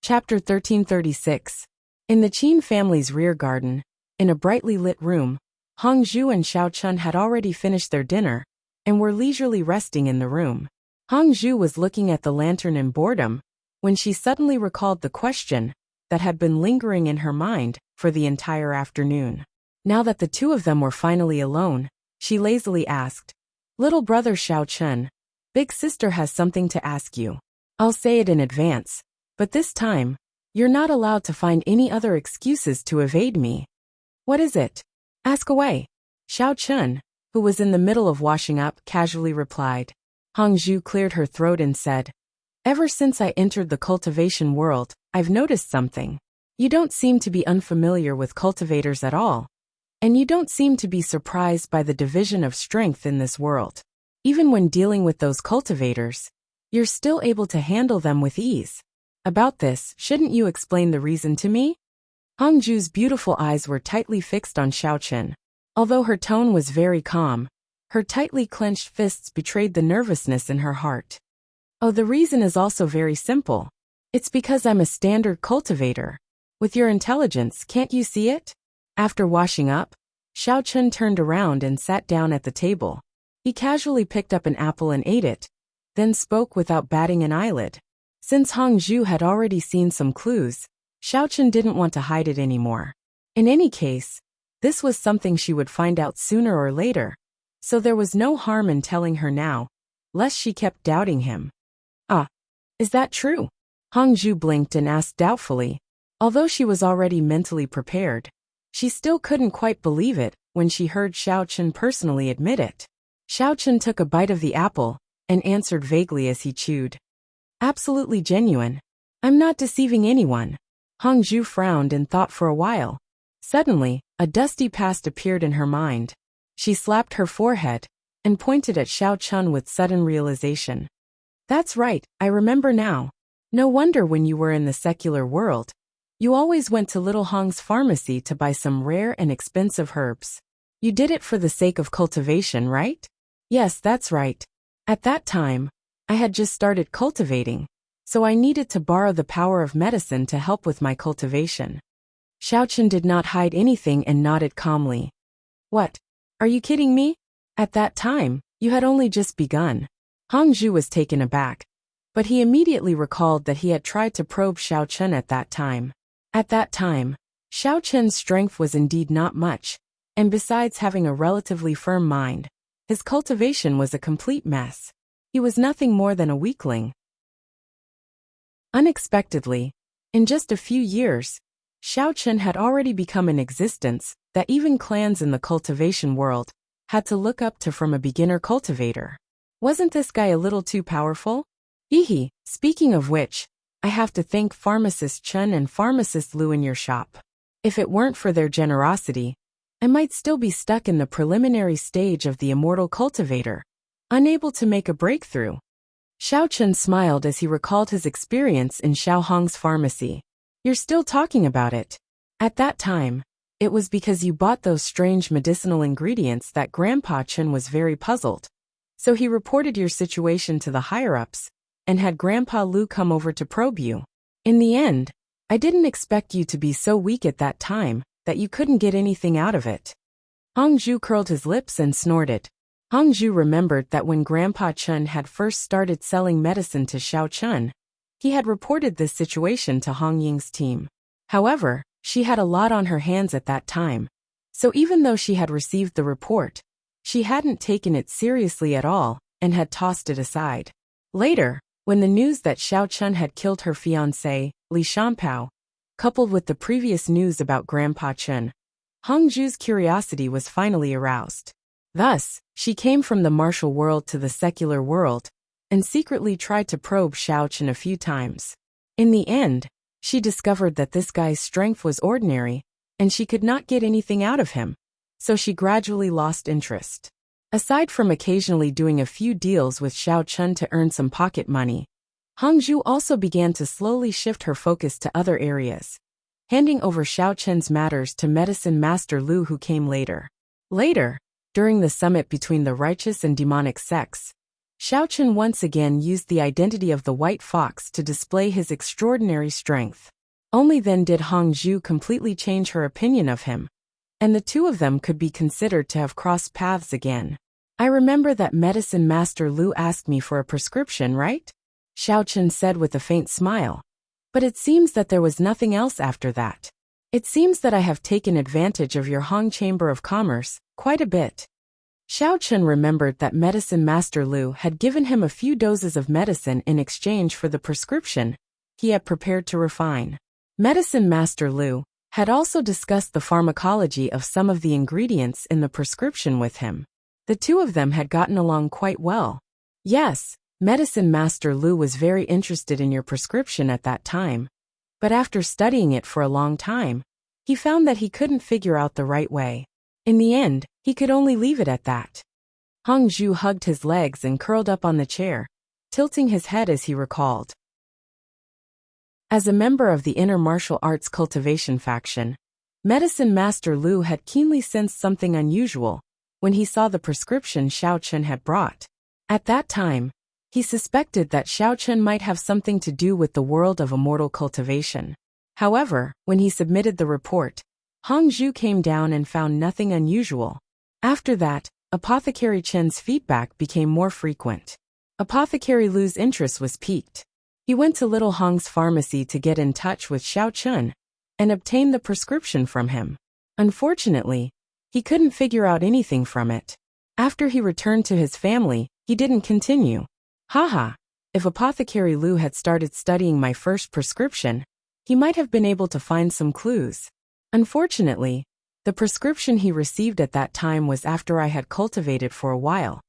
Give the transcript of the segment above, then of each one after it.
Chapter 1336. In the Qin family's rear garden, in a brightly lit room, Hong Zhu and Xiao Chun had already finished their dinner and were leisurely resting in the room. Hong Zhu was looking at the lantern in boredom when she suddenly recalled the question that had been lingering in her mind for the entire afternoon. Now that the two of them were finally alone, she lazily asked, "Little brother Xiao Chun, big sister has something to ask you. I'll say it in advance, but this time, you're not allowed to find any other excuses to evade me." "What is it? Ask away." Xiao Chun, who was in the middle of washing up, casually replied. Hong Zhu cleared her throat and said, "Ever since I entered the cultivation world, I've noticed something. You don't seem to be unfamiliar with cultivators at all, and you don't seem to be surprised by the division of strength in this world. Even when dealing with those cultivators, you're still able to handle them with ease. About this, shouldn't you explain the reason to me?" Hong Zhu's beautiful eyes were tightly fixed on Xiao Chun. Although her tone was very calm, her tightly clenched fists betrayed the nervousness in her heart. "Oh, the reason is also very simple. It's because I'm a standard cultivator. With your intelligence, can't you see it?" After washing up, Xiao Chun turned around and sat down at the table. He casually picked up an apple and ate it, then spoke without batting an eyelid. Since Hong Zhu had already seen some clues, Xiao Chun didn't want to hide it anymore. In any case, this was something she would find out sooner or later, so there was no harm in telling her now, lest she kept doubting him. "Ah, is that true?" Hong Zhu blinked and asked doubtfully. Although she was already mentally prepared, she still couldn't quite believe it when she heard Xiao Chun personally admit it. Xiao Chun took a bite of the apple and answered vaguely as he chewed. "Absolutely genuine. I'm not deceiving anyone." Hong Zhu frowned and thought for a while. Suddenly, a dusty past appeared in her mind. She slapped her forehead and pointed at Xiao Chun with sudden realization. "That's right, I remember now. No wonder when you were in the secular world, you always went to Little Hong's pharmacy to buy some rare and expensive herbs. You did it for the sake of cultivation, right?" "Yes, that's right. At that time, I had just started cultivating, so I needed to borrow the power of medicine to help with my cultivation." Xiao Chun did not hide anything and nodded calmly. "What? Are you kidding me? At that time, you had only just begun." Hong Zhu was taken aback, but he immediately recalled that he had tried to probe Xiao Chun at that time. At that time, Xiao Chun's strength was indeed not much, and besides having a relatively firm mind, his cultivation was a complete mess. He was nothing more than a weakling. Unexpectedly, in just a few years, Xiao Chun had already become an existence that even clans in the cultivation world had to look up to from a beginner cultivator. Wasn't this guy a little too powerful? Hehe, speaking of which, I have to thank Pharmacist Chun and Pharmacist Lu in your shop. If it weren't for their generosity, I might still be stuck in the preliminary stage of the immortal cultivator, unable to make a breakthrough." Xiao Chun smiled as he recalled his experience in Xiao Hong's pharmacy. "You're still talking about it. At that time, it was because you bought those strange medicinal ingredients that Grandpa Chun was very puzzled. So he reported your situation to the higher-ups and had Grandpa Lu come over to probe you. In the end, I didn't expect you to be so weak at that time that you couldn't get anything out of it." Hong Zhu curled his lips and snorted. Hong Zhu remembered that when Grandpa Chun had first started selling medicine to Xiao Chun, he had reported this situation to Hong Ying's team. However, she had a lot on her hands at that time, so even though she had received the report, she hadn't taken it seriously at all and had tossed it aside. Later, when the news that Xiao Chun had killed her fiancé, Li Shanpao, coupled with the previous news about Grandpa Chun, Hong Zhu's curiosity was finally aroused. Thus, she came from the martial world to the secular world and secretly tried to probe Xiao Chun a few times. In the end, she discovered that this guy's strength was ordinary and she could not get anything out of him, so she gradually lost interest. Aside from occasionally doing a few deals with Xiao Chun to earn some pocket money, Hong Zhu also began to slowly shift her focus to other areas, handing over Xiao Chun's matters to Medicine Master Lu, who came later. Later, during the summit between the righteous and demonic sects, Xiao Chun once again used the identity of the white fox to display his extraordinary strength. Only then did Hong Zhu completely change her opinion of him, and the two of them could be considered to have crossed paths again. I remember that medicine master Lu asked me for a prescription, right? Xiao Chun said with a faint smile. But it seems that there was nothing else after that. It seems that I have taken advantage of your Hong Chamber of Commerce, quite a bit. Xiao Chun remembered that medicine master Lu had given him a few doses of medicine in exchange for the prescription he had prepared to refine. Medicine master Lu had also discussed the pharmacology of some of the ingredients in the prescription with him. The two of them had gotten along quite well. Yes, medicine master Lu was very interested in your prescription at that time. But after studying it for a long time, he found that he couldn't figure out the right way. In the end, he could only leave it at that. Hong Zhu hugged his legs and curled up on the chair, tilting his head as he recalled. As a member of the inner martial arts cultivation faction, medicine master Lu had keenly sensed something unusual when he saw the prescription Xiao Chun had brought. At that time, he suspected that Xiao Chun might have something to do with the world of immortal cultivation. However, when he submitted the report, Hong Zhu came down and found nothing unusual. After that, Apothecary Chen's feedback became more frequent. Apothecary Lu's interest was piqued. He went to Little Hong's pharmacy to get in touch with Xiao Chun and obtain the prescription from him. Unfortunately, he couldn't figure out anything from it. After he returned to his family, he didn't continue. Haha, if Apothecary Lu had started studying my first prescription, he might have been able to find some clues. Unfortunately, the prescription he received at that time was after I had cultivated for a while,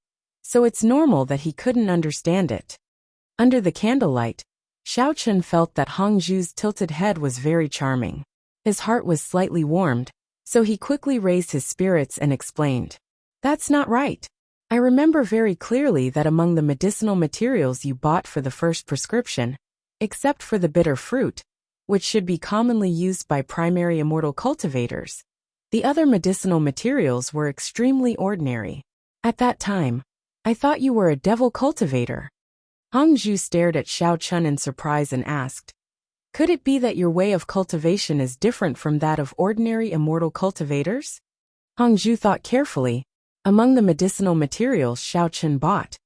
so it's normal that he couldn't understand it. Under the candlelight, Xiao Chun felt that Hong Zhu's tilted head was very charming. His heart was slightly warmed, so he quickly raised his spirits and explained. That's not right. I remember very clearly that among the medicinal materials you bought for the first prescription, except for the bitter fruit, which should be commonly used by primary immortal cultivators, the other medicinal materials were extremely ordinary. At that time, I thought you were a devil cultivator. Hong Zhu stared at Xiao Chun in surprise and asked, could it be that your way of cultivation is different from that of ordinary immortal cultivators? Hong Zhu thought carefully. Among the medicinal materials Xiao Chun bought,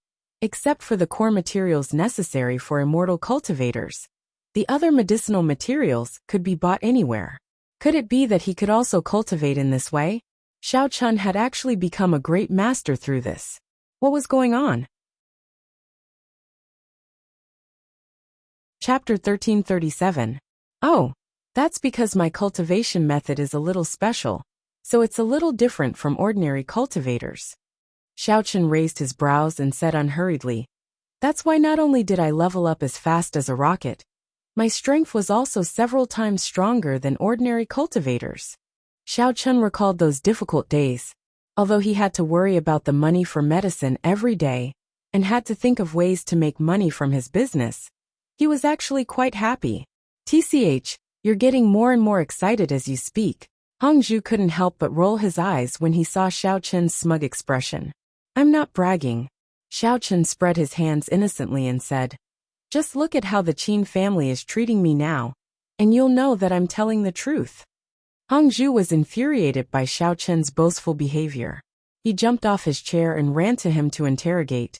except for the core materials necessary for immortal cultivators, the other medicinal materials could be bought anywhere. Could it be that he could also cultivate in this way? Xiao Chun had actually become a great master through this. What was going on? Chapter 1337. Oh, that's because my cultivation method is a little special, so it's a little different from ordinary cultivators. Xiao Chun raised his brows and said unhurriedly, that's why not only did I level up as fast as a rocket, my strength was also several times stronger than ordinary cultivators. Xiao Chun recalled those difficult days. Although he had to worry about the money for medicine every day and had to think of ways to make money from his business, he was actually quite happy. TCH, you're getting more and more excited as you speak. Hong Zhu couldn't help but roll his eyes when he saw Xiao Chun's smug expression. I'm not bragging. Xiao Chun spread his hands innocently and said, just look at how the Qin family is treating me now, and you'll know that I'm telling the truth. Hong Zhu was infuriated by Xiao Chun's boastful behavior. He jumped off his chair and ran to him to interrogate.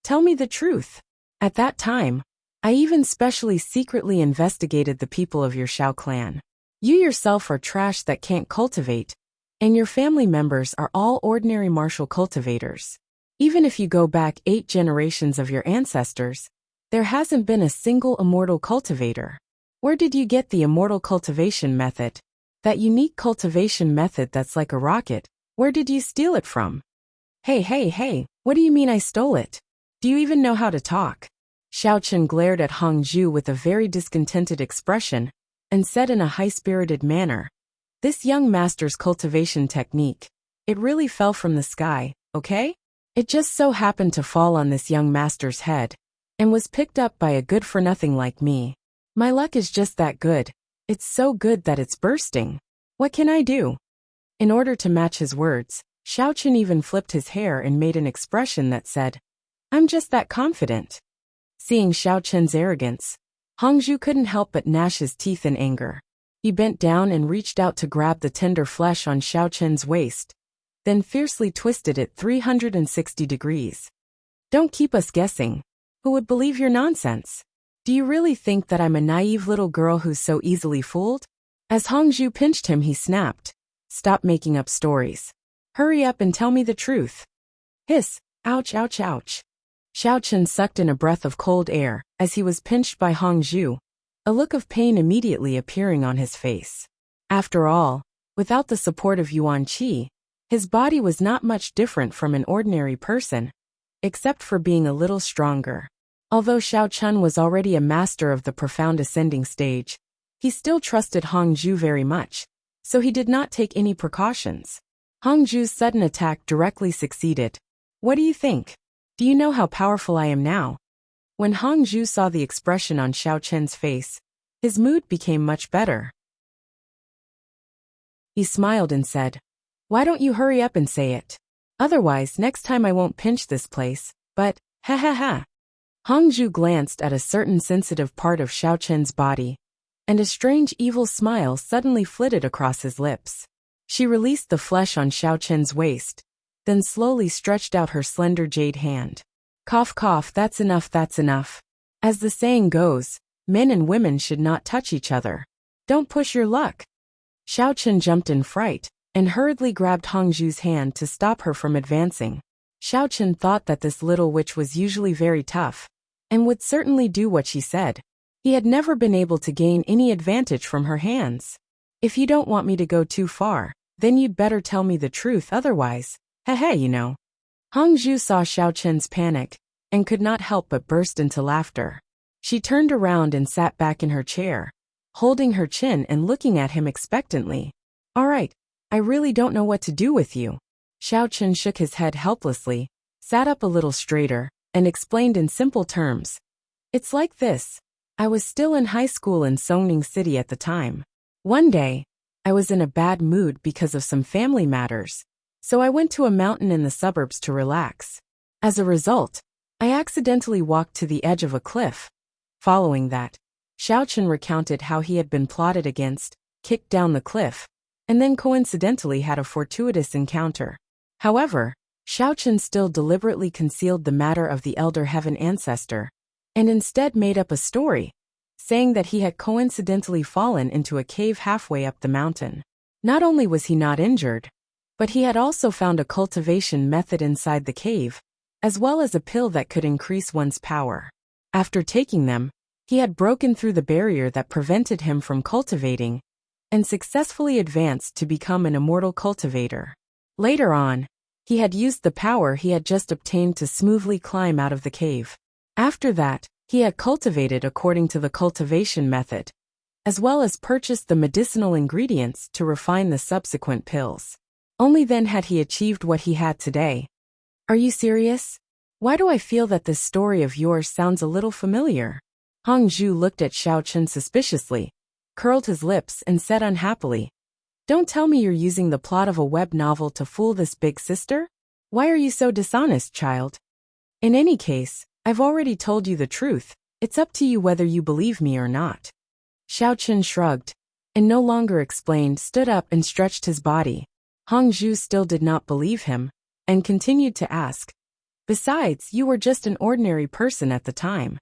Tell me the truth. At that time, I even specially secretly investigated the people of your Xiao clan. You yourself are trash that can't cultivate, and your family members are all ordinary martial cultivators. Even if you go back 8 generations of your ancestors, there hasn't been a single immortal cultivator. Where did you get the immortal cultivation method? That unique cultivation method that's like a rocket, where did you steal it from? Hey, what do you mean I stole it? Do you even know how to talk? Xiao Chun glared at Hong Zhu with a very discontented expression and said in a high-spirited manner, this young master's cultivation technique, it really fell from the sky, okay? It just so happened to fall on this young master's head and was picked up by a good-for-nothing like me. My luck is just that good. It's so good that it's bursting. What can I do? In order to match his words, Xiao Chun even flipped his hair and made an expression that said, I'm just that confident. Seeing Xiao Chen's arrogance, Hongzhu couldn't help but gnash his teeth in anger. He bent down and reached out to grab the tender flesh on Xiao Chen's waist, then fiercely twisted it 360 degrees. Don't keep us guessing. Who would believe your nonsense? Do you really think that I'm a naive little girl who's so easily fooled? As Hongzhu pinched him, he snapped. Stop making up stories. Hurry up and tell me the truth. Hiss, ouch, ouch, ouch. Xiao Chen sucked in a breath of cold air as he was pinched by Hongzhu, a look of pain immediately appearing on his face. After all, without the support of Yuan Qi, his body was not much different from an ordinary person, except for being a little stronger. Although Xiao Chen was already a master of the profound ascending stage, he still trusted Hongzhu very much, so he did not take any precautions. Hongzhu's sudden attack directly succeeded. What do you think? Do you know how powerful I am now? When Hongzhu saw the expression on Xiao Chen's face, his mood became much better. He smiled and said, "Why don't you hurry up and say it? Otherwise, next time I won't pinch this place, but, ha ha ha." Hongzhu glanced at a certain sensitive part of Xiao Chen's body, and a strange evil smile suddenly flitted across his lips. She released the flesh on Xiao Chen's waist, then slowly stretched out her slender jade hand. Cough cough, that's enough, that's enough. As the saying goes, men and women should not touch each other. Don't push your luck. Xiao Chen jumped in fright, and hurriedly grabbed Hongzhu's hand to stop her from advancing. Xiao Chen thought that this little witch was usually very tough, and would certainly do what she said. He had never been able to gain any advantage from her hands. If you don't want me to go too far, then you'd better tell me the truth otherwise. Heh, you know. Hongzhu saw Xiao Chen's panic, and could not help but burst into laughter. She turned around and sat back in her chair, holding her chin and looking at him expectantly. All right, I really don't know what to do with you. Xiao Chen shook his head helplessly, sat up a little straighter, and explained in simple terms. It's like this. I was still in high school in Songning City at the time. One day, I was in a bad mood because of some family matters, so I went to a mountain in the suburbs to relax. As a result, I accidentally walked to the edge of a cliff. Following that, Xiao Chen recounted how he had been plotted against, kicked down the cliff, and then coincidentally had a fortuitous encounter. However, Xiao Chen still deliberately concealed the matter of the elder heaven ancestor, and instead made up a story, saying that he had coincidentally fallen into a cave halfway up the mountain. Not only was he not injured, but he had also found a cultivation method inside the cave, as well as a pill that could increase one's power. After taking them, he had broken through the barrier that prevented him from cultivating, and successfully advanced to become an immortal cultivator. Later on, he had used the power he had just obtained to smoothly climb out of the cave. After that, he had cultivated according to the cultivation method, as well as purchased the medicinal ingredients to refine the subsequent pills. Only then had he achieved what he had today. Are you serious? Why do I feel that this story of yours sounds a little familiar? Hongzhu looked at Xiao Chen suspiciously, curled his lips and said unhappily, Don't tell me you're using the plot of a web novel to fool this big sister? Why are you so dishonest, child? In any case, I've already told you the truth. It's up to you whether you believe me or not. Xiao Chen shrugged, and no longer explained, stood up and stretched his body. Hongzhu still did not believe him, and continued to ask, Besides, you were just an ordinary person at the time.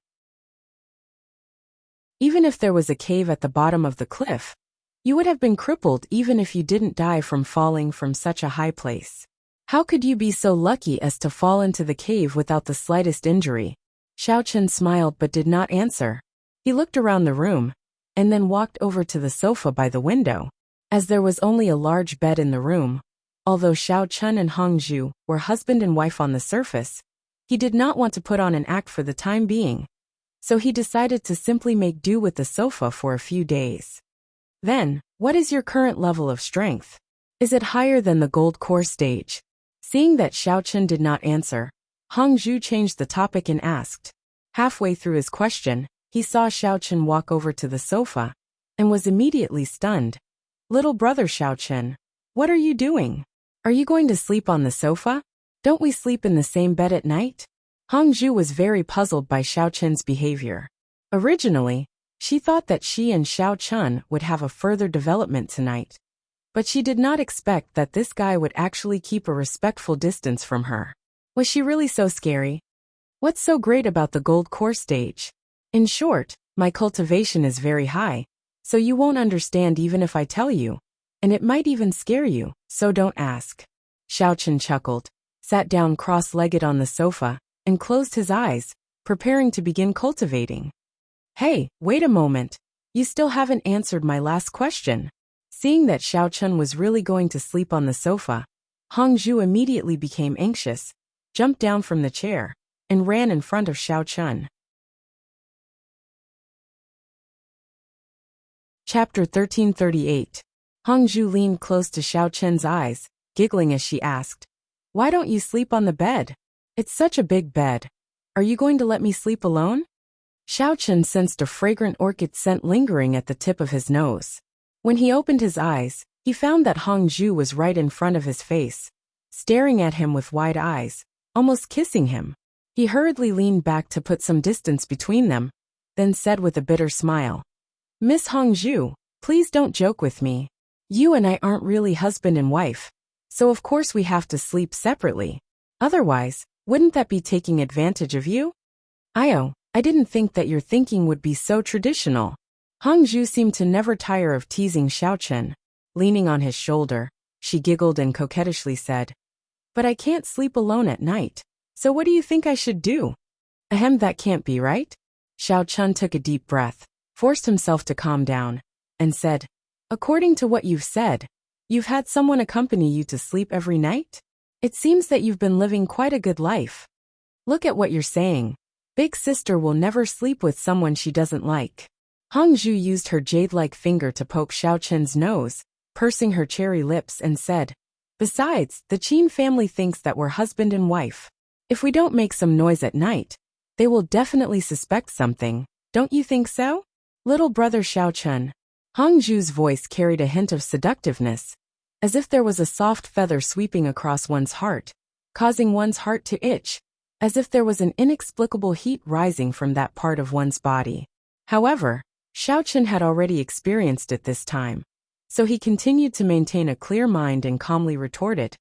Even if there was a cave at the bottom of the cliff, you would have been crippled even if you didn't die from falling from such a high place. How could you be so lucky as to fall into the cave without the slightest injury? Xiao Chen smiled but did not answer. He looked around the room, and then walked over to the sofa by the window. As there was only a large bed in the room, although Xiao Chen and Hongzhu were husband and wife on the surface, he did not want to put on an act for the time being, so he decided to simply make do with the sofa for a few days. Then, what is your current level of strength? Is it higher than the gold core stage? Seeing that Xiao Chen did not answer, Hongzhu changed the topic and asked. Halfway through his question, he saw Xiao Chen walk over to the sofa, and was immediately stunned. Little brother Xiao Chen, what are you doing? Are you going to sleep on the sofa? Don't we sleep in the same bed at night? Hongju was very puzzled by Xiao Chen's behavior. Originally, she thought that she and Xiao Chun would have a further development tonight. But she did not expect that this guy would actually keep a respectful distance from her. Was she really so scary? What's so great about the gold core stage? In short, my cultivation is very high, so you won't understand even if I tell you. And it might even scare you, so don't ask. Xiao Chun chuckled, sat down cross-legged on the sofa, and closed his eyes, preparing to begin cultivating. Hey, wait a moment. You still haven't answered my last question. Seeing that Xiao Chun was really going to sleep on the sofa, Hongju immediately became anxious, jumped down from the chair, and ran in front of Xiao Chun. Chapter 1338. Hongju leaned close to Xiao Chun's eyes, giggling as she asked, "Why don't you sleep on the bed? It's such a big bed. Are you going to let me sleep alone?" Xiao Chun sensed a fragrant orchid scent lingering at the tip of his nose. When he opened his eyes, he found that Hongju was right in front of his face, staring at him with wide eyes, almost kissing him. He hurriedly leaned back to put some distance between them, then said with a bitter smile, "Miss Hongju, please don't joke with me. You and I aren't really husband and wife, so of course we have to sleep separately. Otherwise, wouldn't that be taking advantage of you?" I didn't think that your thinking would be so traditional." Hongju seemed to never tire of teasing Xiao Chun. Leaning on his shoulder, she giggled and coquettishly said, "But I can't sleep alone at night, so what do you think I should do?" "Ahem, that can't be right." Xiao Chun took a deep breath, forced himself to calm down, and said, "According to what you've said, you've had someone accompany you to sleep every night? It seems that you've been living quite a good life. Look at what you're saying. Big sister will never sleep with someone she doesn't like." Hongju used her jade-like finger to poke Xiao Chen's nose, pursing her cherry lips, and said, "Besides, the Qin family thinks that we're husband and wife. If we don't make some noise at night, they will definitely suspect something. Don't you think so? Little brother Xiao Chun." Hongju's voice carried a hint of seductiveness, as if there was a soft feather sweeping across one's heart, causing one's heart to itch, as if there was an inexplicable heat rising from that part of one's body. However, Xiao Chun had already experienced it this time, so he continued to maintain a clear mind and calmly retorted,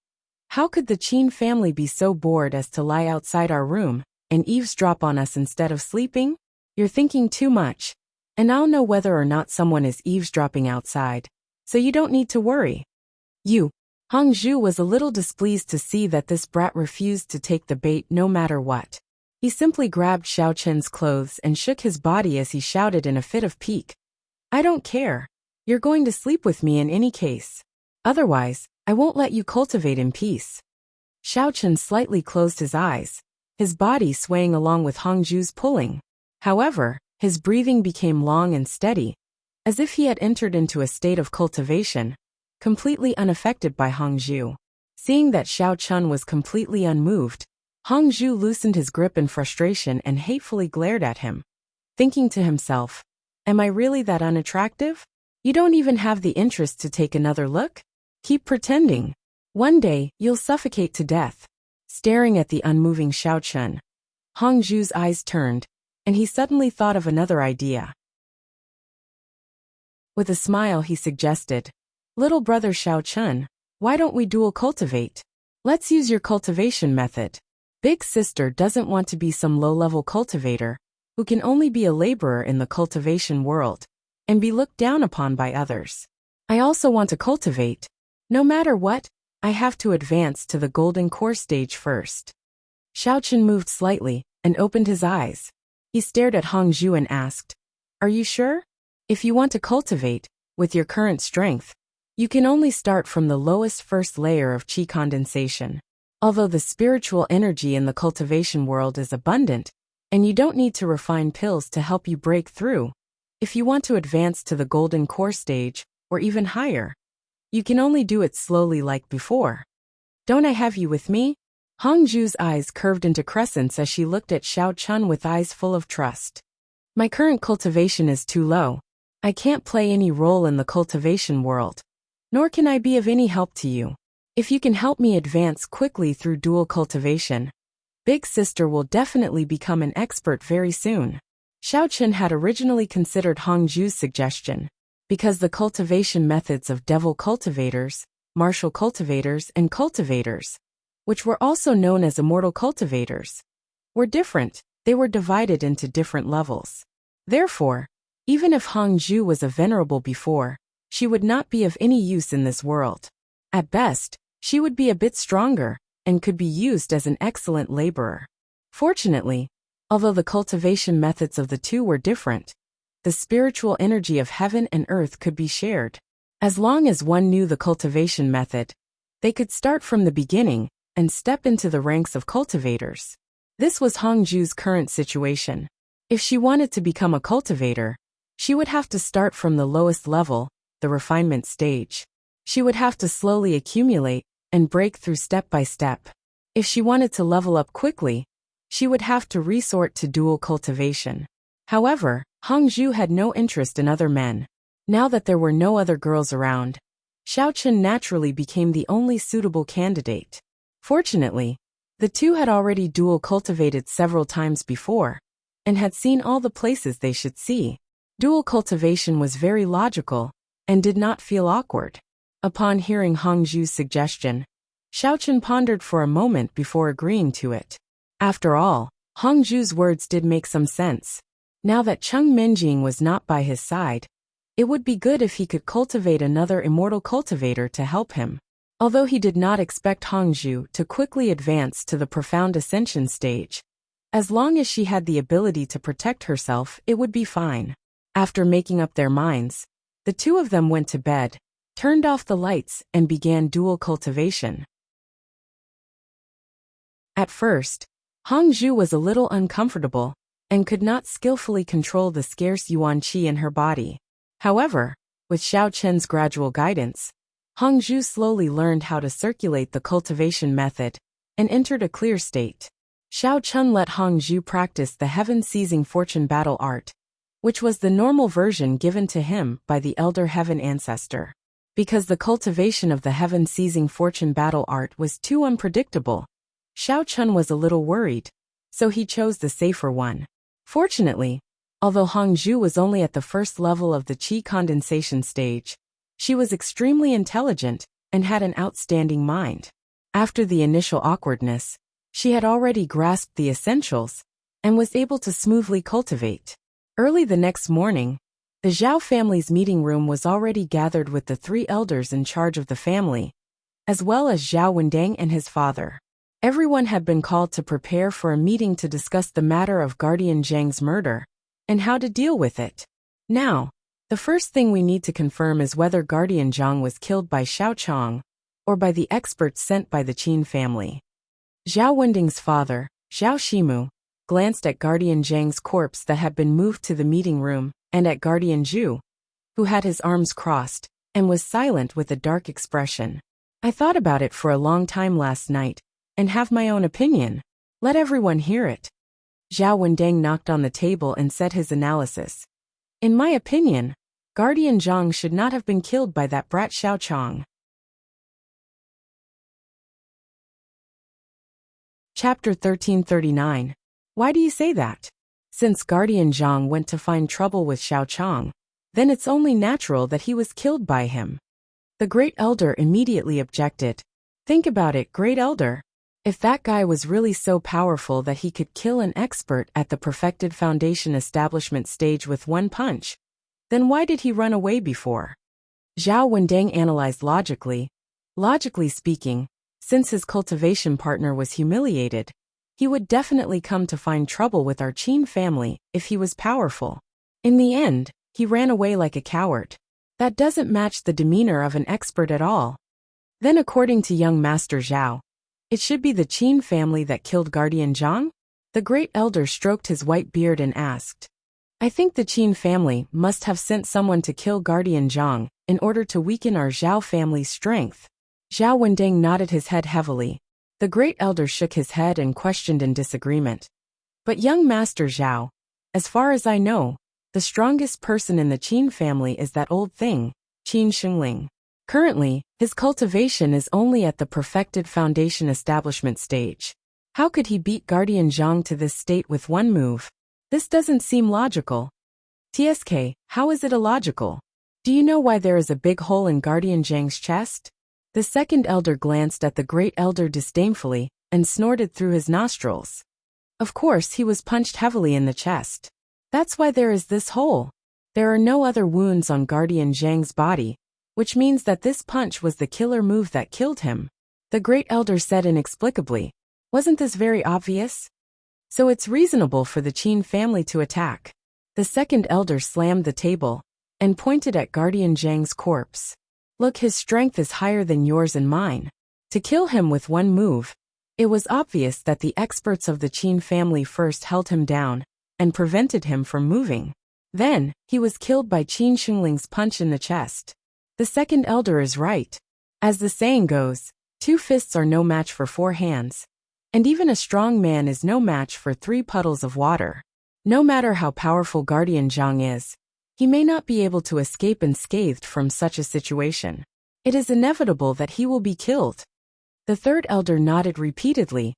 "How could the Qin family be so bored as to lie outside our room and eavesdrop on us instead of sleeping? You're thinking too much, and I'll know whether or not someone is eavesdropping outside, so you don't need to worry." "You." Hongju was a little displeased to see that this brat refused to take the bait no matter what. He simply grabbed Xiao Chen's clothes and shook his body as he shouted in a fit of pique, "I don't care. You're going to sleep with me in any case. Otherwise, I won't let you cultivate in peace." Xiao Chen slightly closed his eyes, his body swaying along with Hongju's pulling. However, his breathing became long and steady, as if he had entered into a state of cultivation, completely unaffected by Hongju. Seeing that Xiao Chun was completely unmoved, Hongju loosened his grip in frustration and hatefully glared at him, thinking to himself, "Am I really that unattractive? You don't even have the interest to take another look? Keep pretending. One day, you'll suffocate to death." Staring at the unmoving Xiao Chun, Hongju's eyes turned, and he suddenly thought of another idea. With a smile, he suggested, "Little brother Xiao Chun, why don't we dual cultivate? Let's use your cultivation method. Big sister doesn't want to be some low-level cultivator who can only be a laborer in the cultivation world and be looked down upon by others. I also want to cultivate. No matter what, I have to advance to the golden core stage first." Xiao Chun moved slightly and opened his eyes. He stared at Hongju and asked, "Are you sure? If you want to cultivate, with your current strength, you can only start from the lowest first layer of qi condensation. Although the spiritual energy in the cultivation world is abundant, and you don't need to refine pills to help you break through, if you want to advance to the golden core stage, or even higher, you can only do it slowly like before. Don't I have you with me?" Hongju's eyes curved into crescents as she looked at Xiao Chun with eyes full of trust. "My current cultivation is too low. I can't play any role in the cultivation world, nor can I be of any help to you. If you can help me advance quickly through dual cultivation, Big sister will definitely become an expert very soon. Xiao Chun had originally considered Hongju's suggestion, because the cultivation methods of devil cultivators, martial cultivators, and cultivators, which were also known as immortal cultivators, were different. They were divided into different levels. Therefore, even if Hongju was a venerable before, she would not be of any use in this world. At best, she would be a bit stronger, and could be used as an excellent laborer. Fortunately, although the cultivation methods of the two were different, the spiritual energy of heaven and earth could be shared. As long as one knew the cultivation method, they could start from the beginning and step into the ranks of cultivators. This was Hongju's current situation. If she wanted to become a cultivator, she would have to start from the lowest level, the refinement stage. She would have to slowly accumulate and break through step by step. If she wanted to level up quickly, she would have to resort to dual cultivation. However, Hongju had no interest in other men. Now that there were no other girls around, Xiao Chun naturally became the only suitable candidate. Fortunately, the two had already dual cultivated several times before, and had seen all the places they should see. Dual cultivation was very logical, and did not feel awkward. Upon hearing Hongju's suggestion, Xiao Chun pondered for a moment before agreeing to it. After all, Hongju's words did make some sense. Now that Cheng Minjing was not by his side, it would be good if he could cultivate another immortal cultivator to help him. Although he did not expect Hongju to quickly advance to the profound ascension stage, as long as she had the ability to protect herself, it would be fine. After making up their minds, the two of them went to bed, turned off the lights, and began dual cultivation. At first, Hongju was a little uncomfortable, and could not skillfully control the scarce yuan qi in her body. However, with Xiao Chen's gradual guidance, Hongju slowly learned how to circulate the cultivation method, and entered a clear state. Xiao Chun let Hongju practice the heaven-seizing fortune battle art, which was the normal version given to him by the elder heaven ancestor. Because the cultivation of the heaven-seizing fortune battle art was too unpredictable, Xiao Chun was a little worried, so he chose the safer one. Fortunately, although Hongju was only at the first level of the qi condensation stage, she was extremely intelligent and had an outstanding mind. After the initial awkwardness, she had already grasped the essentials and was able to smoothly cultivate. Early the next morning, the Zhao family's meeting room was already gathered with the three elders in charge of the family, as well as Zhao Wendang and his father. Everyone had been called to prepare for a meeting to discuss the matter of Guardian Zhang's murder and how to deal with it. Now, the first thing we need to confirm is whether Guardian Zhang was killed by Xiao Chong or by the experts sent by the Qin family. Zhao Wending's father, Zhao Shimu, glanced at Guardian Zhang's corpse that had been moved to the meeting room, and at Guardian Zhu, who had his arms crossed, and was silent with a dark expression. I thought about it for a long time last night, and have my own opinion. Let everyone hear it. Zhao Wendang knocked on the table and said his analysis. In my opinion, Guardian Zhang should not have been killed by that brat Xiao Chong. Chapter 1339. Why do you say that? Since Guardian Zhang went to find trouble with Xiao Chong, then it's only natural that he was killed by him. The Great Elder immediately objected. Think about it, Great Elder. If that guy was really so powerful that he could kill an expert at the perfected foundation establishment stage with one punch, then why did he run away before? Zhao Wendang analyzed logically. Logically speaking, since his cultivation partner was humiliated, he would definitely come to find trouble with our Qin family if he was powerful. In the end, he ran away like a coward. That doesn't match the demeanor of an expert at all. Then according to young Master Zhao, it should be the Qin family that killed Guardian Zhang? The Great Elder stroked his white beard and asked. I think the Qin family must have sent someone to kill Guardian Zhang in order to weaken our Zhao family's strength. Zhao Wendang nodded his head heavily. The Great Elder shook his head and questioned in disagreement. But young Master Zhao, as far as I know, the strongest person in the Qin family is that old thing, Qin Shengling. Currently, his cultivation is only at the perfected foundation establishment stage. How could he beat Guardian Zhang to this state with one move? This doesn't seem logical. TSK, how is it illogical? Do you know why there is a big hole in Guardian Zhang's chest? The second elder glanced at the great elder disdainfully and snorted through his nostrils. Of course, he was punched heavily in the chest. That's why there is this hole. There are no other wounds on Guardian Zhang's body, which means that this punch was the killer move that killed him. The great elder said inexplicably. Wasn't this very obvious? So it's reasonable for the Qin family to attack. The second elder slammed the table and pointed at Guardian Zhang's corpse. Look, his strength is higher than yours and mine. To kill him with one move, it was obvious that the experts of the Qin family first held him down and prevented him from moving. Then, he was killed by Qin Xungling's punch in the chest. The second elder is right. As the saying goes, 2 fists are no match for 4 hands. And even a strong man is no match for 3 puddles of water. No matter how powerful Guardian Zhang is, he may not be able to escape unscathed from such a situation. It is inevitable that he will be killed. The third elder nodded repeatedly,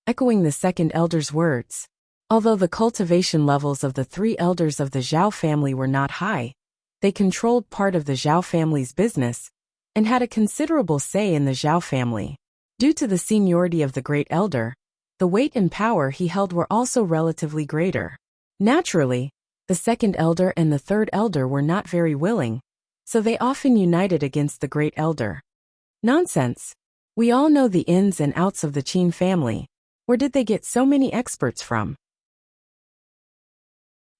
echoing the second elder's words. Although the cultivation levels of the 3 elders of the Zhao family were not high, they controlled part of the Zhao family's business and had a considerable say in the Zhao family. Due to the seniority of the great elder, the weight and power he held were also relatively greater. Naturally, the second elder and the third elder were not very willing, so they often united against the great elder. Nonsense. We all know the ins and outs of the Qin family. Where did they get so many experts from?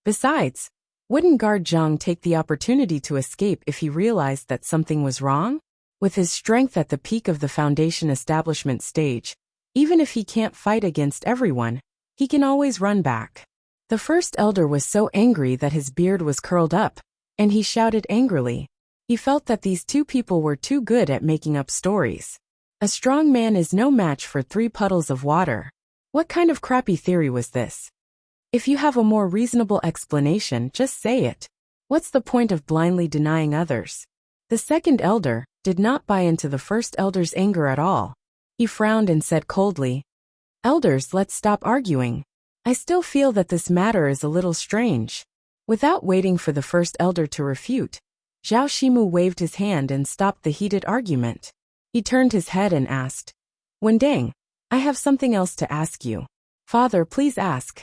Besides, wouldn't Guard Zhang take the opportunity to escape if he realized that something was wrong? With his strength at the peak of the foundation establishment stage, even if he can't fight against everyone, he can always run back. The first elder was so angry that his beard was curled up, and he shouted angrily. He felt that these 2 people were too good at making up stories. A strong man is no match for 3 puddles of water. What kind of crappy theory was this? If you have a more reasonable explanation, just say it. What's the point of blindly denying others? The second elder did not buy into the first elder's anger at all. He frowned and said coldly, "Elders, let's stop arguing. I still feel that this matter is a little strange." Without waiting for the first elder to refute, Zhao Shimu waved his hand and stopped the heated argument. He turned his head and asked, "Wendang, I have something else to ask you." "Father, please ask."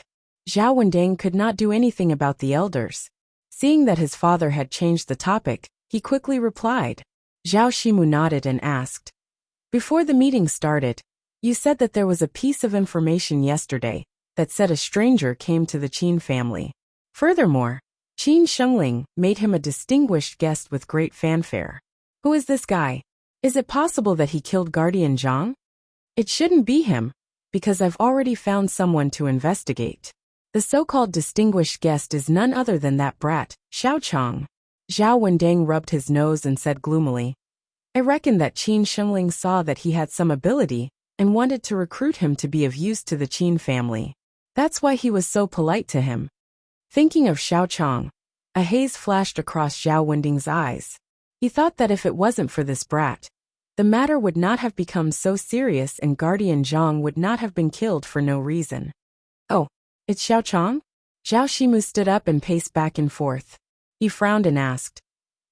Zhao Wendang could not do anything about the elders. Seeing that his father had changed the topic, he quickly replied. Zhao Shimu nodded and asked, "Before the meeting started, you said that there was a piece of information yesterday that said a stranger came to the Qin family. Furthermore, Qin Shengling made him a distinguished guest with great fanfare. Who is this guy? Is it possible that he killed Guardian Zhang? It shouldn't be him, because I've already found someone to investigate. The so-called distinguished guest is none other than that brat, Xiao Chang." Zhao Wendang rubbed his nose and said gloomily, "I reckon that Qin Shengling saw that he had some ability and wanted to recruit him to be of use to the Qin family. That's why he was so polite to him." Thinking of Xiao Chang, a haze flashed across Zhao Wending's eyes. He thought that if it wasn't for this brat, the matter would not have become so serious and Guardian Zhang would not have been killed for no reason. "Oh, it's Xiao Chang?" Zhao Shimu stood up and paced back and forth. He frowned and asked,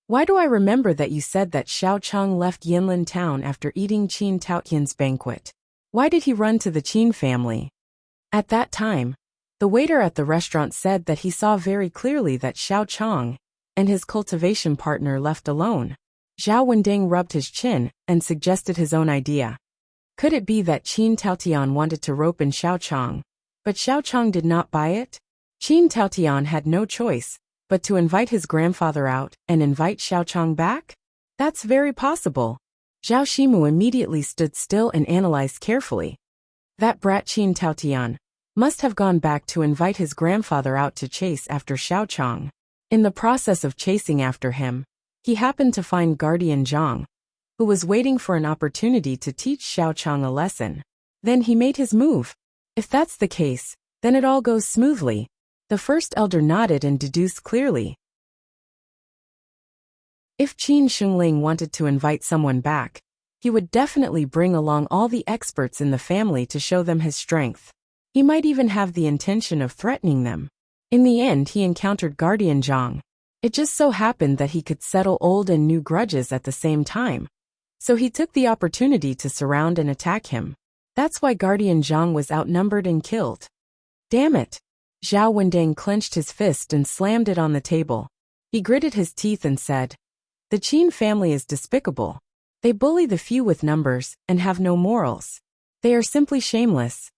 "Why do I remember that you said that Xiao Chang left Yinlin town after eating Qin Taotian's banquet? Why did he run to the Qin family?" At that time, the waiter at the restaurant said that he saw very clearly that Xiao Chang and his cultivation partner left alone. Zhao Wending rubbed his chin and suggested his own idea. Could it be that Qin Taotian wanted to rope in Xiao Chang, but Xiao Chang did not buy it? Qin Taotian had no choice but to invite his grandfather out and invite Xiao Chang back? That's very possible. Zhao Shimu immediately stood still and analyzed carefully. That brat Qin Taotian must have gone back to invite his grandfather out to chase after Xiao Chang. In the process of chasing after him, he happened to find Guardian Zhang, who was waiting for an opportunity to teach Xiao Chang a lesson. Then he made his move. If that's the case, then it all goes smoothly. The first elder nodded and deduced clearly. If Qin Shengling wanted to invite someone back, he would definitely bring along all the experts in the family to show them his strength. He might even have the intention of threatening them. In the end, he encountered Guardian Zhang. It just so happened that he could settle old and new grudges at the same time. So he took the opportunity to surround and attack him. That's why Guardian Zhang was outnumbered and killed. Damn it! Zhao Wendeng clenched his fist and slammed it on the table. He gritted his teeth and said, "The Qin family is despicable. They bully the few with numbers and have no morals. They are simply shameless.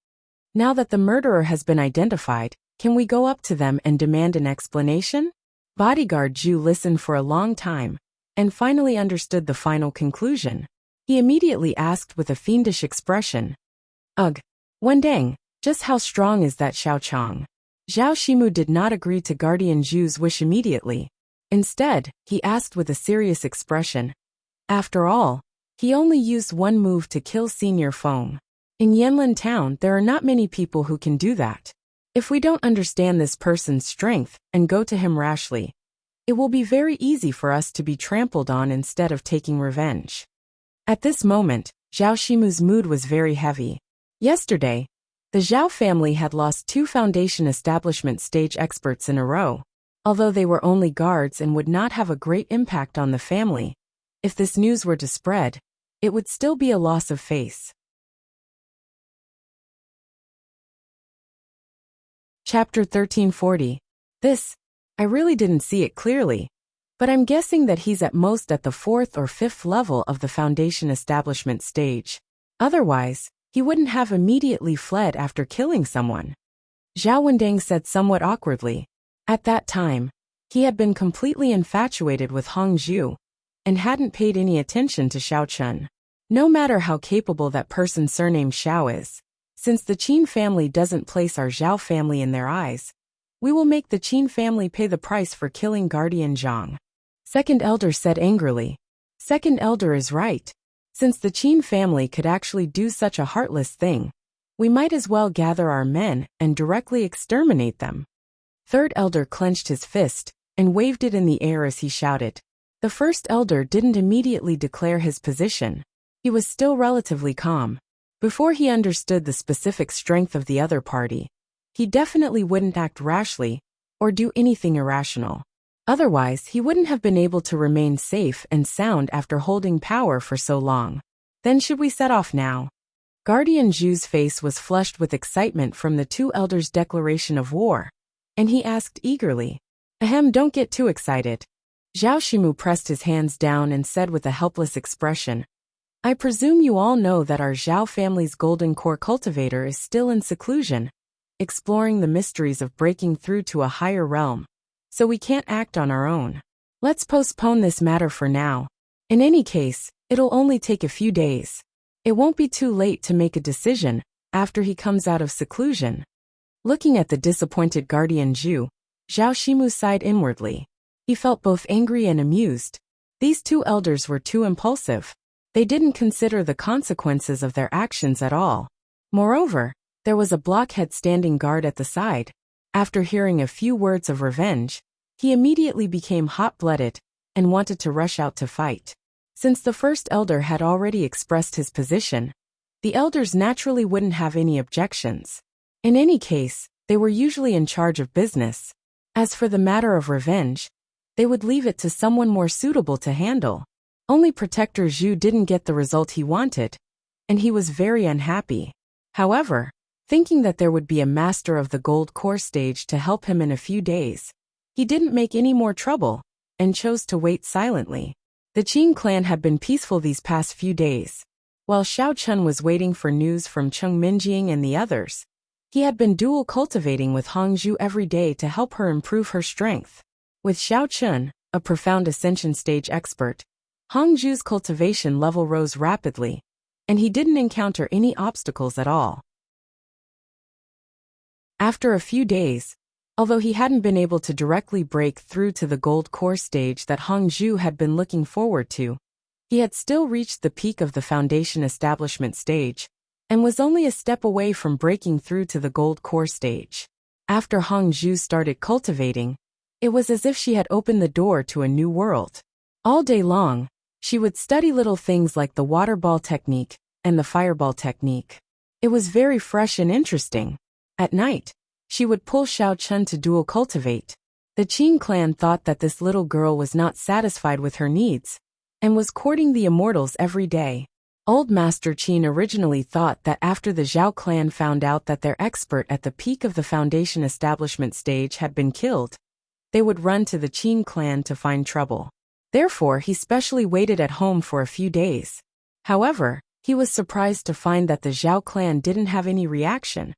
Now that the murderer has been identified, can we go up to them and demand an explanation?" Bodyguard Zhu listened for a long time and finally understood the final conclusion. He immediately asked with a fiendish expression, "Ugh, Wendeng, just how strong is that Xiao Chang?" Zhao Shimu did not agree to Guardian Zhu's wish immediately. Instead, he asked with a serious expression. After all, he only used one move to kill Senior Feng. In Yanlin Town, there are not many people who can do that. If we don't understand this person's strength and go to him rashly, it will be very easy for us to be trampled on instead of taking revenge. At this moment, Zhao Shimu's mood was very heavy. Yesterday, the Zhao family had lost 2 foundation establishment stage experts in a row. Although they were only guards and would not have a great impact on the family, if this news were to spread, it would still be a loss of face. Chapter 1340. I really didn't see it clearly, but I'm guessing that he's at most at the 4th or 5th level of the foundation establishment stage. Otherwise, he wouldn't have immediately fled after killing someone. Zhao Wendeng said somewhat awkwardly. At that time, he had been completely infatuated with Hong Zhu and hadn't paid any attention to Xiao Chun. No matter how capable that person surnamed Xiao is, since the Qin family doesn't place our Zhao family in their eyes, we will make the Qin family pay the price for killing Guardian Zhang. Second Elder said angrily. Second Elder is right. Since the Qin family could actually do such a heartless thing, we might as well gather our men and directly exterminate them. Third Elder clenched his fist and waved it in the air as he shouted. The First Elder didn't immediately declare his position. He was still relatively calm. Before he understood the specific strength of the other party, he definitely wouldn't act rashly or do anything irrational. Otherwise, he wouldn't have been able to remain safe and sound after holding power for so long. Then should we set off now? Guardian Zhu's face was flushed with excitement from the 2 elders' declaration of war, and he asked eagerly, "Ahem, don't get too excited." Zhao Shimu pressed his hands down and said with a helpless expression, "I presume you all know that our Zhao family's golden core cultivator is still in seclusion, exploring the mysteries of breaking through to a higher realm, so we can't act on our own. Let's postpone this matter for now. In any case, it'll only take a few days. It won't be too late to make a decision after he comes out of seclusion." Looking at the disappointed Guardian Zhu, Zhao Shimu sighed inwardly. He felt both angry and amused. These 2 elders were too impulsive. They didn't consider the consequences of their actions at all. Moreover, there was a blockhead standing guard at the side. After hearing a few words of revenge, he immediately became hot-blooded and wanted to rush out to fight. Since the First Elder had already expressed his position, the elders naturally wouldn't have any objections. In any case, they were usually in charge of business. As for the matter of revenge, they would leave it to someone more suitable to handle. Only Protector Zhu didn't get the result he wanted, and he was very unhappy. However, thinking that there would be a master of the gold core stage to help him in a few days, he didn't make any more trouble and chose to wait silently. The Qin clan had been peaceful these past few days. While Xiao Chun was waiting for news from Cheng Minjing and the others, he had been dual cultivating with Hong Zhu every day to help her improve her strength. With Xiao Chun, a profound ascension stage expert, Hong Zhu's cultivation level rose rapidly, and he didn't encounter any obstacles at all. After a few days, although he hadn't been able to directly break through to the gold core stage that Hong Zhu had been looking forward to, he had still reached the peak of the foundation establishment stage, and was only a step away from breaking through to the gold core stage. After Hong Zhu started cultivating, it was as if she had opened the door to a new world. All day long, She would study little things like the water ball technique and the fireball technique. It was very fresh and interesting. At night, she would pull Xiao Chun to dual cultivate. The Qin clan thought that this little girl was not satisfied with her needs and was courting the immortals every day. Old Master Qin originally thought that after the Zhao clan found out that their expert at the peak of the foundation establishment stage had been killed, they would run to the Qin clan to find trouble. Therefore, he specially waited at home for a few days. However, he was surprised to find that the Zhao clan didn't have any reaction,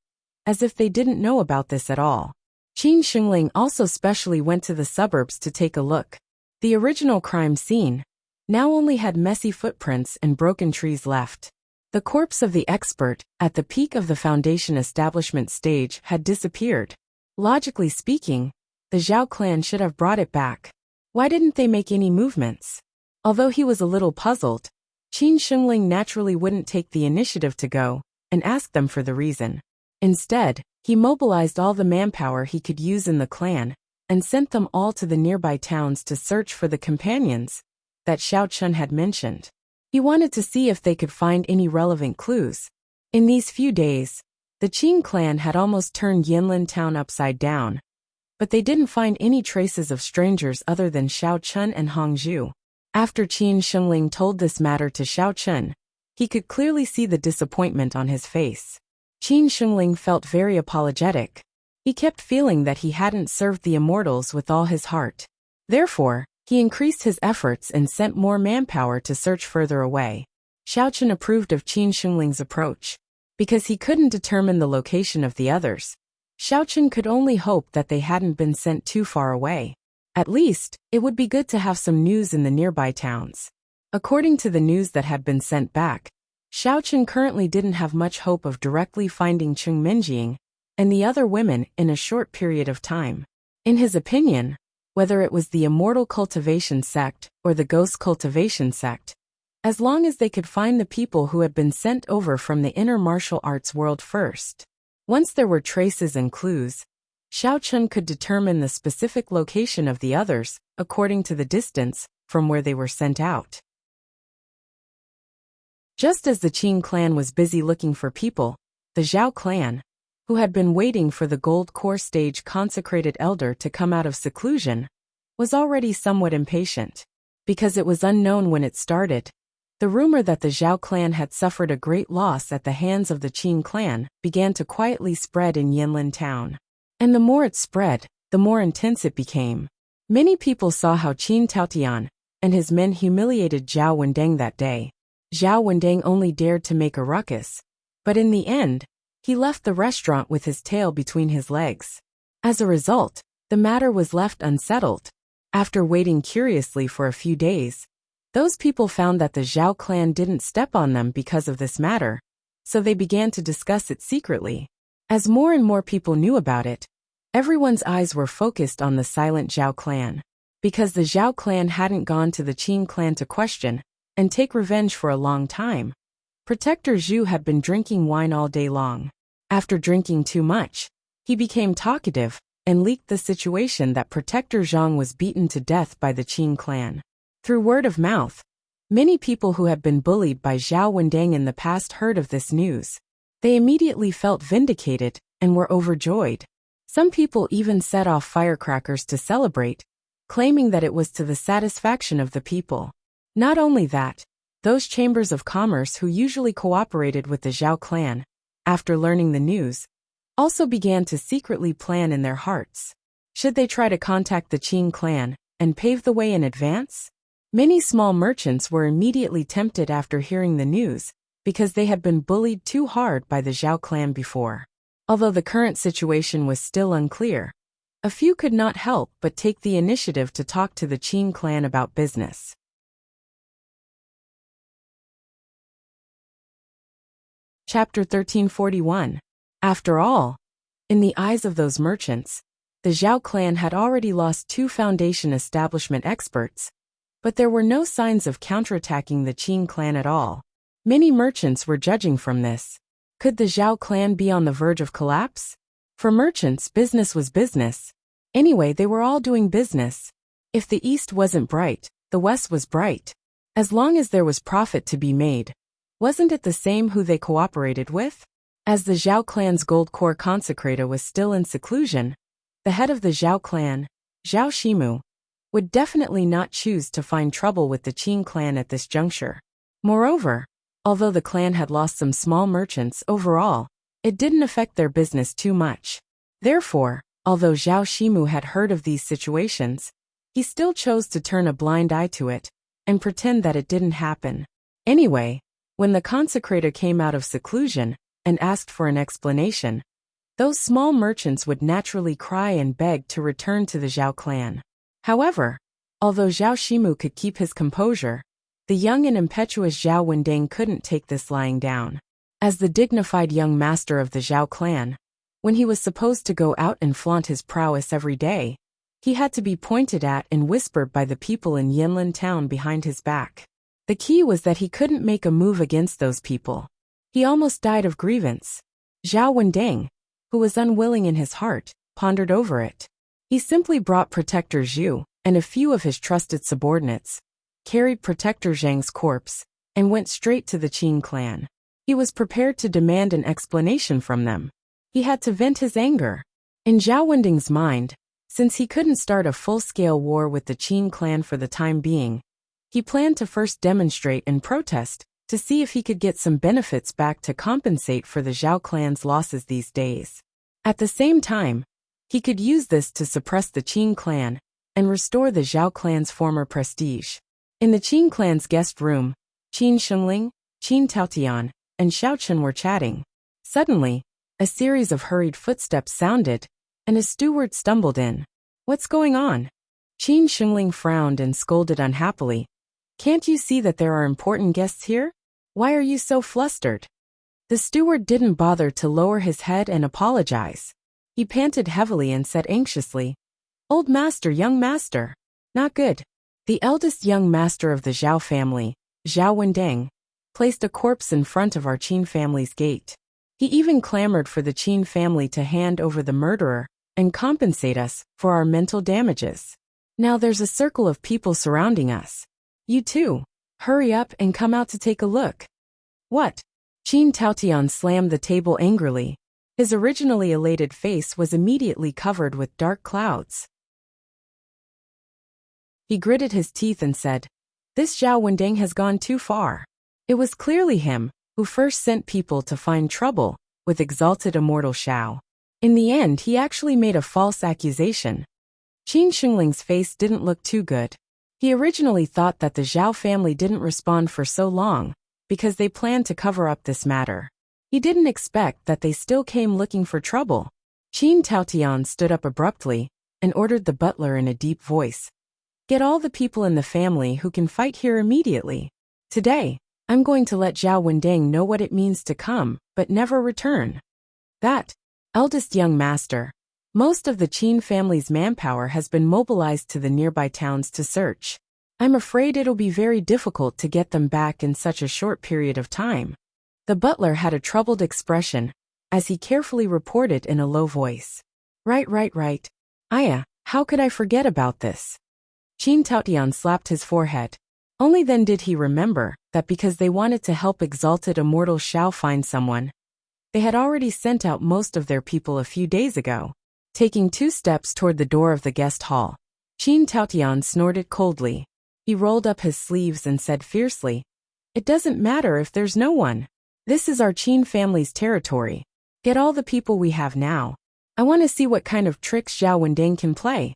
as if they didn't know about this at all. Qin Shengling also specially went to the suburbs to take a look. The original crime scene now only had messy footprints and broken trees left. The corpse of the expert, at the peak of the foundation establishment stage, had disappeared. Logically speaking, the Zhao clan should have brought it back. Why didn't they make any movements? Although he was a little puzzled, Qin Shengling naturally wouldn't take the initiative to go and ask them for the reason. Instead, he mobilized all the manpower he could use in the clan and sent them all to the nearby towns to search for the companions that Xiao Chun had mentioned. He wanted to see if they could find any relevant clues. In these few days, the Qin clan had almost turned Yinlin town upside down, but they didn't find any traces of strangers other than Xiao Chun and Hongzhu. After Qin Shengling told this matter to Xiao Chun, he could clearly see the disappointment on his face. Qin Shengling felt very apologetic. He kept feeling that he hadn't served the immortals with all his heart. Therefore, he increased his efforts and sent more manpower to search further away. Xiao Chun approved of Qin Shengling's approach. Because he couldn't determine the location of the others, Xiao Chun could only hope that they hadn't been sent too far away. At least, it would be good to have some news in the nearby towns. According to the news that had been sent back, Xiao Chun currently didn't have much hope of directly finding Cheng Minjing and the other women in a short period of time. In his opinion, whether it was the Immortal Cultivation Sect or the Ghost Cultivation Sect, as long as they could find the people who had been sent over from the inner martial arts world first. Once there were traces and clues, Xiao Chun could determine the specific location of the others according to the distance from where they were sent out. Just as the Qin clan was busy looking for people, the Zhao clan, who had been waiting for the gold core stage consecrated elder to come out of seclusion, was already somewhat impatient. Because it was unknown when it started, the rumor that the Zhao clan had suffered a great loss at the hands of the Qin clan began to quietly spread in Yinlin town. And the more it spread, the more intense it became. Many people saw how Qin Taotian and his men humiliated Zhao Wendeng that day. Zhao Wendeng only dared to make a ruckus, but in the end, he left the restaurant with his tail between his legs. As a result, the matter was left unsettled. After waiting curiously for a few days, those people found that the Zhao clan didn't step on them because of this matter, so they began to discuss it secretly. As more and more people knew about it, everyone's eyes were focused on the silent Zhao clan. Because the Zhao clan hadn't gone to the Qin clan to question and take revenge for a long time, Protector Zhu had been drinking wine all day long. After drinking too much, he became talkative and leaked the situation that Protector Zhang was beaten to death by the Qin clan. Through word of mouth, many people who had been bullied by Zhao Wendeng in the past heard of this news. They immediately felt vindicated and were overjoyed. Some people even set off firecrackers to celebrate, claiming that it was to the satisfaction of the people. Not only that, those chambers of commerce who usually cooperated with the Zhao clan, after learning the news, also began to secretly plan in their hearts. Should they try to contact the Qin clan and pave the way in advance? Many small merchants were immediately tempted after hearing the news, because they had been bullied too hard by the Zhao clan before. Although the current situation was still unclear, a few could not help but take the initiative to talk to the Qin clan about business. Chapter 1341. After all, in the eyes of those merchants, the Zhao clan had already lost 2 foundation establishment experts, but there were no signs of counterattacking the Qin clan at all. Many merchants were judging from this. Could the Zhao clan be on the verge of collapse? For merchants, business was business. Anyway, they were all doing business. If the east wasn't bright, the west was bright. As long as there was profit to be made, wasn't it the same who they cooperated with? As the Zhao clan's gold core consecrator was still in seclusion, the head of the Zhao clan, Zhao Shimu, would definitely not choose to find trouble with the Qin clan at this juncture. Moreover, although the clan had lost some small merchants overall, it didn't affect their business too much. Therefore, although Zhao Shimu had heard of these situations, he still chose to turn a blind eye to it and pretend that it didn't happen. Anyway, when the consecrator came out of seclusion and asked for an explanation, those small merchants would naturally cry and beg to return to the Zhao clan. However, although Zhao Shimu could keep his composure, the young and impetuous Zhao Wendeng couldn't take this lying down. As the dignified young master of the Zhao clan, when he was supposed to go out and flaunt his prowess every day, he had to be pointed at and whispered by the people in Yinlin town behind his back. The key was that he couldn't make a move against those people. He almost died of grievance. Zhao Wendeng, who was unwilling in his heart, pondered over it. He simply brought Protector Zhu and a few of his trusted subordinates, carried Protector Zhang's corpse, and went straight to the Qin clan. He was prepared to demand an explanation from them. He had to vent his anger. In Zhao Wendeng's mind, since he couldn't start a full-scale war with the Qin clan for the time being, he planned to first demonstrate and protest to see if he could get some benefits back to compensate for the Zhao clan's losses these days. At the same time, he could use this to suppress the Qin clan and restore the Zhao clan's former prestige. In the Qin clan's guest room, Qin Shengling, Qin Taotian, and Xiaochen were chatting. Suddenly, a series of hurried footsteps sounded, and a steward stumbled in. "What's going on?" Qin Shengling frowned and scolded unhappily. "Can't you see that there are important guests here? Why are you so flustered?" The steward didn't bother to lower his head and apologize. He panted heavily and said anxiously, "Old master, young master. Not good." The eldest young master of the Zhao family, Zhao Wendeng, placed a corpse in front of our Qin family's gate. He even clamored for the Qin family to hand over the murderer and compensate us for our mental damages. Now there's a circle of people surrounding us. You too, hurry up and come out to take a look. What? Qin Taotian slammed the table angrily. His originally elated face was immediately covered with dark clouds. He gritted his teeth and said, "This Zhao Wendeng has gone too far." It was clearly him who first sent people to find trouble with exalted immortal Shao. In the end, he actually made a false accusation. Qin Shengling's face didn't look too good. He originally thought that the Zhao family didn't respond for so long because they planned to cover up this matter. He didn't expect that they still came looking for trouble. Qin Taotian stood up abruptly and ordered the butler in a deep voice, "Get all the people in the family who can fight here immediately. Today, I'm going to let Zhao Wendeng know what it means to come, but never return." That, eldest young master, most of the Qin family's manpower has been mobilized to the nearby towns to search. I'm afraid it'll be very difficult to get them back in such a short period of time. The butler had a troubled expression as he carefully reported in a low voice. Right. Aya, how could I forget about this?" Qin Taotian slapped his forehead. Only then did he remember that because they wanted to help exalted immortal Shao find someone, they had already sent out most of their people a few days ago. Taking 2 steps toward the door of the guest hall, Qin Taotian snorted coldly. He rolled up his sleeves and said fiercely, "It doesn't matter if there's no one. This is our Qin family's territory. Get all the people we have now. I want to see what kind of tricks Zhao Wendeng can play."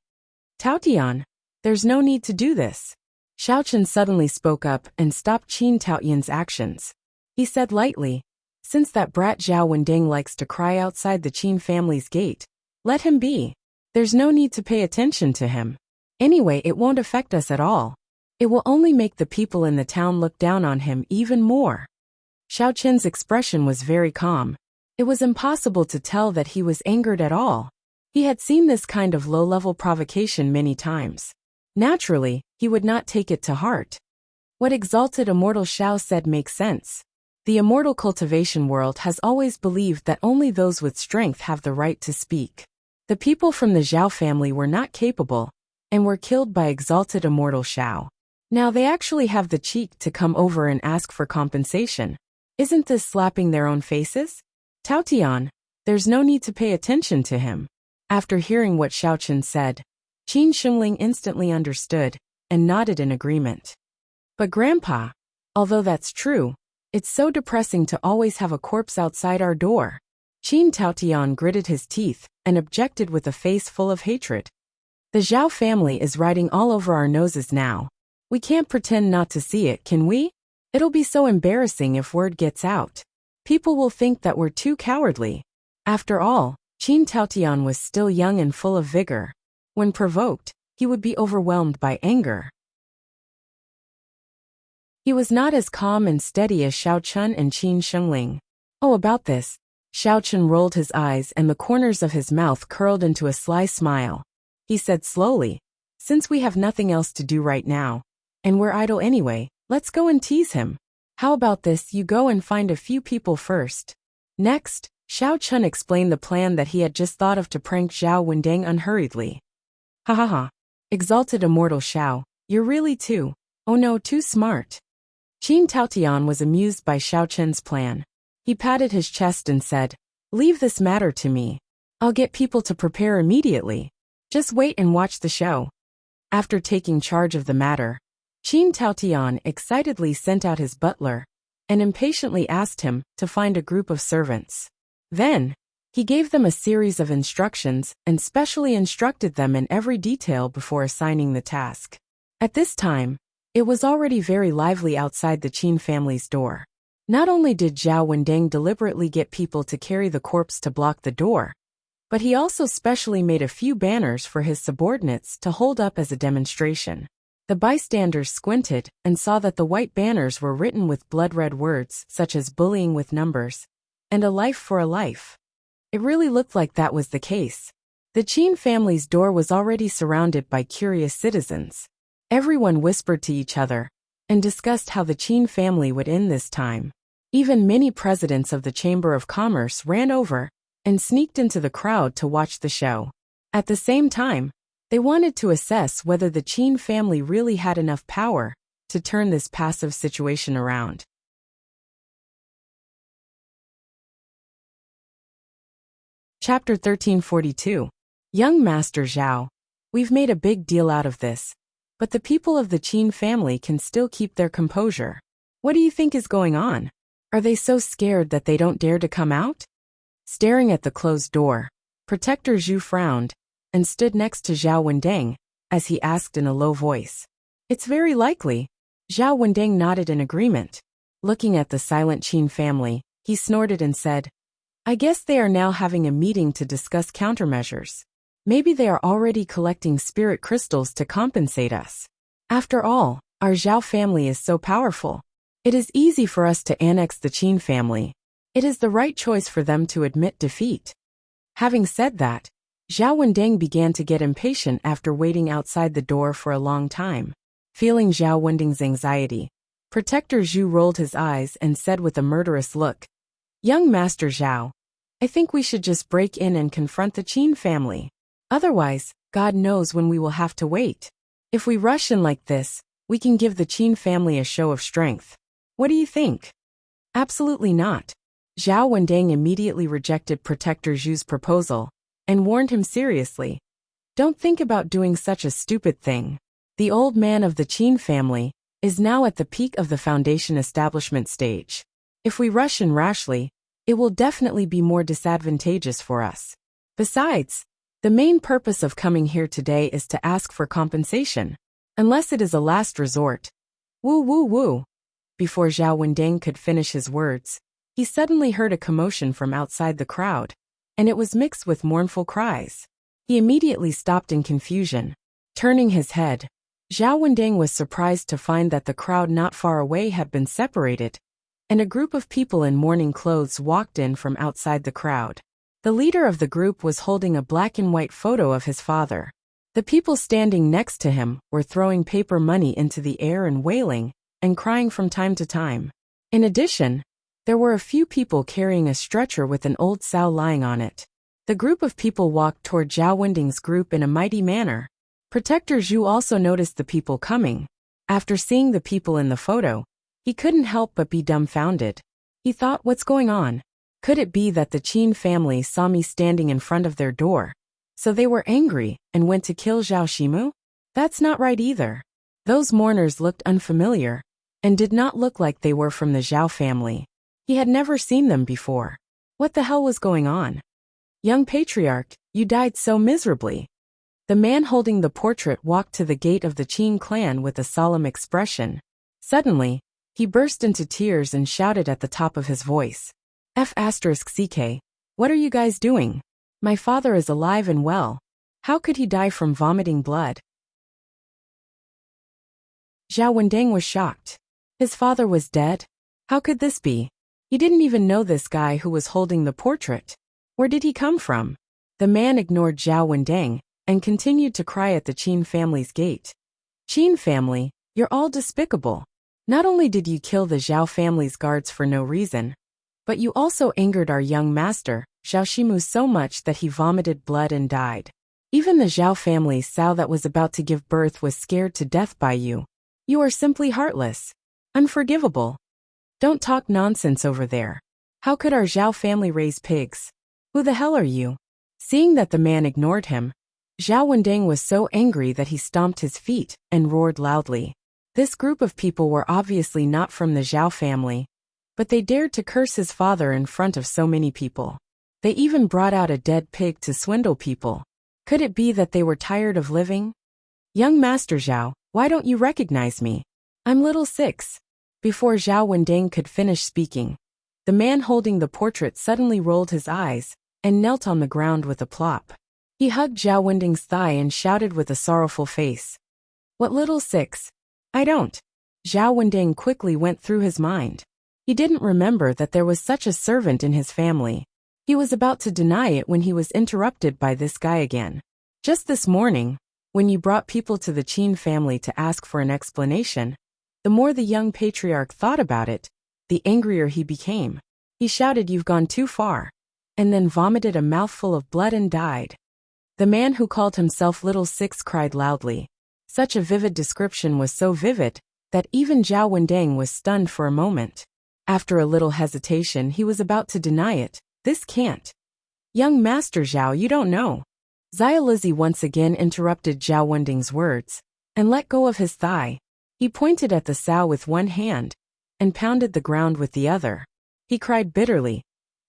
"Taotian, there's no need to do this." Xiaochen suddenly spoke up and stopped Qin Taotian's actions. He said lightly, "Since that brat Zhao Wendeng likes to cry outside the Qin family's gate, let him be. There's no need to pay attention to him. Anyway, it won't affect us at all. It will only make the people in the town look down on him even more." Xiaochen's expression was very calm. It was impossible to tell that he was angered at all. He had seen this kind of low-level provocation many times. Naturally, he would not take it to heart. What exalted immortal Shao said makes sense. The immortal cultivation world has always believed that only those with strength have the right to speak. The people from the Zhao family were not capable, and were killed by exalted immortal Shao. Now they actually have the cheek to come over and ask for compensation. Isn't this slapping their own faces? Tao Tian, there's no need to pay attention to him. After hearing what Xiao Chen said, Qin Shengling instantly understood and nodded in agreement. But Grandpa, although that's true, it's so depressing to always have a corpse outside our door. Qin Taotian gritted his teeth and objected with a face full of hatred. The Zhao family is riding all over our noses now. We can't pretend not to see it, can we? It'll be so embarrassing if word gets out. People will think that we're too cowardly. After all, Qin Taotian was still young and full of vigor. When provoked, he would be overwhelmed by anger. He was not as calm and steady as Xiao Chun and Qin Shengling. Oh, about this. Xiao Chun rolled his eyes and the corners of his mouth curled into a sly smile. He said slowly, since we have nothing else to do right now, and we're idle anyway, let's go and tease him. How about this, you go and find a few people first. Next, Xiao Chun explained the plan that he had just thought of to prank Zhao Wendang unhurriedly. Ha ha ha. Exalted immortal Xiao, you're really too smart. Qin Taotian was amused by Xiao Chen's plan. He patted his chest and said, leave this matter to me. I'll get people to prepare immediately. Just wait and watch the show. After taking charge of the matter, Qin Taotian excitedly sent out his butler and impatiently asked him to find a group of servants. Then, he gave them a series of instructions and specially instructed them in every detail before assigning the task. At this time, it was already very lively outside the Qin family's door. Not only did Zhao Wendang deliberately get people to carry the corpse to block the door, but he also specially made a few banners for his subordinates to hold up as a demonstration. The bystanders squinted and saw that the white banners were written with blood-red words such as bullying with numbers and a life for a life. It really looked like that was the case. The Qin family's door was already surrounded by curious citizens. Everyone whispered to each other and discussed how the Qin family would end this time. Even many presidents of the Chamber of Commerce ran over and sneaked into the crowd to watch the show. At the same time, they wanted to assess whether the Qin family really had enough power to turn this passive situation around. Chapter 1342. Young Master Zhao. We've made a big deal out of this, but the people of the Qin family can still keep their composure. What do you think is going on? Are they so scared that they don't dare to come out? Staring at the closed door, Protector Zhu frowned and stood next to Zhao Wendang as he asked in a low voice. It's very likely. Zhao Wendang nodded in agreement. Looking at the silent Qin family, he snorted and said, I guess they are now having a meeting to discuss countermeasures. Maybe they are already collecting spirit crystals to compensate us. After all, our Zhao family is so powerful. It is easy for us to annex the Qin family. It is the right choice for them to admit defeat. Having said that, Zhao Wendang began to get impatient after waiting outside the door for a long time. Feeling Zhao Wendang's anxiety, Protector Zhu rolled his eyes and said with a murderous look, Young Master Zhao, I think we should just break in and confront the Qin family. Otherwise, God knows when we will have to wait. If we rush in like this, we can give the Qin family a show of strength. What do you think? Absolutely not. Zhao Wendang immediately rejected Protector Zhu's proposal and warned him seriously. Don't think about doing such a stupid thing. The old man of the Qin family is now at the peak of the foundation establishment stage. If we rush in rashly, it will definitely be more disadvantageous for us. Besides, the main purpose of coming here today is to ask for compensation, unless it is a last resort. Woo woo woo. Before Zhao Wendang could finish his words, he suddenly heard a commotion from outside the crowd, and it was mixed with mournful cries. He immediately stopped in confusion. Turning his head, Zhao Wendang was surprised to find that the crowd not far away had been separated, and a group of people in mourning clothes walked in from outside the crowd. The leader of the group was holding a black and white photo of his father. The people standing next to him were throwing paper money into the air and wailing and crying from time to time. In addition, there were a few people carrying a stretcher with an old sow lying on it. The group of people walked toward Zhao Wendang's group in a mighty manner. Protector Zhu also noticed the people coming, After seeing the people in the photo, he couldn't help but be dumbfounded. He thought, what's going on? Could it be that the Qin family saw me standing in front of their door, so they were angry and went to kill Zhao Shimu? That's not right either. Those mourners looked unfamiliar and did not look like they were from the Zhao family. He had never seen them before. What the hell was going on? Young patriarch, you died so miserably. The man holding the portrait walked to the gate of the Qin clan with a solemn expression. Suddenly, he burst into tears and shouted at the top of his voice. F***CK, what are you guys doing? My father is alive and well. How could he die from vomiting blood? Zhao Wendeng was shocked. His father was dead? How could this be? He didn't even know this guy who was holding the portrait. Where did he come from? The man ignored Zhao Wendeng and continued to cry at the Qin family's gate. Qin family, you're all despicable. Not only did you kill the Zhao family's guards for no reason, but you also angered our young master, Zhao Shimu, so much that he vomited blood and died. Even the Zhao family's sow that was about to give birth was scared to death by you. You are simply heartless. Unforgivable. Don't talk nonsense over there. How could our Zhao family raise pigs? Who the hell are you? Seeing that the man ignored him, Zhao Wendeng was so angry that he stomped his feet and roared loudly. This group of people were obviously not from the Zhao family, but they dared to curse his father in front of so many people. They even brought out a dead pig to swindle people. Could it be that they were tired of living? Young Master Zhao, why don't you recognize me? I'm Little Six. Before Zhao Wendeng could finish speaking, the man holding the portrait suddenly rolled his eyes and knelt on the ground with a plop. He hugged Zhao Wendeng's thigh and shouted with a sorrowful face. What, Little Six? I don't. Zhao Wendeng quickly went through his mind. He didn't remember that there was such a servant in his family. He was about to deny it when he was interrupted by this guy again. Just this morning, when you brought people to the Qin family to ask for an explanation, the more the young patriarch thought about it, the angrier he became. He shouted, "You've gone too far," and then vomited a mouthful of blood and died. The man who called himself Little Six cried loudly. Such a vivid description was so vivid that even Zhao Wendeng was stunned for a moment. After a little hesitation, he was about to deny it. This can't. Young Master Zhao, you don't know. Xia Lizzie once again interrupted Zhao Wendeng's words and let go of his thigh. He pointed at the sow with one hand and pounded the ground with the other. He cried bitterly.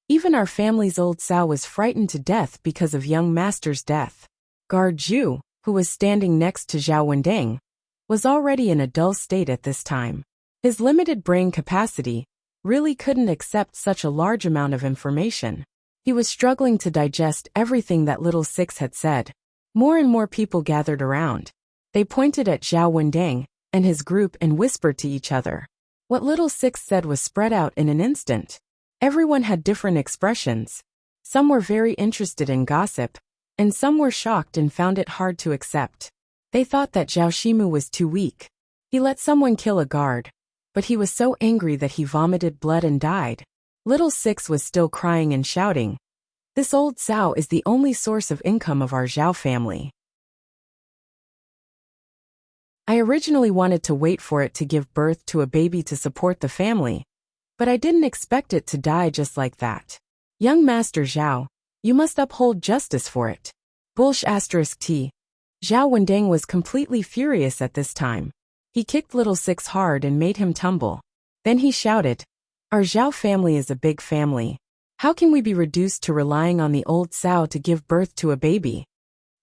Even our family's old sow was frightened to death because of young master's death. Guard Zhu, who was standing next to Zhao Wendeng, was already in a dull state at this time. His limited brain capacity really couldn't accept such a large amount of information. He was struggling to digest everything that Little Six had said. More and more people gathered around. They pointed at Zhao Wendeng and his group and whispered to each other. What Little Six said was spread out in an instant. Everyone had different expressions. Some were very interested in gossip, and some were shocked and found it hard to accept. They thought that Zhao Shimu was too weak. He let someone kill a guard, but he was so angry that he vomited blood and died. Little Six was still crying and shouting. This old sow is the only source of income of our Zhao family. I originally wanted to wait for it to give birth to a baby to support the family, but I didn't expect it to die just like that. Young Master Zhao, you must uphold justice for it. Bullsh**t. Zhao Wendeng was completely furious at this time. He kicked Little Six hard and made him tumble. Then he shouted, Our Zhao family is a big family. How can we be reduced to relying on the old sow to give birth to a baby?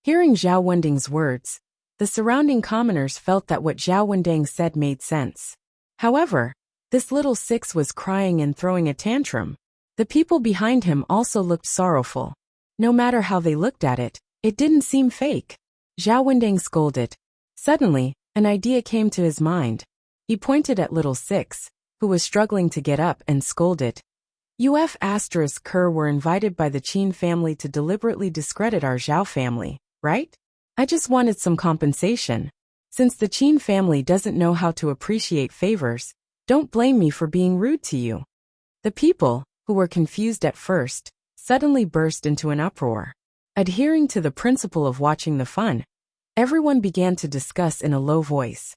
Hearing Zhao Wendeng's words, the surrounding commoners felt that what Zhao Wendeng said made sense. However, this Little Six was crying and throwing a tantrum. The people behind him also looked sorrowful. No matter how they looked at it, it didn't seem fake. Zhao Wendeng scolded. Suddenly, an idea came to his mind. He pointed at Little Six, who was struggling to get up, and scolded. **Kerr were invited by the Qin family to deliberately discredit our Zhao family, right? I just wanted some compensation. Since the Qin family doesn't know how to appreciate favors, don't blame me for being rude to you. The people, who were confused at first, suddenly burst into an uproar. Adhering to the principle of watching the fun, everyone began to discuss in a low voice.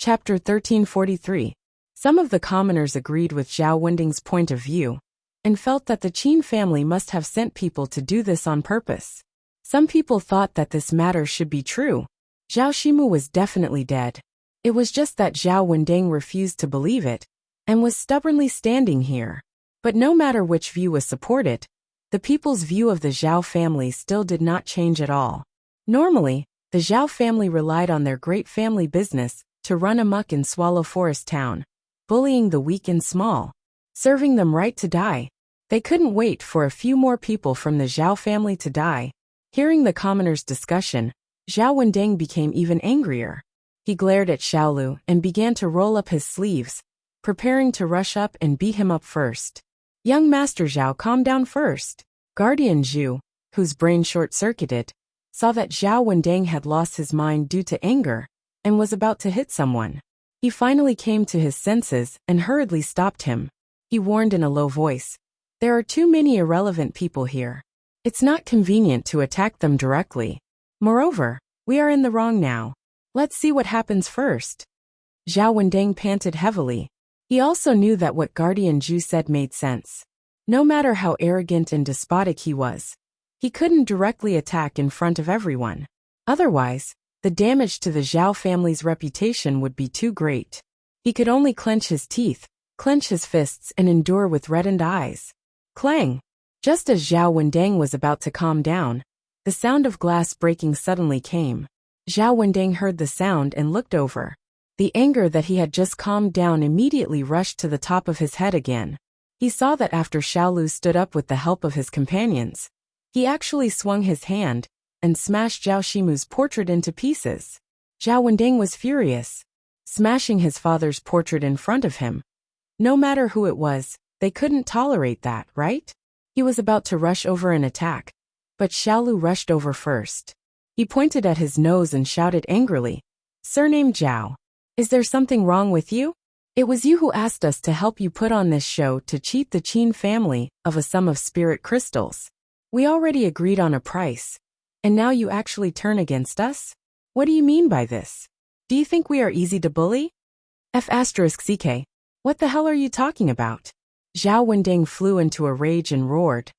Chapter 1343. Some of the commoners agreed with Zhao Wending's point of view and felt that the Qin family must have sent people to do this on purpose. Some people thought that this matter should be true. Zhao Shimu was definitely dead. It was just that Zhao Wending refused to believe it and was stubbornly standing here. But no matter which view was supported, the people's view of the Zhao family still did not change at all. Normally, the Zhao family relied on their great family business to run amok in Swallow Forest Town, bullying the weak and small, serving them right to die. They couldn't wait for a few more people from the Zhao family to die. Hearing the commoners' discussion, Zhao Wending became even angrier. He glared at Xiaolu and began to roll up his sleeves, preparing to rush up and beat him up first. Young Master Zhao, calm down first. Guardian Zhu, whose brain short-circuited, saw that Zhao Wending had lost his mind due to anger and was about to hit someone. He finally came to his senses and hurriedly stopped him. He warned in a low voice, "There are too many irrelevant people here. It's not convenient to attack them directly. Moreover, we are in the wrong now. Let's see what happens first." Zhao Wending panted heavily. He also knew that what Guardian Zhu said made sense. No matter how arrogant and despotic he was, he couldn't directly attack in front of everyone. Otherwise, the damage to the Zhao family's reputation would be too great. He could only clench his teeth, clench his fists, and endure with reddened eyes. Clang! Just as Zhao Wending was about to calm down, the sound of glass breaking suddenly came. Zhao Wending heard the sound and looked over. The anger that he had just calmed down immediately rushed to the top of his head again. He saw that after Xiaolu stood up with the help of his companions, he actually swung his hand and smashed Zhao Shimu's portrait into pieces. Zhao Wending was furious, smashing his father's portrait in front of him. No matter who it was, they couldn't tolerate that, right? He was about to rush over and attack, but Xiaolu rushed over first. He pointed at his nose and shouted angrily, "Surname Zhao, is there something wrong with you? It was you who asked us to help you put on this show to cheat the Qin family of a sum of spirit crystals. We already agreed on a price, and now you actually turn against us? What do you mean by this? Do you think we are easy to bully? F***CK. What the hell are you talking about?" Zhao Wending flew into a rage and roared.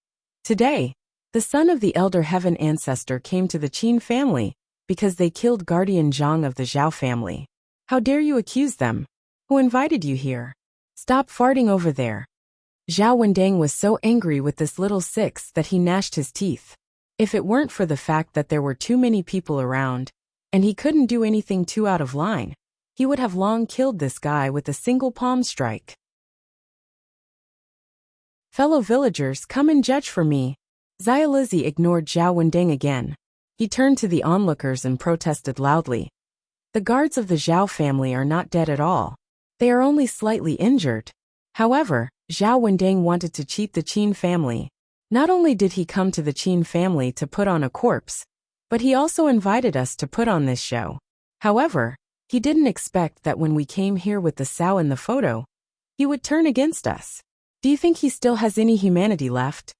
Today, the son of the Elder Heaven ancestor came to the Qin family because they killed Guardian Zhang of the Zhao family. How dare you accuse them? Who invited you here? Stop farting over there. Zhao Wending was so angry with this little six that he gnashed his teeth. If it weren't for the fact that there were too many people around, and he couldn't do anything too out of line, he would have long killed this guy with a single palm strike. Fellow villagers, come and judge for me. Xiaolizi ignored Zhao Wending again. He turned to the onlookers and protested loudly. The guards of the Zhao family are not dead at all. They are only slightly injured. However, Zhao Wending wanted to cheat the Qin family. Not only did he come to the Qin family to put on a corpse, but he also invited us to put on this show. However, he didn't expect that when we came here with the sow in the photo, he would turn against us. Do you think he still has any humanity left?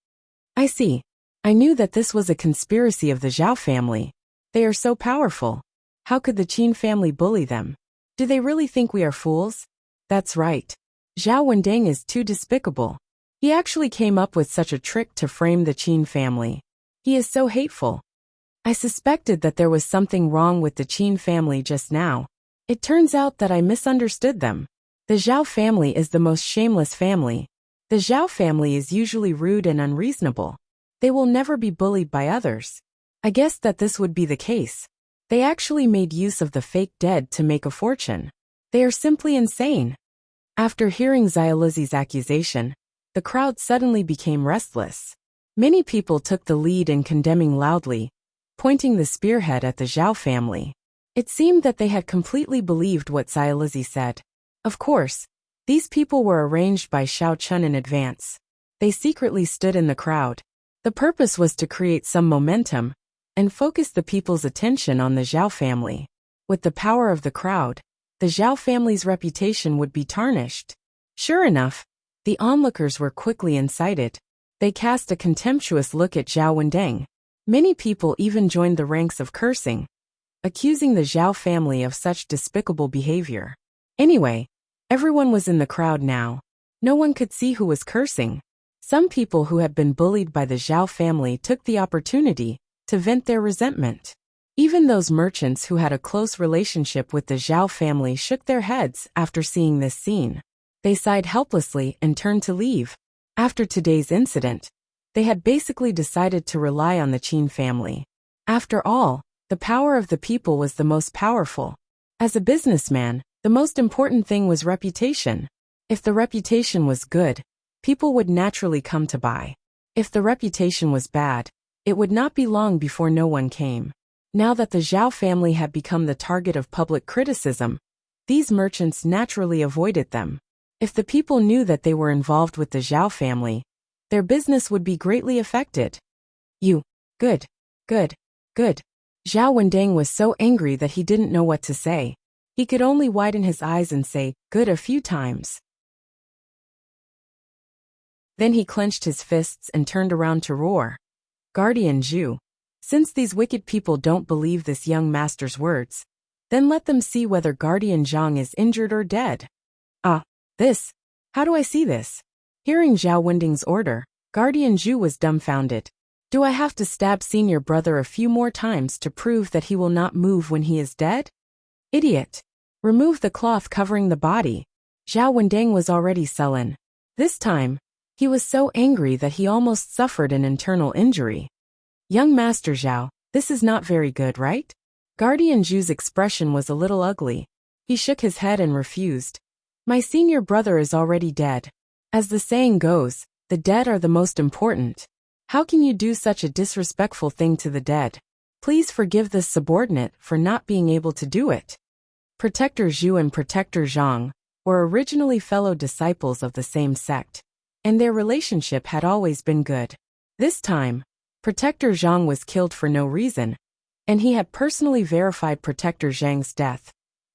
I see. I knew that this was a conspiracy of the Zhao family. They are so powerful. How could the Qin family bully them? Do they really think we are fools? That's right. Zhao Wending is too despicable. He actually came up with such a trick to frame the Qin family. He is so hateful. I suspected that there was something wrong with the Qin family just now. It turns out that I misunderstood them. The Zhao family is the most shameless family. The Zhao family is usually rude and unreasonable. They will never be bullied by others. I guessed that this would be the case. They actually made use of the fake dead to make a fortune. They are simply insane. After hearing Xiaolizi's accusation, the crowd suddenly became restless. Many people took the lead in condemning loudly, pointing the spearhead at the Zhao family. It seemed that they had completely believed what Xiaolizi said. Of course, these people were arranged by Xiao Chun in advance. They secretly stood in the crowd. The purpose was to create some momentum and focus the people's attention on the Zhao family. With the power of the crowd, the Zhao family's reputation would be tarnished. Sure enough, the onlookers were quickly incited. They cast a contemptuous look at Zhao Wending. Many people even joined the ranks of cursing. accusing the Zhao family of such despicable behavior. Anyway, everyone was in the crowd now. No one could see who was cursing. Some people who had been bullied by the Zhao family took the opportunity to vent their resentment. Even those merchants who had a close relationship with the Zhao family shook their heads after seeing this scene. They sighed helplessly and turned to leave. After today's incident, they had basically decided to rely on the Qin family. After all, the power of the people was the most powerful. As a businessman, the most important thing was reputation. If the reputation was good, people would naturally come to buy. If the reputation was bad, it would not be long before no one came. Now that the Zhao family had become the target of public criticism, these merchants naturally avoided them. If the people knew that they were involved with the Zhao family, their business would be greatly affected. Good. Zhao Wendang was so angry that he didn't know what to say. He could only widen his eyes and say, good a few times. Then he clenched his fists and turned around to roar. Guardian Zhu, since these wicked people don't believe this young master's words, then let them see whether Guardian Zhang is injured or dead. How do I see this? Hearing Zhao Wending's order, Guardian Zhu was dumbfounded. Do I have to stab senior brother a few more times to prove that he will not move when he is dead? Idiot! Remove the cloth covering the body. Zhao Wending was already sullen. This time, he was so angry that he almost suffered an internal injury. Young Master Zhao, this is not very good, right? Guardian Zhu's expression was a little ugly. He shook his head and refused. My senior brother is already dead. As the saying goes, the dead are the most important. How can you do such a disrespectful thing to the dead? Please forgive this subordinate for not being able to do it. Protector Zhu and Protector Zhang were originally fellow disciples of the same sect, and their relationship had always been good. This time, Protector Zhang was killed for no reason, and he had personally verified Protector Zhang's death,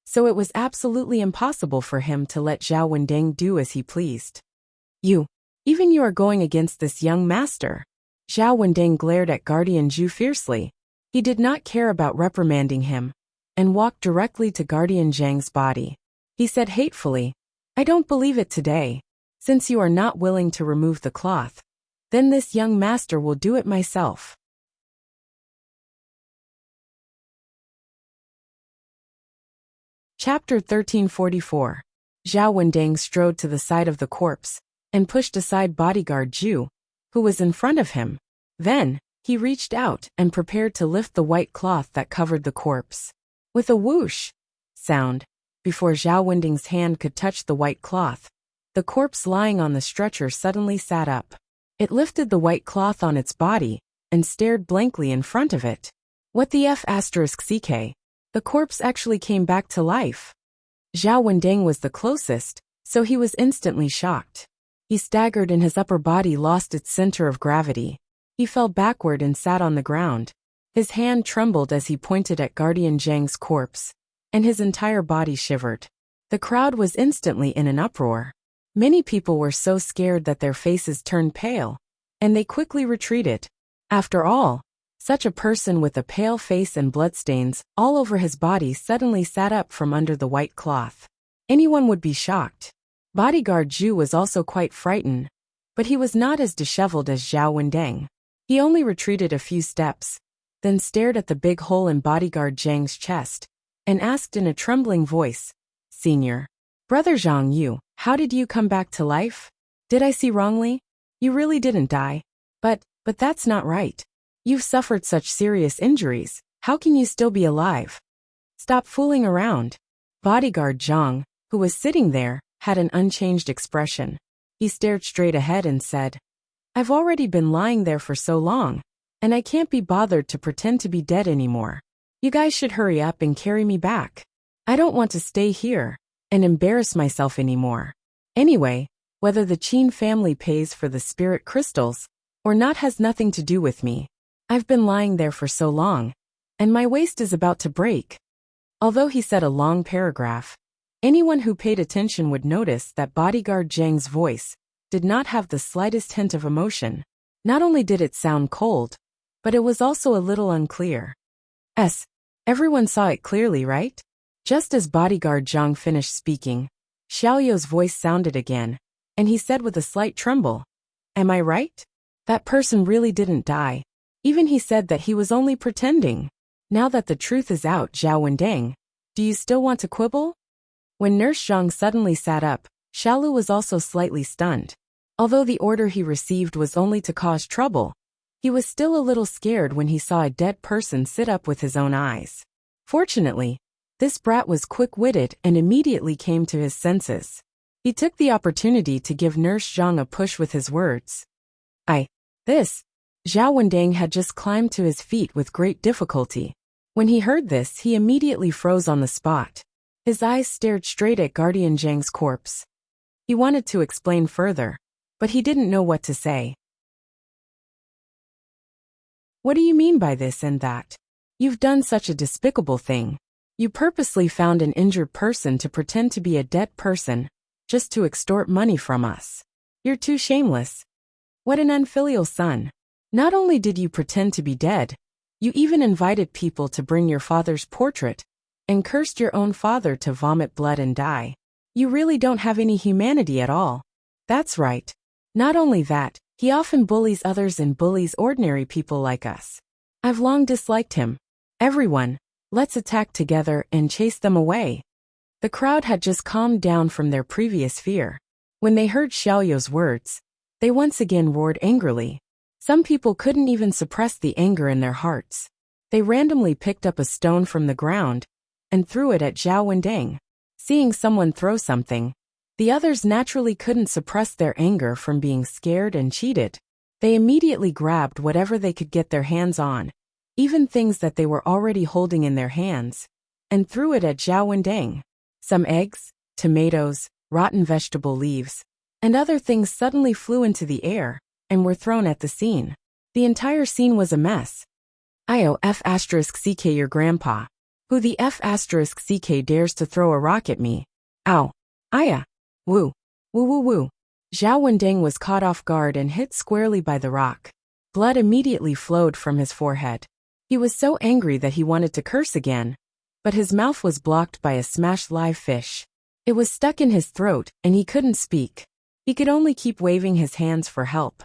so it was absolutely impossible for him to let Zhao Wending do as he pleased. You are going against this young master. Zhao Wending glared at Guardian Zhu fiercely. He did not care about reprimanding him, and walked directly to Guardian Zhang's body. He said hatefully, I don't believe it today. Since you are not willing to remove the cloth, then this young master will do it myself. Chapter 1344. Zhao Wending strode to the side of the corpse and pushed aside bodyguard Zhu, who was in front of him. Then, he reached out and prepared to lift the white cloth that covered the corpse. With a whoosh sound, before Zhao Wending's hand could touch the white cloth, the corpse lying on the stretcher suddenly sat up. It lifted the white cloth on its body and stared blankly in front of it. What the F***ck? The corpse actually came back to life. Zhao Wending was the closest, so he was instantly shocked. He staggered and his upper body lost its center of gravity. He fell backward and sat on the ground. His hand trembled as he pointed at Guardian Zhang's corpse, and his entire body shivered. The crowd was instantly in an uproar. Many people were so scared that their faces turned pale, and they quickly retreated. After all, such a person with a pale face and bloodstains all over his body suddenly sat up from under the white cloth. Anyone would be shocked. Bodyguard Zhu was also quite frightened, but he was not as disheveled as Zhao Wending. He only retreated a few steps, then stared at the big hole in bodyguard Zhang's chest, and asked in a trembling voice, Senior, Brother Zhang, how did you come back to life? Did I see wrongly? You really didn't die. But that's not right. You've suffered such serious injuries. How can you still be alive? Stop fooling around. Bodyguard Zhang, who was sitting there, had an unchanged expression. He stared straight ahead and said, I've already been lying there for so long, and I can't be bothered to pretend to be dead anymore. You guys should hurry up and carry me back. I don't want to stay here and embarrass myself anymore. Anyway, whether the Qin family pays for the spirit crystals or not has nothing to do with me. I've been lying there for so long, and my waist is about to break. Although he said a long paragraph, anyone who paid attention would notice that bodyguard Zhang's voice did not have the slightest hint of emotion. Not only did it sound cold, but it was also a little unclear. Everyone saw it clearly, right? Just as bodyguard Zhang finished speaking, Xiaoyou's voice sounded again, and he said with a slight tremble, "Am I right? That person really didn't die. Even he said that he was only pretending. Now that the truth is out, Zhao Wendeng, do you still want to quibble?" When Nurse Zhang suddenly sat up, Xiaolu was also slightly stunned. Although the order he received was only to cause trouble, he was still a little scared when he saw a dead person sit up with his own eyes. Fortunately, this brat was quick-witted and immediately came to his senses. He took the opportunity to give Nurse Zhang a push with his words. This. Zhao Wendeng had just climbed to his feet with great difficulty. When he heard this, he immediately froze on the spot. His eyes stared straight at Guardian Zhang's corpse. He wanted to explain further, but he didn't know what to say. "What do you mean by this and that? You've done such a despicable thing. You purposely found an injured person to pretend to be a dead person, just to extort money from us. You're too shameless. What an unfilial son. Not only did you pretend to be dead, you even invited people to bring your father's portrait, and cursed your own father to vomit blood and die. You really don't have any humanity at all." "That's right. Not only that, he often bullies others and bullies ordinary people like us. I've long disliked him. Everyone, let's attack together and chase them away." The crowd had just calmed down from their previous fear. When they heard Xiaoyou's words, they once again roared angrily. Some people couldn't even suppress the anger in their hearts. They randomly picked up a stone from the ground and threw it at Zhao Wendeng. Seeing someone throw something, the others naturally couldn't suppress their anger from being scared and cheated. They immediately grabbed whatever they could get their hands on, even things that they were already holding in their hands, and threw it at Zhao Wendeng. Some eggs, tomatoes, rotten vegetable leaves, and other things suddenly flew into the air and were thrown at the scene. The entire scene was a mess. IOF*CK your grandpa. Who the F*CK dares to throw a rock at me? Ow. Aya. Woo. Woo woo woo. Zhao Wendeng was caught off guard and hit squarely by the rock. Blood immediately flowed from his forehead. He was so angry that he wanted to curse again, but his mouth was blocked by a smashed live fish. It was stuck in his throat and he couldn't speak. He could only keep waving his hands for help.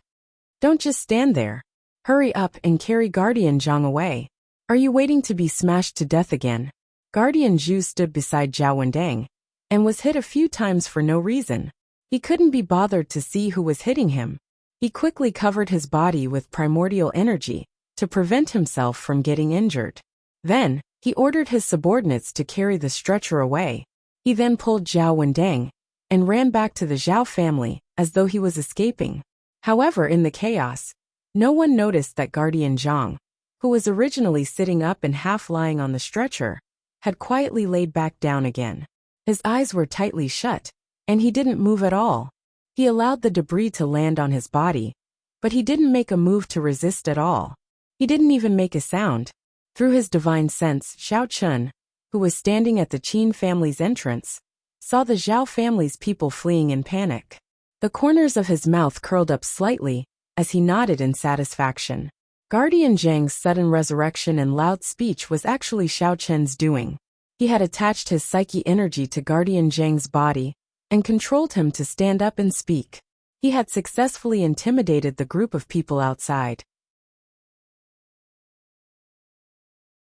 "Don't just stand there. Hurry up and carry Guardian Zhang away. Are you waiting to be smashed to death again?" Guardian Zhu stood beside Zhao Wendeng and was hit a few times for no reason. He couldn't be bothered to see who was hitting him. He quickly covered his body with primordial energy to prevent himself from getting injured. Then, he ordered his subordinates to carry the stretcher away. He then pulled Zhao Wendeng and ran back to the Zhao family as though he was escaping. However, in the chaos, no one noticed that Guardian Zhang, who was originally sitting up and half lying on the stretcher, had quietly laid back down again. His eyes were tightly shut, and he didn't move at all. He allowed the debris to land on his body, but he didn't make a move to resist at all. He didn't even make a sound. Through his divine sense, Xiao Chun, who was standing at the Qin family's entrance, saw the Zhao family's people fleeing in panic. The corners of his mouth curled up slightly as he nodded in satisfaction. Guardian Zhang's sudden resurrection and loud speech was actually Xiao Chen's doing. He had attached his psyche energy to Guardian Zhang's body and controlled him to stand up and speak. He had successfully intimidated the group of people outside.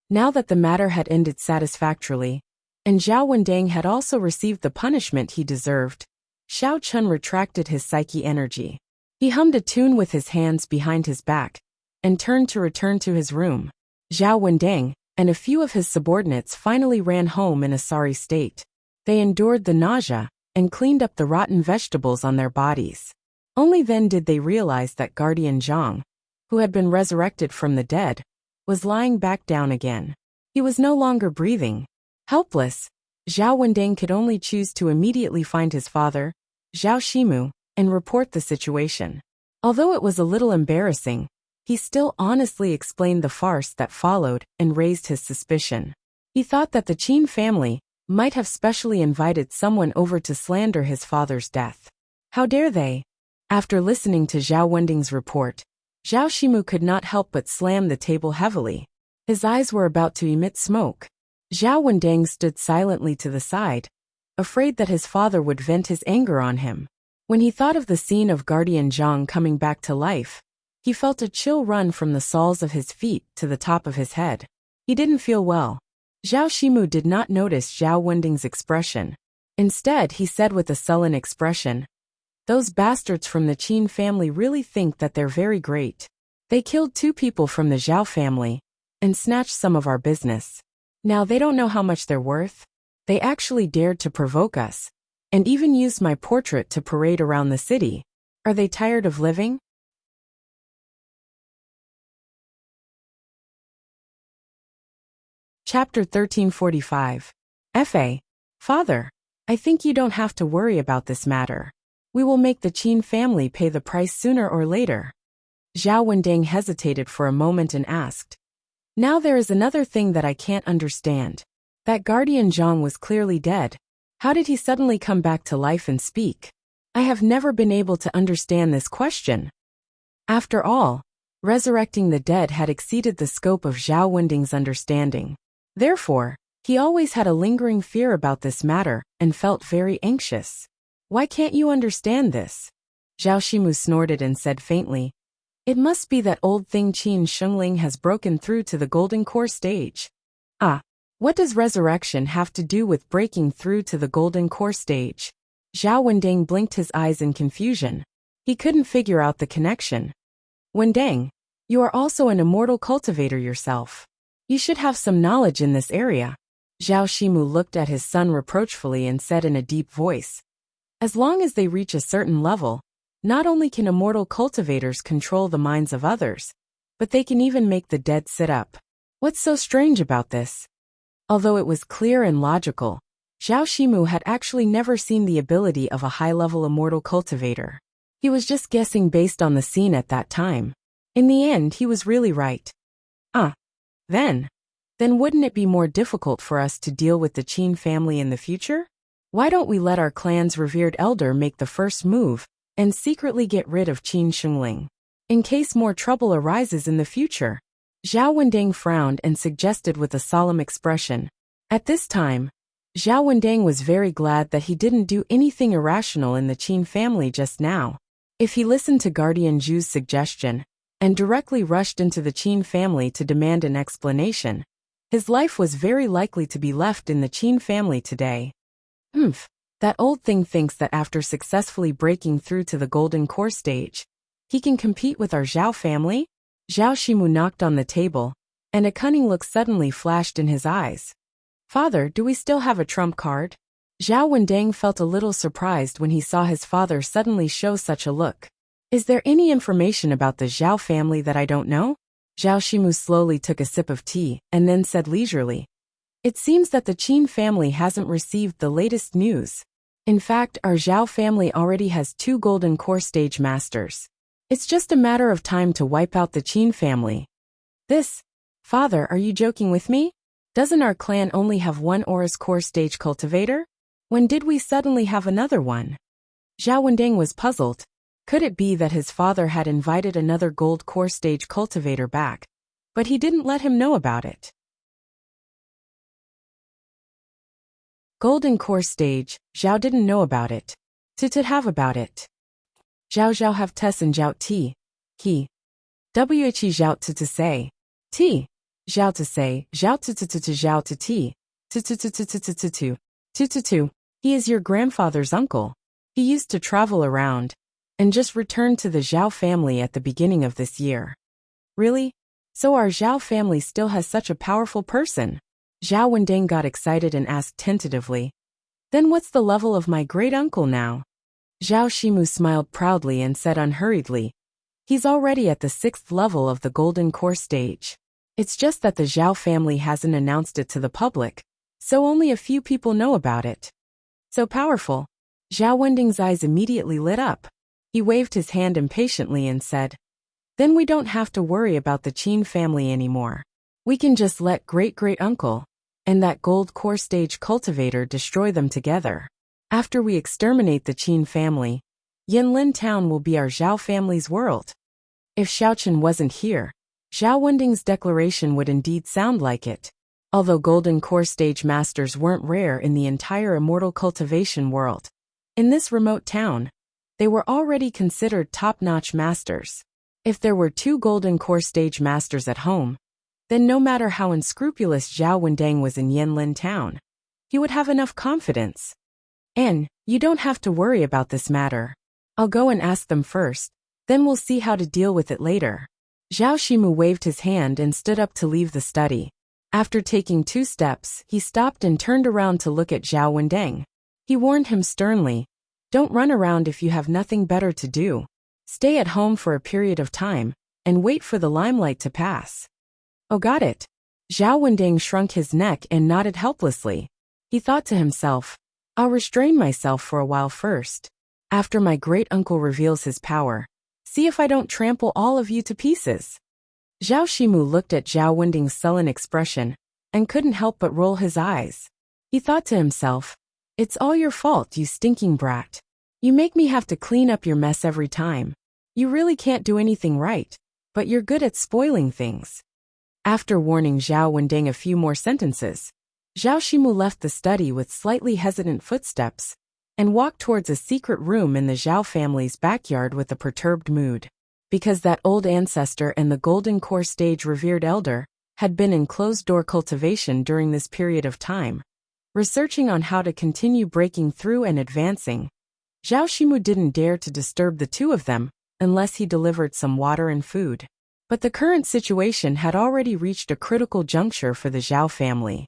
Now that the matter had ended satisfactorily, and Zhao Wendeng had also received the punishment he deserved, Xiao Chun retracted his psyche energy. He hummed a tune with his hands behind his back and turned to return to his room. Zhao Wendeng and a few of his subordinates finally ran home in a sorry state. They endured the nausea and cleaned up the rotten vegetables on their bodies. Only then did they realize that Guardian Zhang, who had been resurrected from the dead, was lying back down again. He was no longer breathing. Helpless, Zhao Wendeng could only choose to immediately find his father, Zhao Shimu, and report the situation. Although it was a little embarrassing, he still honestly explained the farce that followed and raised his suspicion. He thought that the Qin family might have specially invited someone over to slander his father's death. How dare they? After listening to Zhao Wendeng's report, Zhao Shimu could not help but slam the table heavily. His eyes were about to emit smoke. Zhao Wendang stood silently to the side, afraid that his father would vent his anger on him. When he thought of the scene of Guardian Zhang coming back to life, he felt a chill run from the soles of his feet to the top of his head. He didn't feel well. Zhao Shimu did not notice Zhao Wending's expression. Instead, he said with a sullen expression, "Those bastards from the Qin family really think that they're very great. They killed 2 people from the Zhao family and snatched some of our business. Now they don't know how much they're worth. They actually dared to provoke us, and even used my portrait to parade around the city. Are they tired of living?" Chapter 1345. Fa. Father, I think you don't have to worry about this matter. We will make the Qin family pay the price sooner or later. Zhao Wending hesitated for a moment and asked, "Now there is another thing that I can't understand. That Guardian Zhang was clearly dead. How did he suddenly come back to life and speak? I have never been able to understand this question." After all, resurrecting the dead had exceeded the scope of Zhao Wending's understanding. Therefore, he always had a lingering fear about this matter and felt very anxious. "Why can't you understand this?" Zhao Shimu snorted and said faintly, "It must be that old thing Qin Shengling has broken through to the golden core stage." "Ah, what does resurrection have to do with breaking through to the golden core stage?" Zhao Wending blinked his eyes in confusion. He couldn't figure out the connection. "Wending, you are also an immortal cultivator yourself. You should have some knowledge in this area." Zhao Shimu looked at his son reproachfully and said in a deep voice, "As long as they reach a certain level, not only can immortal cultivators control the minds of others, but they can even make the dead sit up. What's so strange about this?" Although it was clear and logical, Zhao Shimu had actually never seen the ability of a high-level immortal cultivator. He was just guessing based on the scene at that time. In the end, he was really right. Then wouldn't it be more difficult for us to deal with the Qin family in the future? Why don't we let our clan's revered elder make the first move and secretly get rid of Qin Shengling, in case more trouble arises in the future?" Zhao Wending frowned and suggested with a solemn expression. At this time, Zhao Wending was very glad that he didn't do anything irrational in the Qin family just now. If he listened to Guardian Zhu's suggestion and directly rushed into the Qin family to demand an explanation, his life was very likely to be left in the Qin family today. That old thing thinks that after successfully breaking through to the golden core stage, he can compete with our Zhao family? Zhao Shimu knocked on the table, and a cunning look suddenly flashed in his eyes. "Father, do we still have a trump card?" Zhao Wendang felt a little surprised when he saw his father suddenly show such a look. "Is there any information about the Zhao family that I don't know?" Zhao Shimu slowly took a sip of tea and then said leisurely, "It seems that the Qin family hasn't received the latest news. In fact, our Zhao family already has 2 golden core stage masters. It's just a matter of time to wipe out the Qin family." Father, are you joking with me? Doesn't our clan only have 1 Aura's core stage cultivator? When did we suddenly have another one? Zhao Wending was puzzled. Could it be that his father had invited another gold core stage cultivator back, but he didn't let him know about it? Golden core stage, Zhao didn't know about it. To have about it. Zhao have tes and Zhao ti. He. Whe Zhao to say. T. Zhao to say, Zhao to Zhao to ti. To. He is your grandfather's uncle. He used to travel around and just returned to the Zhao family at the beginning of this year. Really? So our Zhao family still has such a powerful person? Zhao Wending got excited and asked tentatively. Then what's the level of my great-uncle now? Zhao Shimu smiled proudly and said unhurriedly. He's already at the 6th level of the golden core stage. It's just that the Zhao family hasn't announced it to the public, so only a few people know about it. So powerful. Zhao Wending's eyes immediately lit up. He waved his hand impatiently and said, "Then we don't have to worry about the Qin family anymore. We can just let great-great-uncle and that gold core stage cultivator destroy them together. After we exterminate the Qin family, Yanlin town will be our Zhao family's world." If Xiaochen wasn't here, Zhao Wending's declaration would indeed sound like it. Although golden core stage masters weren't rare in the entire immortal cultivation world, in this remote town, they were already considered top-notch masters. If there were 2 golden core stage masters at home, then no matter how unscrupulous Zhao Wending was in Yanlin town, he would have enough confidence. And you don't have to worry about this matter. I'll go and ask them first, then we'll see how to deal with it later. Zhao Shimu waved his hand and stood up to leave the study. After taking 2 steps, he stopped and turned around to look at Zhao Wending. He warned him sternly, "Don't run around if you have nothing better to do. Stay at home for a period of time, and wait for the limelight to pass." "Oh, got it." Zhao Wending shrunk his neck and nodded helplessly. He thought to himself, "I'll restrain myself for a while first. After my great-uncle reveals his power, see if I don't trample all of you to pieces." Zhao Shimu looked at Zhao Wending's sullen expression, and couldn't help but roll his eyes. He thought to himself, "It's all your fault, you stinking brat. You make me have to clean up your mess every time. You really can't do anything right, but you're good at spoiling things." After warning Zhao Wending a few more sentences, Zhao Shimu left the study with slightly hesitant footsteps and walked towards a secret room in the Zhao family's backyard with a perturbed mood. Because that old ancestor and the golden core stage revered elder had been in closed-door cultivation during this period of time, researching on how to continue breaking through and advancing, Zhao Shimu didn't dare to disturb the 2 of them unless he delivered some water and food. But the current situation had already reached a critical juncture for the Zhao family.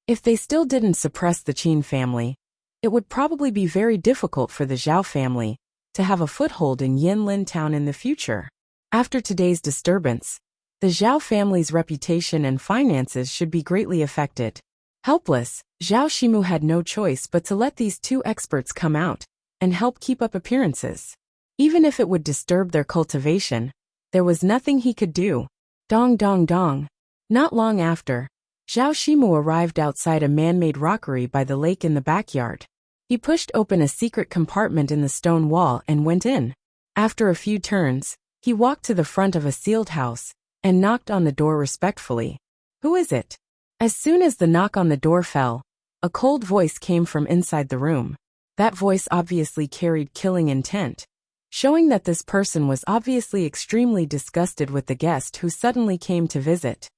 If they still didn't suppress the Qin family, it would probably be very difficult for the Zhao family to have a foothold in Yanlin town in the future. After today's disturbance, the Zhao family's reputation and finances should be greatly affected. Helpless, Zhao Shimu had no choice but to let these 2 experts come out and help keep up appearances. Even if it would disturb their cultivation, there was nothing he could do. Dong dong dong. Not long after, Zhao Shimu arrived outside a man-made rockery by the lake in the backyard. He pushed open a secret compartment in the stone wall and went in. After a few turns, he walked to the front of a sealed house and knocked on the door respectfully. "Who is it?" As soon as the knock on the door fell, a cold voice came from inside the room. That voice obviously carried killing intent, showing that this person was obviously extremely disgusted with the guest who suddenly came to visit.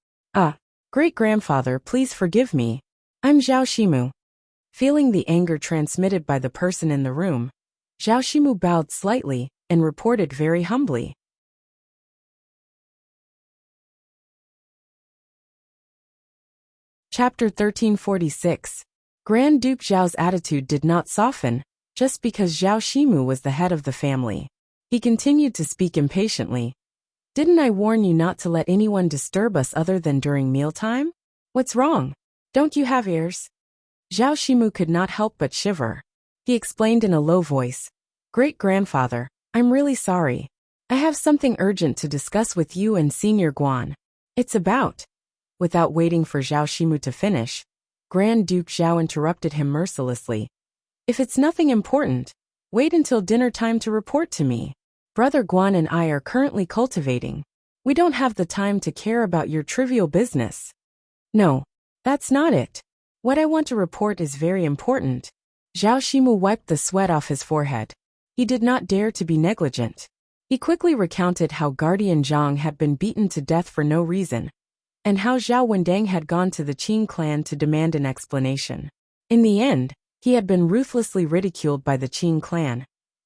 Great-grandfather, please forgive me. I'm Zhao Shimu." Feeling the anger transmitted by the person in the room, Zhao Shimu bowed slightly and reported very humbly. Chapter 1346. Grand Duke Zhao's attitude did not soften, just because Zhao Shimu was the head of the family. He continued to speak impatiently. "Didn't I warn you not to let anyone disturb us other than during mealtime? What's wrong? Don't you have ears?" Zhao Shimu could not help but shiver. He explained in a low voice, "Great-grandfather, I'm really sorry. I have something urgent to discuss with you and Senior Guan. It's about..." Without waiting for Zhao Shimu to finish, Grand Duke Zhao interrupted him mercilessly. "If it's nothing important, wait until dinner time to report to me. Brother Guan and I are currently cultivating. We don't have the time to care about your trivial business." "No, that's not it. What I want to report is very important." Zhao Shimu wiped the sweat off his forehead. He did not dare to be negligent. He quickly recounted how Guardian Zhang had been beaten to death for no reason, and how Zhao Wending had gone to the Qin clan to demand an explanation. In the end, he had been ruthlessly ridiculed by the Qin clan,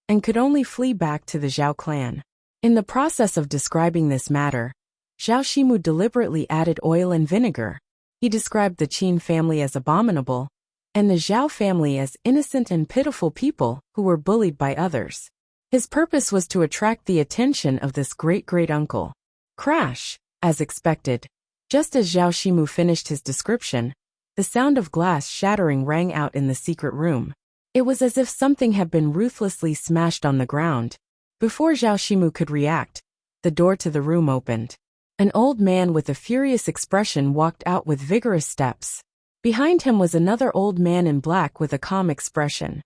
and could only flee back to the Zhao clan. In the process of describing this matter, Zhao Shimu deliberately added oil and vinegar. He described the Qin family as abominable, and the Zhao family as innocent and pitiful people who were bullied by others. His purpose was to attract the attention of this great-great-uncle. Crash! As expected, just as Zhao Shimu finished his description, the sound of glass shattering rang out in the secret room. It was as if something had been ruthlessly smashed on the ground. Before Zhao Shimu could react, the door to the room opened. An old man with a furious expression walked out with vigorous steps. Behind him was another old man in black with a calm expression.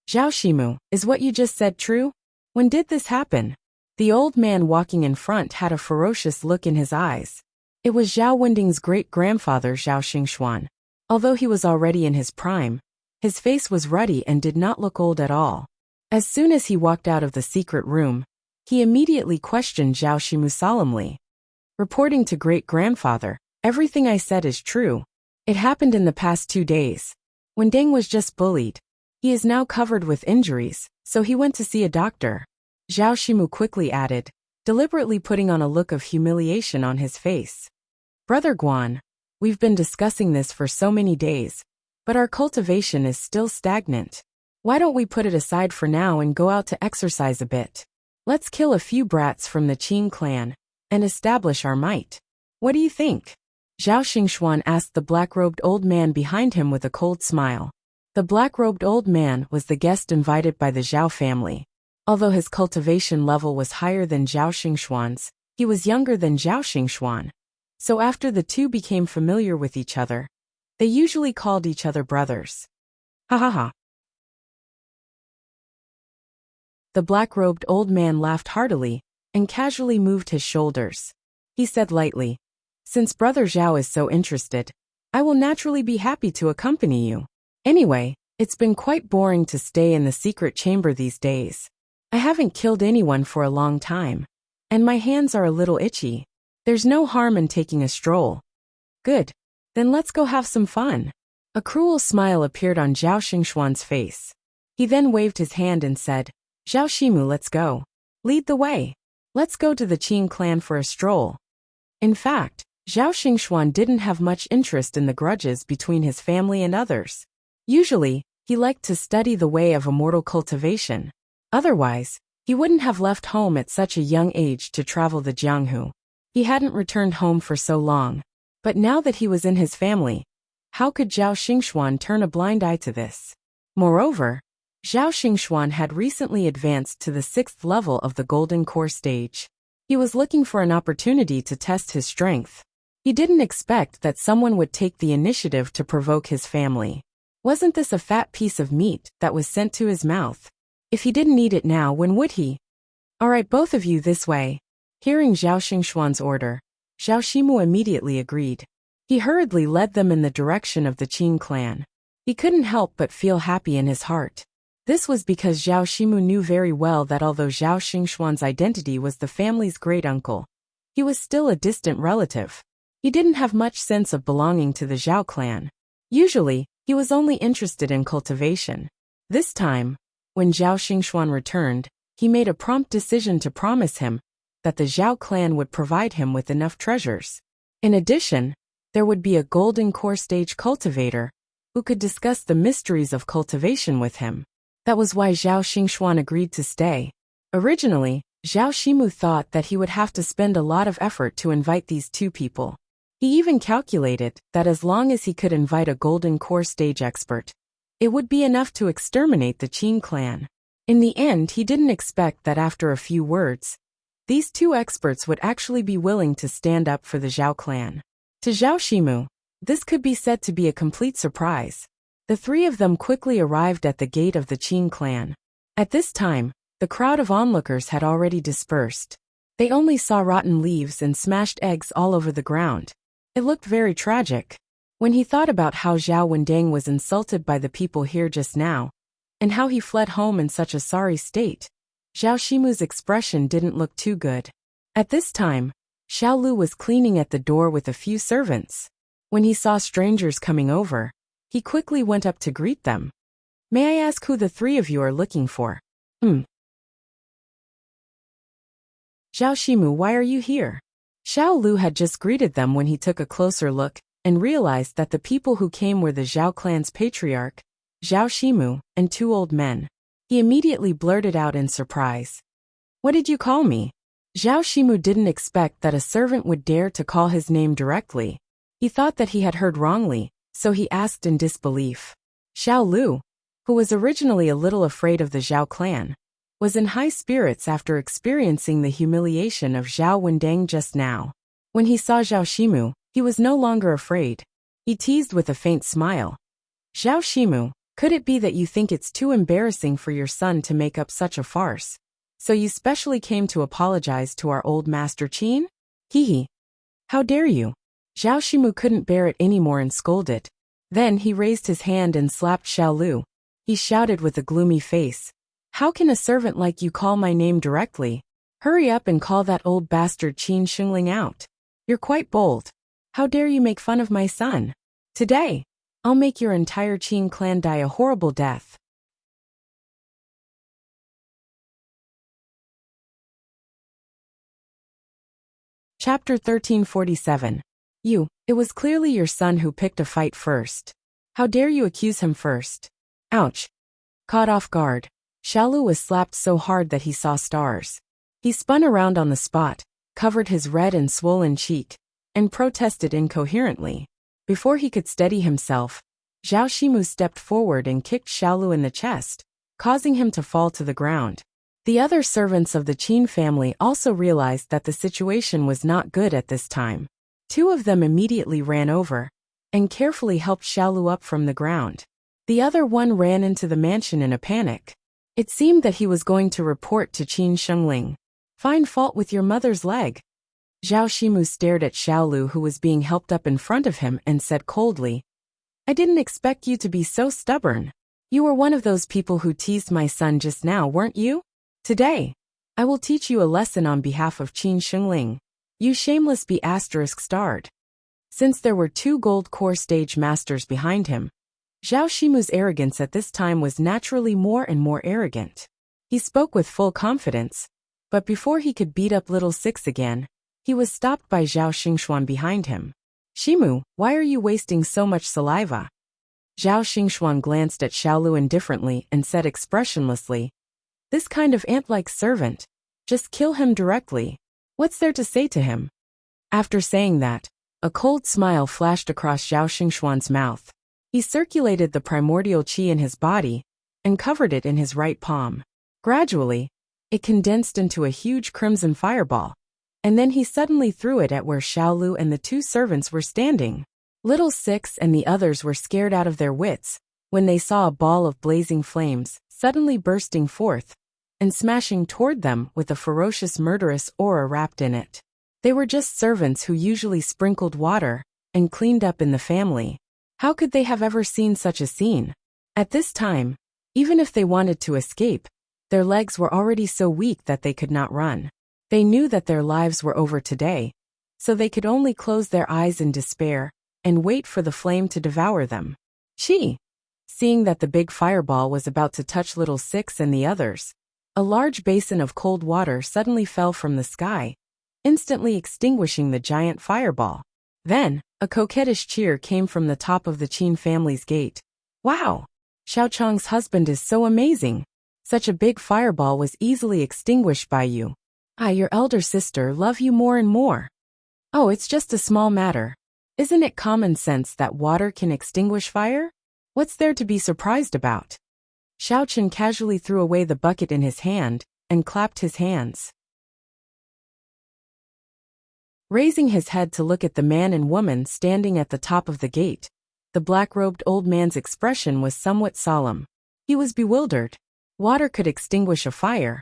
"Zhao Shimu, is what you just said true? When did this happen?" The old man walking in front had a ferocious look in his eyes. It was Zhao Wending's great-grandfather Zhao Xingxuan. Although he was already in his prime, his face was ruddy and did not look old at all. As soon as he walked out of the secret room, he immediately questioned Zhao Shimu solemnly. Reporting to great-grandfather, everything I said is true. It happened in the past 2 days. When Deng was just bullied. He is now covered with injuries, so he went to see a doctor. Zhao Shimu quickly added, deliberately putting on a look of humiliation on his face. Brother Guan, we've been discussing this for so many days, but our cultivation is still stagnant. Why don't we put it aside for now and go out to exercise a bit? Let's kill a few brats from the Qing clan and establish our might. What do you think? Zhao Xingxuan asked the black-robed old man behind him with a cold smile. The black-robed old man was the guest invited by the Zhao family. Although his cultivation level was higher than Zhao Xingxuan's, he was younger than Zhao Xingxuan. So after the two became familiar with each other, they usually called each other brothers. Ha ha ha. The black-robed old man laughed heartily and casually moved his shoulders. He said lightly, since Brother Zhao is so interested, I will naturally be happy to accompany you. Anyway, it's been quite boring to stay in the secret chamber these days. I haven't killed anyone for a long time, and my hands are a little itchy. There's no harm in taking a stroll. Good. Then let's go have some fun. A cruel smile appeared on Zhao Xingxuan's face. He then waved his hand and said, Zhao Shimu, let's go. Lead the way. Let's go to the Qing clan for a stroll. In fact, Zhao Xingxuan didn't have much interest in the grudges between his family and others. Usually, he liked to study the way of immortal cultivation. Otherwise, he wouldn't have left home at such a young age to travel the Jianghu. He hadn't returned home for so long. But now that he was in his family, how could Zhao Xingxuan turn a blind eye to this? Moreover, Zhao Xingxuan had recently advanced to the 6th level of the Golden Core stage. He was looking for an opportunity to test his strength. He didn't expect that someone would take the initiative to provoke his family. Wasn't this a fat piece of meat that was sent to his mouth? If he didn't eat it now, when would he? All right, both of you this way. Hearing Zhao Xingxuan's order, Zhao Shimu immediately agreed. He hurriedly led them in the direction of the Qing clan. He couldn't help but feel happy in his heart. This was because Zhao Shimu knew very well that although Zhao Xingxuan's identity was the family's great-uncle, he was still a distant relative. He didn't have much sense of belonging to the Zhao clan. Usually, he was only interested in cultivation. This time, when Zhao Xingxuan returned, he made a prompt decision to promise him that the Zhao clan would provide him with enough treasures. In addition, there would be a Golden Core stage cultivator who could discuss the mysteries of cultivation with him. That was why Zhao Xingxuan agreed to stay. Originally, Zhao Shimu thought that he would have to spend a lot of effort to invite these two people. He even calculated that as long as he could invite a Golden Core stage expert, it would be enough to exterminate the Qing clan. In the end, he didn't expect that after a few words, these two experts would actually be willing to stand up for the Zhao clan. To Zhao Shimu, this could be said to be a complete surprise. The three of them quickly arrived at the gate of the Qing clan. At this time, the crowd of onlookers had already dispersed. They only saw rotten leaves and smashed eggs all over the ground. It looked very tragic. When he thought about how Zhao Wendang was insulted by the people here just now, and how he fled home in such a sorry state, Zhao Shimu's expression didn't look too good. At this time, Xiao Lu was cleaning at the door with a few servants. When he saw strangers coming over, he quickly went up to greet them. May I ask who the three of you are looking for? Zhao Shimu, why are you here? Xiao Lu had just greeted them when he took a closer look and realized that the people who came were the Zhao clan's patriarch, Zhao Shimu, and two old men. He immediately blurted out in surprise. What did you call me? Zhao Shimu didn't expect that a servant would dare to call his name directly. He thought that he had heard wrongly, so he asked in disbelief. Xiao Lu, who was originally a little afraid of the Zhao clan, was in high spirits after experiencing the humiliation of Zhao Wendang just now. When he saw Zhao Shimu, he was no longer afraid. He teased with a faint smile. Zhao Shimu, could it be that you think it's too embarrassing for your son to make up such a farce? So you specially came to apologize to our old master Qin? Hee. How dare you? Zhao Shimu couldn't bear it anymore and scolded. Then he raised his hand and slapped Xiao Lu. He shouted with a gloomy face. How can a servant like you call my name directly? Hurry up and call that old bastard Qin Shengling out. You're quite bold. How dare you make fun of my son? Today, I'll make your entire Qin clan die a horrible death. Chapter 1347. It was clearly your son who picked a fight first. How dare you accuse him first? Ouch. Caught off guard, Xiaolu was slapped so hard that he saw stars. He spun around on the spot, covered his red and swollen cheek, and protested incoherently. Before he could steady himself, Zhao Shimu stepped forward and kicked Xiaolu in the chest, causing him to fall to the ground. The other servants of the Qin family also realized that the situation was not good at this time. Two of them immediately ran over and carefully helped Xiaolu up from the ground. The other one ran into the mansion in a panic. It seemed that he was going to report to Qin Shengling. Find fault with your mother's leg. Zhao Shimu stared at Xiaolu, who was being helped up in front of him, and said coldly, I didn't expect you to be so stubborn. You were one of those people who teased my son just now, weren't you? Today, I will teach you a lesson on behalf of Qin Shengling. You shameless be ****. Since there were two gold core stage masters behind him, Zhao Shimu's arrogance at this time was naturally more and more arrogant. He spoke with full confidence, but before he could beat up little six again, he was stopped by Zhao Xingxuan behind him. Shimu, why are you wasting so much saliva? Zhao Xingxuan glanced at Xiaolu indifferently and said expressionlessly, This kind of ant-like servant, just kill him directly. What's there to say to him? After saying that, a cold smile flashed across Zhao Xingxuan's mouth. He circulated the primordial qi in his body and covered it in his right palm. Gradually, it condensed into a huge crimson fireball, and then he suddenly threw it at where Xiaolu and the two servants were standing. Little Six and the others were scared out of their wits when they saw a ball of blazing flames suddenly bursting forth and smashing toward them with a ferocious murderous aura wrapped in it. They were just servants who usually sprinkled water and cleaned up in the family. How could they have ever seen such a scene? At this time, even if they wanted to escape, their legs were already so weak that they could not run. They knew that their lives were over today, so they could only close their eyes in despair and wait for the flame to devour them. Seeing that the big fireball was about to touch little Six and the others, a large basin of cold water suddenly fell from the sky, instantly extinguishing the giant fireball. Then, a coquettish cheer came from the top of the Qin family's gate. Wow! Xiao Chang's husband is so amazing. Such a big fireball was easily extinguished by you. I, your elder sister, love you more and more. Oh, it's just a small matter. Isn't it common sense that water can extinguish fire? What's there to be surprised about? Xiao Chen casually threw away the bucket in his hand and clapped his hands. Raising his head to look at the man and woman standing at the top of the gate, the black-robed old man's expression was somewhat solemn. He was bewildered. Water could extinguish a fire,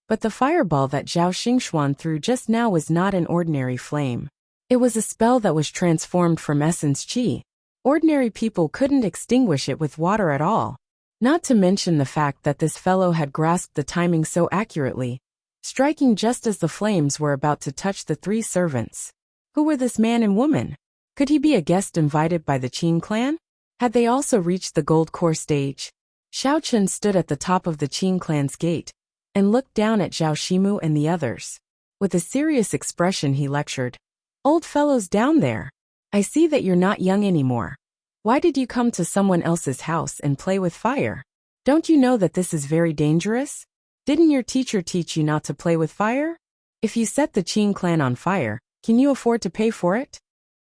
but the fireball that Zhao Xingxuan threw just now was not an ordinary flame. It was a spell that was transformed from essence qi. Ordinary people couldn't extinguish it with water at all. Not to mention the fact that this fellow had grasped the timing so accurately, striking just as the flames were about to touch the three servants. Who were this man and woman? Could he be a guest invited by the Qin clan? Had they also reached the gold core stage? Xiao Chen stood at the top of the Qin clan's gate and looked down at Zhao Shimu and the others. With a serious expression he lectured, Old fellows down there, I see that you're not young anymore. Why did you come to someone else's house and play with fire? Don't you know that this is very dangerous? Didn't your teacher teach you not to play with fire? If you set the Qin clan on fire, can you afford to pay for it?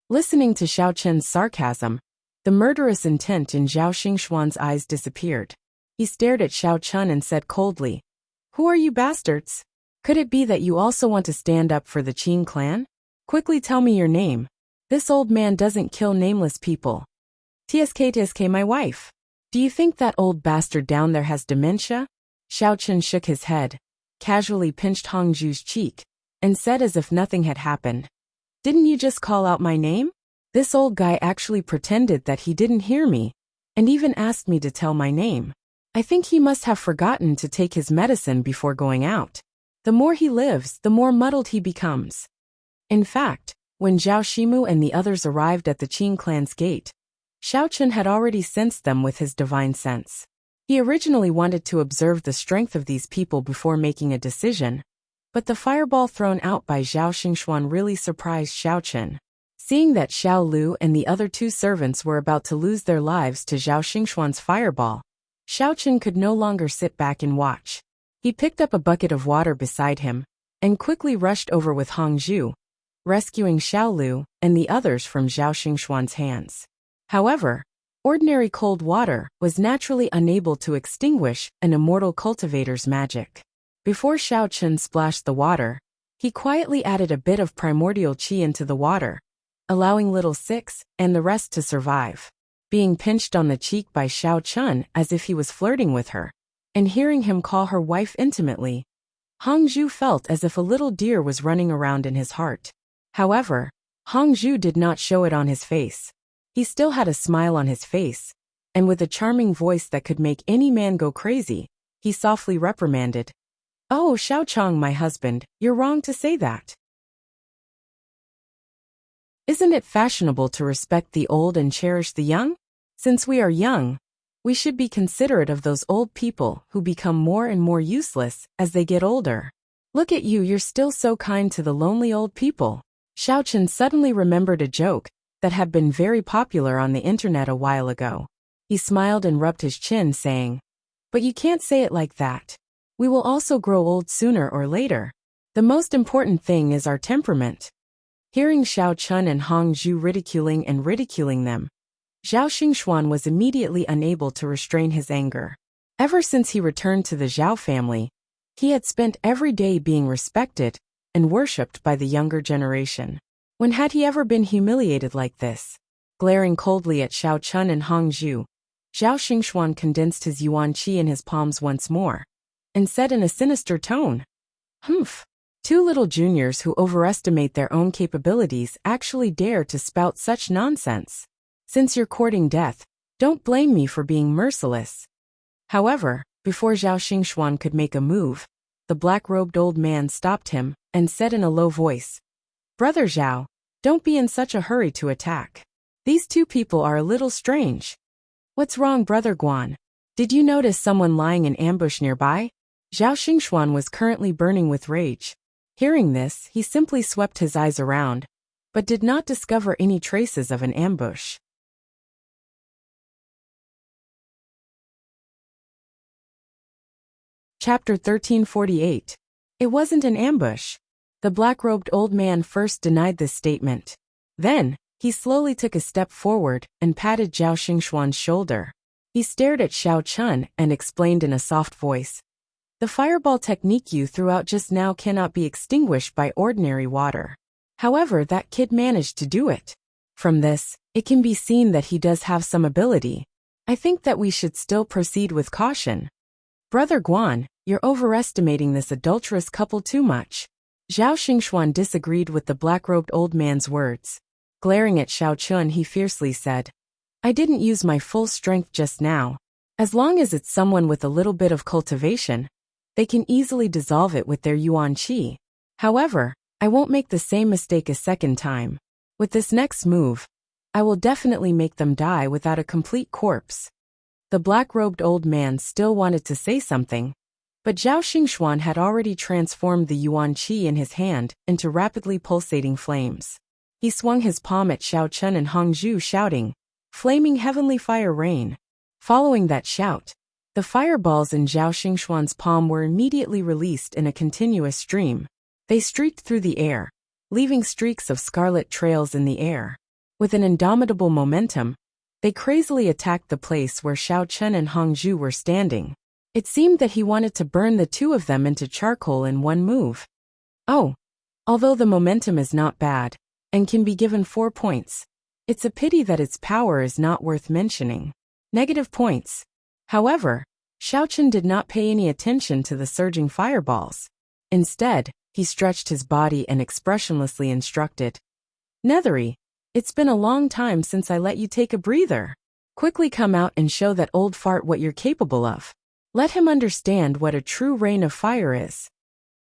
Listening to Xiao Chen's sarcasm, the murderous intent in Zhao Xingxuan's eyes disappeared. He stared at Xiao Chen and said coldly, Who are you bastards? Could it be that you also want to stand up for the Qin clan? Quickly tell me your name. This old man doesn't kill nameless people. TSK, my wife. Do you think that old bastard down there has dementia? Xiao Chen shook his head. casually pinched Hongju's cheek, and said as if nothing had happened. "Didn't you just call out my name?" This old guy actually pretended that he didn't hear me, and even asked me to tell my name. I think he must have forgotten to take his medicine before going out. The more he lives, the more muddled he becomes. In fact, when Zhao Shimu and the others arrived at the Qin clan's gate, Xiao Chun had already sensed them with his divine sense. He originally wanted to observe the strength of these people before making a decision, but the fireball thrown out by Zhao Xingxuan really surprised Xiao Chun. Seeing that Xiao Lu and the other two servants were about to lose their lives to Zhao Xingxuan's fireball, Xiao Chun could no longer sit back and watch. He picked up a bucket of water beside him, and quickly rushed over with Hongju, rescuing Xiao Lu and the others from Zhao Xingxuan's hands. However, ordinary cold water was naturally unable to extinguish an immortal cultivator's magic. Before Xiao Chun splashed the water, he quietly added a bit of primordial qi into the water, allowing little Six and the rest to survive. Being pinched on the cheek by Xiao Chun as if he was flirting with her, and hearing him call her wife intimately, Hongju felt as if a little deer was running around in his heart. However, Hongju did not show it on his face. He still had a smile on his face, and with a charming voice that could make any man go crazy, he softly reprimanded, "Oh, Xiao Chong, my husband, you're wrong to say that. Isn't it fashionable to respect the old and cherish the young? Since we are young, we should be considerate of those old people who become more and more useless as they get older. Look at you, you're still so kind to the lonely old people." Xiao Chun suddenly remembered a joke that had been very popular on the internet a while ago. He smiled and rubbed his chin, saying, "But you can't say it like that. We will also grow old sooner or later. The most important thing is our temperament." Hearing Xiao Chun and Hongju ridiculing them, Zhao Xingxuan was immediately unable to restrain his anger. Ever since he returned to the Zhao family, he had spent every day being respected and worshipped by the younger generation. When had he ever been humiliated like this? Glaring coldly at Xiao Chun and Hongju, Zhao Xingxuan condensed his yuan qi in his palms once more, and said in a sinister tone, "Humph. Two little juniors who overestimate their own capabilities actually dare to spout such nonsense. Since you're courting death, don't blame me for being merciless." However, before Zhao Xingxuan could make a move, the black-robed old man stopped him and said in a low voice, "Brother Zhao, don't be in such a hurry to attack. These two people are a little strange." "What's wrong, Brother Guan? Did you notice someone lying in ambush nearby?" Zhao Xingxuan was currently burning with rage. Hearing this, he simply swept his eyes around, but did not discover any traces of an ambush. Chapter 1348. It wasn't an ambush. The black-robed old man first denied this statement. Then, he slowly took a step forward and patted Zhao Xingxuan's shoulder. He stared at Xiao Chun and explained in a soft voice, "The fireball technique you threw out just now cannot be extinguished by ordinary water. However, that kid managed to do it. From this, it can be seen that he does have some ability. I think that we should still proceed with caution." "Brother Guan, you're overestimating this adulterous couple too much." Zhao Xingxuan disagreed with the black-robed old man's words. Glaring at Xiao Chun, he fiercely said, "I didn't use my full strength just now. As long as it's someone with a little bit of cultivation, they can easily dissolve it with their yuan qi. However, I won't make the same mistake a second time. With this next move, I will definitely make them die without a complete corpse." The black-robed old man still wanted to say something, but Zhao Xingxuan had already transformed the yuan qi in his hand into rapidly pulsating flames. He swung his palm at Xiao Chun and Hongju, shouting, "Flaming heavenly fire rain." Following that shout, the fireballs in Zhao Xingxuan's palm were immediately released in a continuous stream. They streaked through the air, leaving streaks of scarlet trails in the air. With an indomitable momentum, they crazily attacked the place where Xiao Chun and Hongju were standing. It seemed that he wanted to burn the two of them into charcoal in one move. Oh, although the momentum is not bad, and can be given 4 points, it's a pity that its power is not worth mentioning. Negative points. However, Xiaochun did not pay any attention to the surging fireballs. Instead, he stretched his body and expressionlessly instructed, "Nethery, it's been a long time since I let you take a breather. Quickly come out and show that old fart what you're capable of. Let him understand what a true rain of fire is."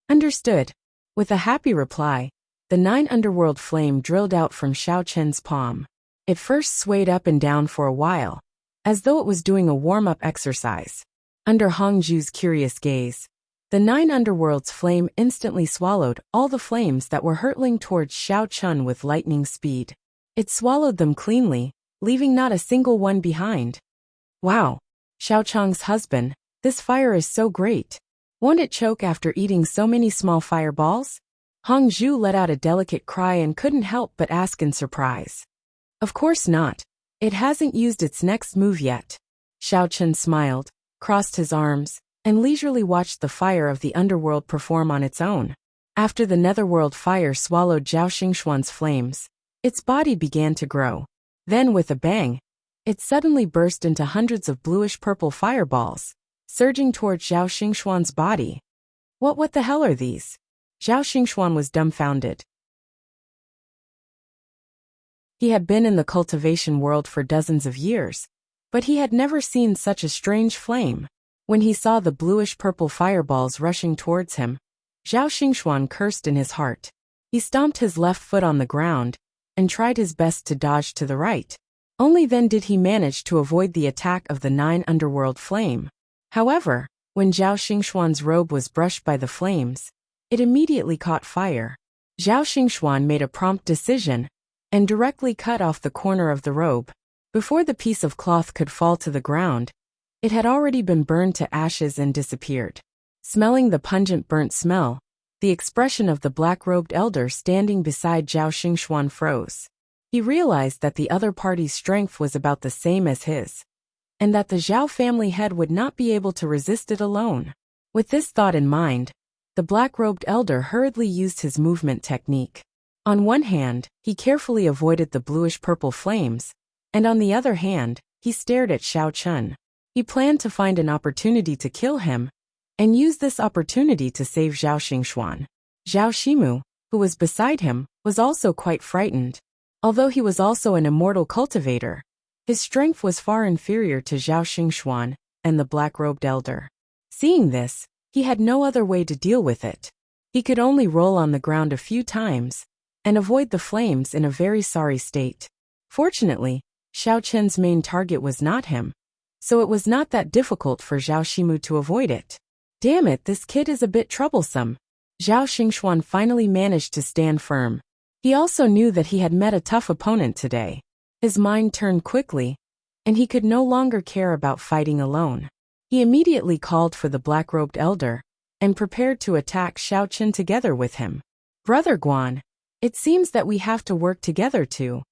"Understood." With a happy reply, the 9 underworld flame drilled out from Xiaochun's palm. It first swayed up and down for a while, as though it was doing a warm-up exercise. Under Hongju's curious gaze, the 9 underworld's flame instantly swallowed all the flames that were hurtling towards Xiaochun with lightning speed. It swallowed them cleanly, leaving not a single one behind. "Wow, Xiaochung's husband, this fire is so great. Won't it choke after eating so many small fireballs?" Hongju let out a delicate cry and couldn't help but ask in surprise. "Of course not. It hasn't used its next move yet." Xiaochun smiled, crossed his arms, and leisurely watched the fire of the underworld perform on its own. After the netherworld fire swallowed Zhao Xingxuan's flames, its body began to grow. Then with a bang, it suddenly burst into hundreds of bluish-purple fireballs, surging toward Zhao Xingxuan's body. What the hell are these?" Zhao Xingxuan was dumbfounded. He had been in the cultivation world for dozens of years, but he had never seen such a strange flame. When he saw the bluish-purple fireballs rushing towards him, Zhao Xingxuan cursed in his heart. He stomped his left foot on the ground and tried his best to dodge to the right. Only then did he manage to avoid the attack of the 9 underworld flame. However, when Zhao Xingxuan's robe was brushed by the flames, it immediately caught fire. Zhao Xingxuan made a prompt decision and directly cut off the corner of the robe. Before the piece of cloth could fall to the ground, it had already been burned to ashes and disappeared. Smelling the pungent burnt smell, the expression of the black-robed elder standing beside Zhao Xingxuan froze. He realized that the other party's strength was about the same as his, and that the Zhao family head would not be able to resist it alone. With this thought in mind, the black-robed elder hurriedly used his movement technique. On one hand, he carefully avoided the bluish-purple flames, and on the other hand, he stared at Xiaochun. He planned to find an opportunity to kill him, and use this opportunity to save Zhao Xingxuan. Zhao Shimu, who was beside him, was also quite frightened. Although he was also an immortal cultivator, his strength was far inferior to Zhao Xingxuan and the black-robed elder. Seeing this, he had no other way to deal with it. He could only roll on the ground a few times and avoid the flames in a very sorry state. Fortunately, Xiaochun's main target was not him, so it was not that difficult for Zhao Shimu to avoid it. Damn it, this kid is a bit troublesome. Zhao Xingxuan finally managed to stand firm. He also knew that he had met a tough opponent today. His mind turned quickly, and he could no longer care about fighting alone. He immediately called for the black-robed elder and prepared to attack Xiaochun together with him. "Brother Guan, it seems that we have to work together too."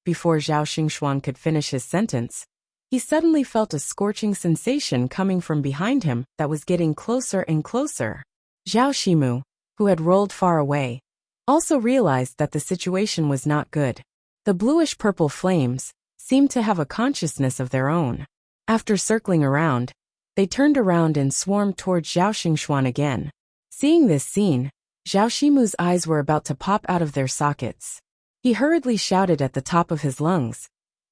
Before Zhao Xingxuan could finish his sentence, he suddenly felt a scorching sensation coming from behind him that was getting closer and closer. Zhao Shimu, who had rolled far away, also realized that the situation was not good. The bluish-purple flames seemed to have a consciousness of their own. After circling around, they turned around and swarmed towards Zhao Xingxuan again. Seeing this scene, Zhao Shimu's eyes were about to pop out of their sockets. He hurriedly shouted at the top of his lungs,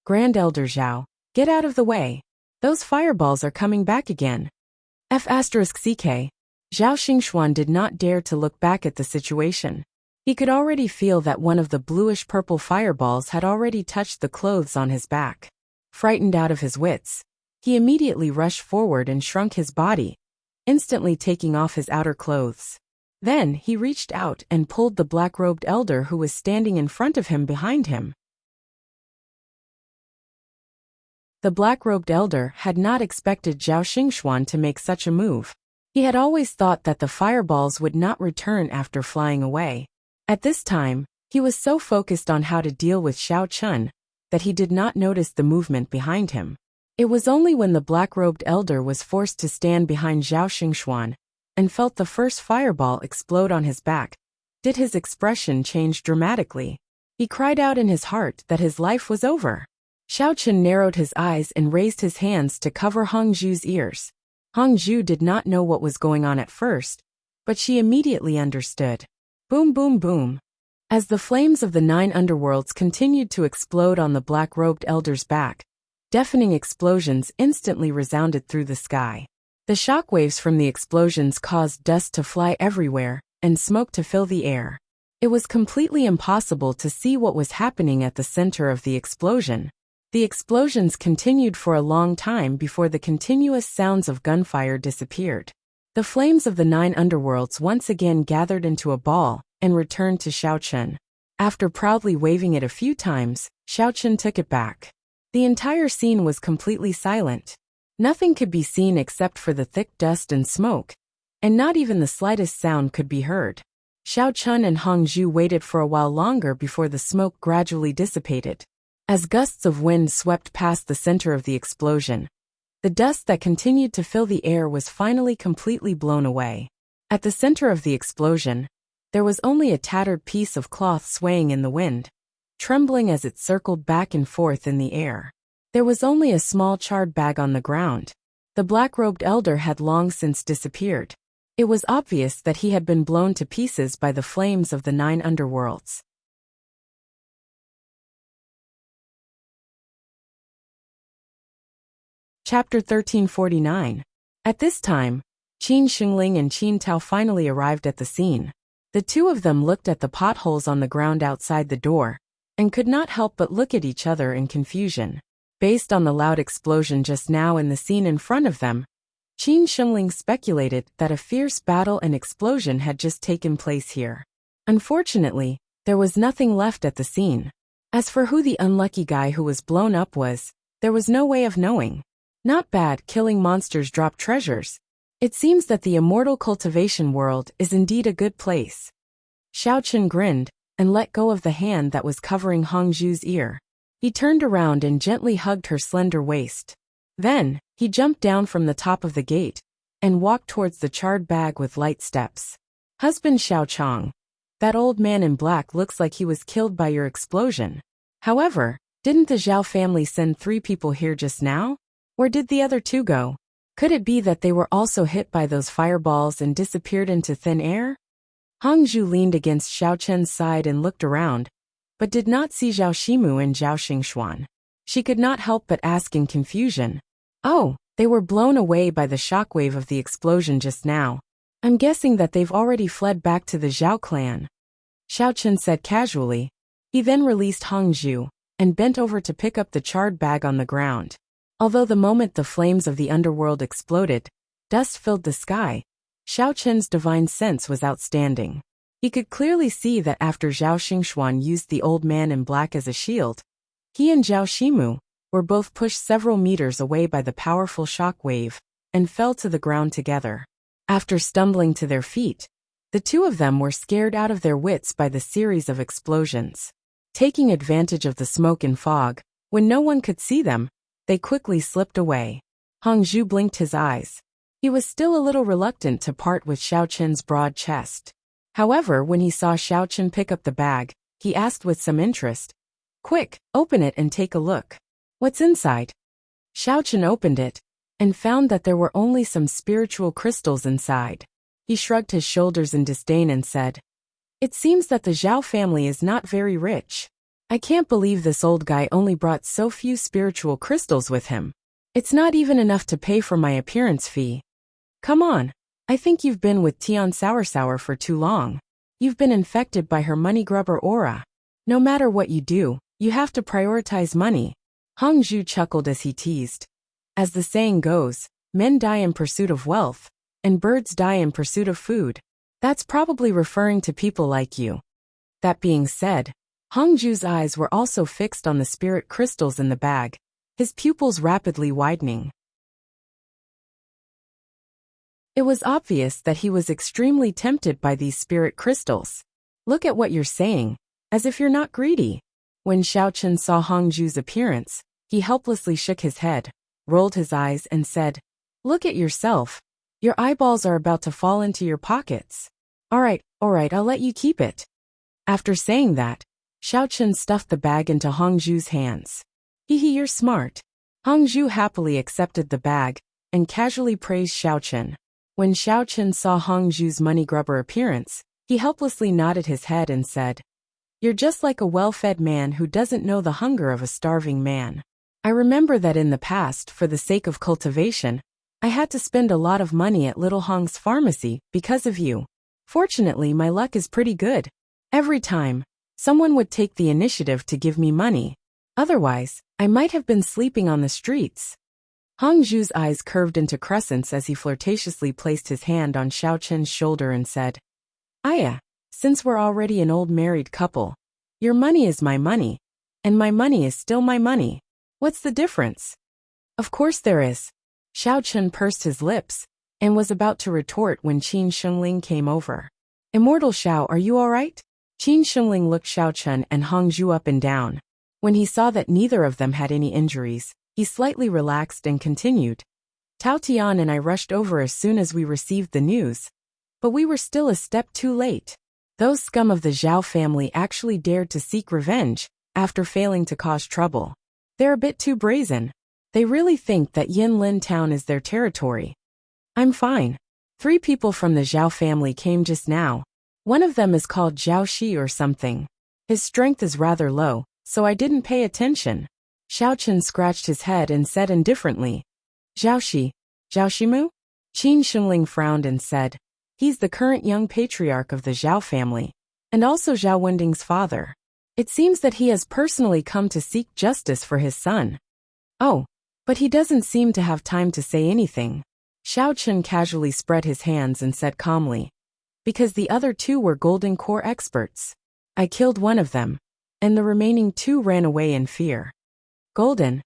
"Grand Elder Zhao, get out of the way. Those fireballs are coming back again." F***CK. Zhao Xingxuan did not dare to look back at the situation. He could already feel that one of the bluish-purple fireballs had already touched the clothes on his back. Frightened out of his wits, he immediately rushed forward and shrunk his body, instantly taking off his outer clothes. Then he reached out and pulled the black-robed elder who was standing in front of him behind him. The black-robed elder had not expected Zhao Xingxuan to make such a move. He had always thought that the fireballs would not return after flying away. At this time, he was so focused on how to deal with Xiaochun that he did not notice the movement behind him. It was only when the black-robed elder was forced to stand behind Zhao Xingxuan and felt the first fireball explode on his back did his expression change dramatically. He cried out in his heart that his life was over. Xiaochun narrowed his eyes and raised his hands to cover Hongju's ears. Hongzhu did not know what was going on at first, but she immediately understood. Boom, boom, boom. As the flames of the 9 underworlds continued to explode on the black-robed elder's back, deafening explosions instantly resounded through the sky. The shockwaves from the explosions caused dust to fly everywhere and smoke to fill the air. It was completely impossible to see what was happening at the center of the explosion. The explosions continued for a long time before the continuous sounds of gunfire disappeared. The flames of the 9 underworlds once again gathered into a ball and returned to Xiaochun. After proudly waving it a few times, Xiaochun took it back. The entire scene was completely silent. Nothing could be seen except for the thick dust and smoke, and not even the slightest sound could be heard. Xiaochun and Hongzhu waited for a while longer before the smoke gradually dissipated. As gusts of wind swept past the center of the explosion, the dust that continued to fill the air was finally completely blown away. At the center of the explosion, there was only a tattered piece of cloth swaying in the wind, trembling as it circled back and forth in the air. There was only a small charred bag on the ground. The black-robed elder had long since disappeared. It was obvious that he had been blown to pieces by the flames of the 9 underworlds. Chapter 1349. At this time, Qin Xingling and Qin Tao finally arrived at the scene. The two of them looked at the potholes on the ground outside the door, and could not help but look at each other in confusion. Based on the loud explosion just now in the scene in front of them, Qin Xingling speculated that a fierce battle and explosion had just taken place here. Unfortunately, there was nothing left at the scene. As for who the unlucky guy who was blown up was, there was no way of knowing. Not bad, killing monsters drop treasures. It seems that the immortal cultivation world is indeed a good place. Xiaochun grinned and let go of the hand that was covering Hongzhu's ear. He turned around and gently hugged her slender waist. Then, he jumped down from the top of the gate and walked towards the charred bag with light steps. Husband Xiaochang, that old man in black looks like he was killed by your explosion. However, didn't the Zhao family send 3 people here just now? Where did the other 2 go? Could it be that they were also hit by those fireballs and disappeared into thin air? Hongzhu leaned against Xiaochun's side and looked around, but did not see Zhao Shimu and Zhao Xingxuan. She could not help but ask in confusion. Oh, they were blown away by the shockwave of the explosion just now. I'm guessing that they've already fled back to the Zhao clan. Xiaochun said casually. He then released Hongzhu and bent over to pick up the charred bag on the ground. Although the moment the flames of the underworld exploded, dust filled the sky, Xiaochun's divine sense was outstanding. He could clearly see that after Zhao Xingxuan used the old man in black as a shield, he and Zhao Shimu were both pushed several meters away by the powerful shock wave and fell to the ground together. After stumbling to their feet, the two of them were scared out of their wits by the series of explosions. Taking advantage of the smoke and fog, when no one could see them, they quickly slipped away. Hongzhu blinked his eyes. He was still a little reluctant to part with Xiaochun's broad chest. However, when he saw Xiaochun pick up the bag, he asked with some interest, "Quick, open it and take a look. What's inside?" Xiaochun opened it and found that there were only some spiritual crystals inside. He shrugged his shoulders in disdain and said, "It seems that the Zhao family is not very rich. I can't believe this old guy only brought so few spiritual crystals with him. It's not even enough to pay for my appearance fee. Come on, I think you've been with Tian Sour for too long. You've been infected by her money grubber aura. No matter what you do, you have to prioritize money." Hongzhu chuckled as he teased. As the saying goes, men die in pursuit of wealth, and birds die in pursuit of food. That's probably referring to people like you. That being said, Hongzhu's eyes were also fixed on the spirit crystals in the bag, his pupils rapidly widening. It was obvious that he was extremely tempted by these spirit crystals. "Look at what you're saying, as if you're not greedy." When Xiaochun saw Hongzhu's appearance, he helplessly shook his head, rolled his eyes and said, "Look at yourself. Your eyeballs are about to fall into your pockets. All right, I'll let you keep it." After saying that, Xiaochun stuffed the bag into Hongzhu's hands. "Hee, you're smart." Hongzhu happily accepted the bag and casually praised Xiao Chen. When Xiao Chen saw Hong Zhu's money grubber appearance, he helplessly nodded his head and said, "You're just like a well-fed man who doesn't know the hunger of a starving man. I remember that in the past, for the sake of cultivation, I had to spend a lot of money at Little Hong's pharmacy because of you. Fortunately, my luck is pretty good. Every time, someone would take the initiative to give me money. Otherwise, I might have been sleeping on the streets." Hong Zhu's eyes curved into crescents as he flirtatiously placed his hand on Xiao Chen's shoulder and said, "Aya, since we're already an old married couple, your money is my money, and my money is still my money. What's the difference?" "Of course there is." Xiao Chen pursed his lips and was about to retort when Qin Shengling came over. "Immortal Xiao, are you all right?" Qin Shengling looked Xiao Chen and Hong Zhu up and down. When he saw that neither of them had any injuries, he slightly relaxed and continued, "Tao Tian and I rushed over as soon as we received the news. But we were still a step too late. Those scum of the Zhao family actually dared to seek revenge after failing to cause trouble. They're a bit too brazen. They really think that Yinlin town is their territory. I'm fine. 3 people from the Zhao family came just now. One of them is called Zhao Shi or something. His strength is rather low, so I didn't pay attention." Xiao Chen scratched his head and said indifferently, "Zhao Shi, Zhao Shimu?" Qin Shengling frowned and said, "He's the current young patriarch of the Zhao family, and also Zhao Wending's father. It seems that he has personally come to seek justice for his son." "Oh, but he doesn't seem to have time to say anything." Xiao Chen casually spread his hands and said calmly, "Because the other 2 were golden core experts. I killed one of them, and the remaining 2 ran away in fear." Golden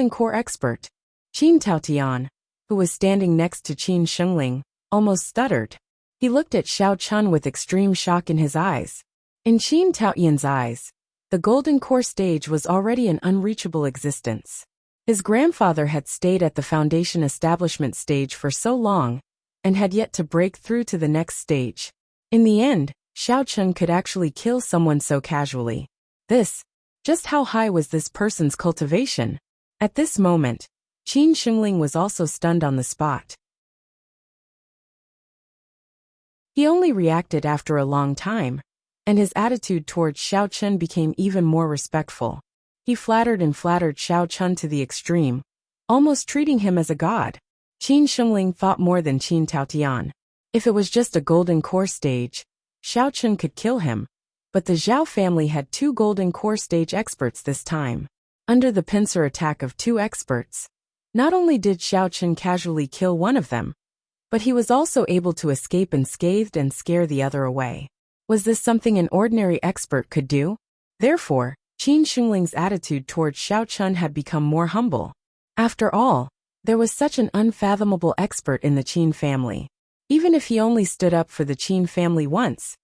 core expert. Qin Taotian, who was standing next to Qin Shengling, almost stuttered. He looked at Xiao Chen with extreme shock in his eyes. In Qin Taotian's eyes, the golden core stage was already an unreachable existence. His grandfather had stayed at the foundation establishment stage for so long, and had yet to break through to the next stage. In the end, Xiao Chen could actually kill someone so casually. Just how high was this person's cultivation? At this moment, Qin Shengling was also stunned on the spot. He only reacted after a long time, and his attitude towards Xiao Chen became even more respectful. He flattered Xiao Chen to the extreme, almost treating him as a god. Qin Shengling thought more than Qin Taotian. If it was just a golden core stage, Xiao Chen could kill him. But the Zhao family had 2 golden core stage experts this time. Under the pincer attack of 2 experts, not only did Xiao Chen casually kill one of them, but he was also able to escape unscathed and scare the other away. Was this something an ordinary expert could do? Therefore, Qin Shengling's attitude towards Xiao Chen had become more humble. After all, there was such an unfathomable expert in the Qin family. Even if he only stood up for the Qin family once,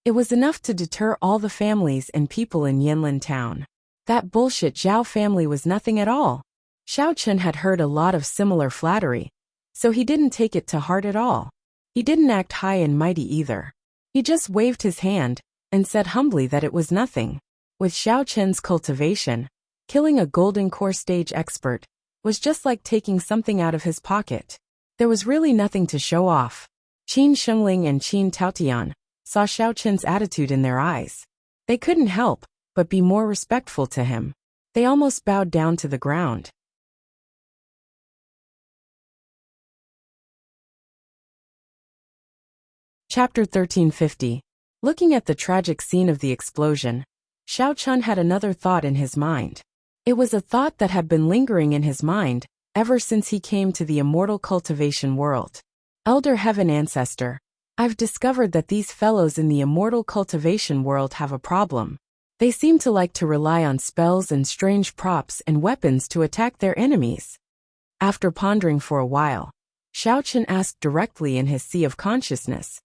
it was enough to deter all the families and people in Yinlin town. That bullshit Zhao family was nothing at all. Xiao Chen had heard a lot of similar flattery, so he didn't take it to heart at all. He didn't act high and mighty either. He just waved his hand and said humbly that it was nothing. With Xiao Chen's cultivation, killing a golden core stage expert was just like taking something out of his pocket. There was really nothing to show off. Qin Shengling and Qin Taotian saw Xiao Chen's attitude in their eyes. They couldn't help but be more respectful to him. They almost bowed down to the ground. Chapter 1350. Looking at the tragic scene of the explosion, Xiao Chen had another thought in his mind. It was a thought that had been lingering in his mind ever since he came to the immortal cultivation world. Elder Heaven Ancestor, I've discovered that these fellows in the immortal cultivation world have a problem. They seem to like to rely on spells and strange props and weapons to attack their enemies. After pondering for a while, Xiao Chen asked directly in his sea of consciousness,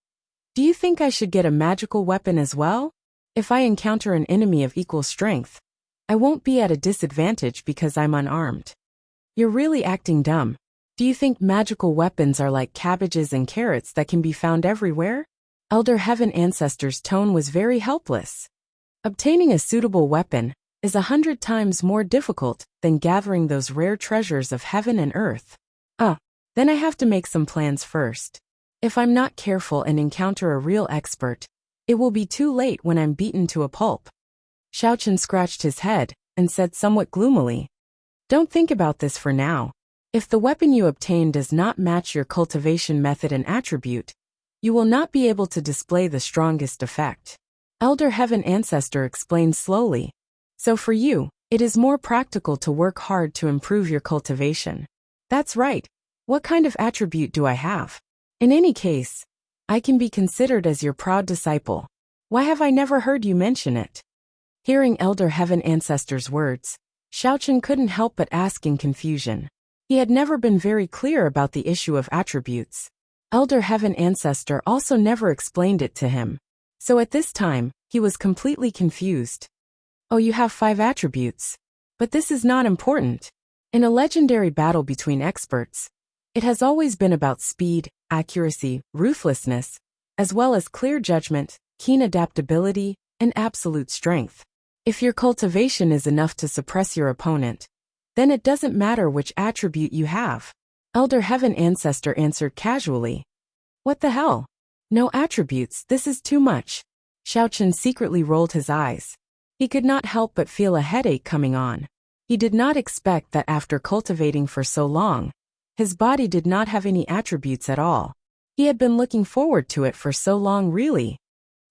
"Do you think I should get a magical weapon as well? If I encounter an enemy of equal strength, I won't be at a disadvantage because I'm unarmed." "You're really acting dumb. Do you think magical weapons are like cabbages and carrots that can be found everywhere?" Elder Heaven Ancestor's tone was very helpless. Obtaining a suitable weapon is 100 times more difficult than gathering those rare treasures of heaven and earth. Then I have to make some plans first. If I'm not careful and encounter a real expert, it will be too late when I'm beaten to a pulp. Xiaochen scratched his head and said somewhat gloomily, "Don't think about this for now. If the weapon you obtain does not match your cultivation method and attribute, you will not be able to display the strongest effect." Elder Heaven Ancestor explained slowly. "So for you, it is more practical to work hard to improve your cultivation." "That's right. What kind of attribute do I have? In any case, I can be considered as your proud disciple. Why have I never heard you mention it?" Hearing Elder Heaven Ancestor's words, Xiaochen couldn't help but ask in confusion. He had never been very clear about the issue of attributes. Elder Heaven Ancestor also never explained it to him. So at this time, he was completely confused. "Oh, you have 5 attributes. But this is not important. In a legendary battle between experts, it has always been about speed, accuracy, ruthlessness, as well as clear judgment, keen adaptability, and absolute strength. If your cultivation is enough to suppress your opponent, then it doesn't matter which attribute you have." Elder Heaven Ancestor answered casually. "What the hell? No attributes, this is too much." Xiaochen secretly rolled his eyes. He could not help but feel a headache coming on. He did not expect that after cultivating for so long, his body did not have any attributes at all. He had been looking forward to it for so long, really.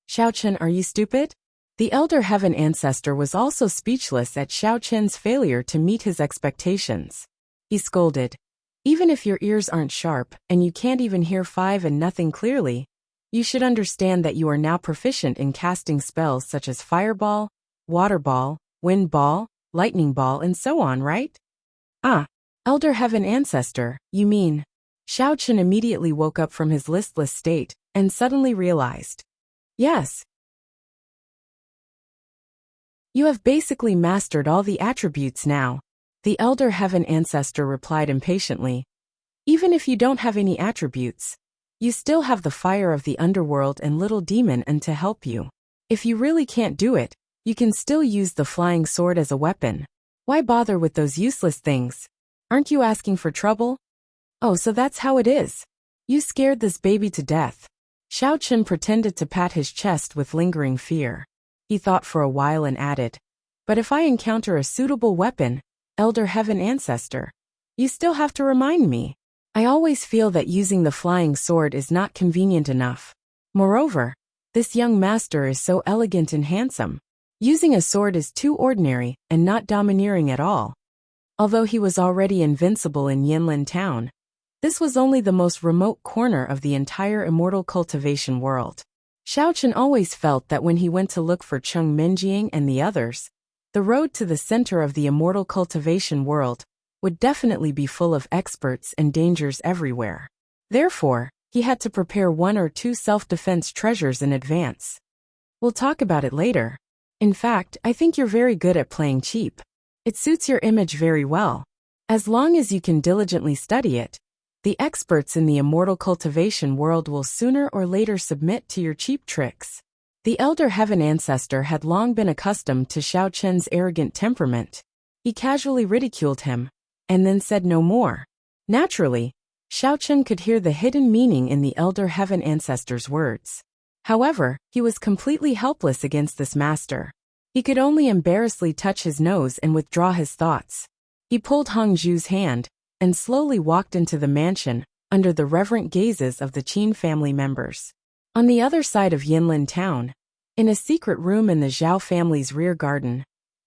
"Xiaochen, are you stupid?" The Elder Heaven Ancestor was also speechless at Xiaochen's failure to meet his expectations. He scolded, "Even if your ears aren't sharp and you can't even hear 5 and nothing clearly, you should understand that you are now proficient in casting spells such as Fireball, Water Ball, Wind Ball, Lightning Ball, and so on, right?" "Ah, Elder Heaven Ancestor, you mean?" Xiaochen immediately woke up from his listless state and suddenly realized. "Yes. You have basically mastered all the attributes now," the Elder Heaven Ancestor replied impatiently. "Even if you don't have any attributes, you still have the fire of the underworld and Little Demon and to help you. If you really can't do it, you can still use the flying sword as a weapon. Why bother with those useless things? Aren't you asking for trouble?" "Oh, so that's how it is. You scared this baby to death." Xiaochen pretended to pat his chest with lingering fear. He thought for a while and added, "But if I encounter a suitable weapon, Elder Heaven Ancestor, you still have to remind me. I always feel that using the flying sword is not convenient enough. Moreover, this young master is so elegant and handsome. Using a sword is too ordinary and not domineering at all." Although he was already invincible in Yinlin Town, this was only the most remote corner of the entire immortal cultivation world. Xiaochen always felt that when he went to look for Cheng Minjing and the others, the road to the center of the immortal cultivation world would definitely be full of experts and dangers everywhere. Therefore, he had to prepare 1 or 2 self-defense treasures in advance. "We'll talk about it later. In fact, I think you're very good at playing cheap. It suits your image very well. As long as you can diligently study it, the experts in the immortal cultivation world will sooner or later submit to your cheap tricks." The Elder Heaven Ancestor had long been accustomed to Xiaochen's arrogant temperament. He casually ridiculed him, and then said no more. Naturally, Xiaochen could hear the hidden meaning in the Elder Heaven Ancestor's words. However, he was completely helpless against this master. He could only embarrassedly touch his nose and withdraw his thoughts. He pulled Heng Zhu's hand and slowly walked into the mansion, under the reverent gazes of the Qin family members. On the other side of Yinlin Town, in a secret room in the Zhao family's rear garden,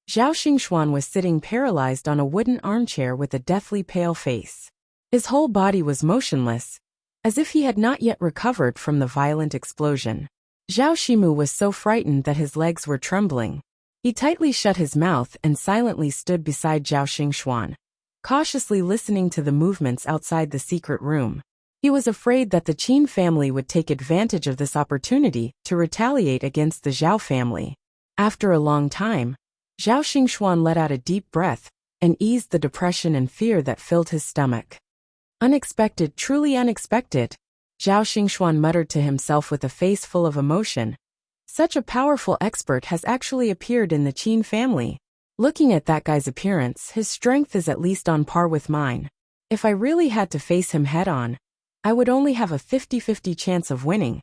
Zhao Xingxuan was sitting paralyzed on a wooden armchair with a deathly pale face. His whole body was motionless, as if he had not yet recovered from the violent explosion. Zhao Shimu was so frightened that his legs were trembling. He tightly shut his mouth and silently stood beside Zhao Xingxuan, cautiously listening to the movements outside the secret room. He was afraid that the Qin family would take advantage of this opportunity to retaliate against the Zhao family. After a long time, Zhao Xingxuan let out a deep breath and eased the depression and fear that filled his stomach. "Unexpected, truly unexpected," Zhao Xingxuan muttered to himself with a face full of emotion. "Such a powerful expert has actually appeared in the Qin family. Looking at that guy's appearance, his strength is at least on par with mine. If I really had to face him head-on, I would only have a 50-50 chance of winning,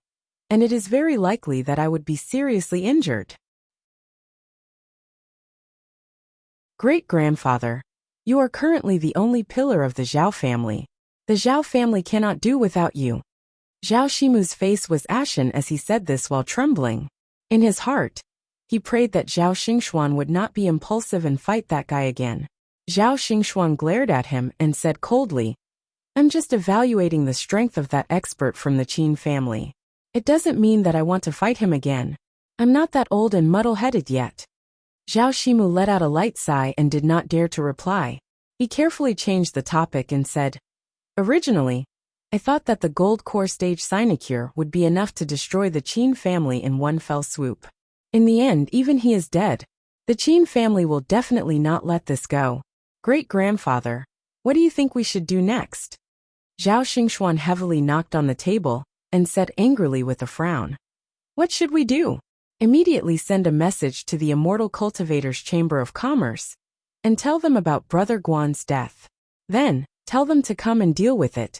and it is very likely that I would be seriously injured. Great-grandfather, you are currently the only pillar of the Zhao family. The Zhao family cannot do without you. Zhao Shimu's face was ashen as he said this while trembling. In his heart, he prayed that Zhao Xingxuan would not be impulsive and fight that guy again. Zhao Xingxuan glared at him and said coldly, I'm just evaluating the strength of that expert from the Qin family. It doesn't mean that I want to fight him again. I'm not that old and muddle-headed yet. Zhao Shimu let out a light sigh and did not dare to reply. He carefully changed the topic and said, Originally, I thought that the gold core stage sinecure would be enough to destroy the Qin family in one fell swoop. In the end, even he is dead. The Qin family will definitely not let this go. Great-grandfather, what do you think we should do next? Zhao Xingxuan heavily knocked on the table and said angrily with a frown. What should we do? Immediately send a message to the Immortal Cultivators' Chamber of Commerce and tell them about Brother Guan's death. Then, tell them to come and deal with it.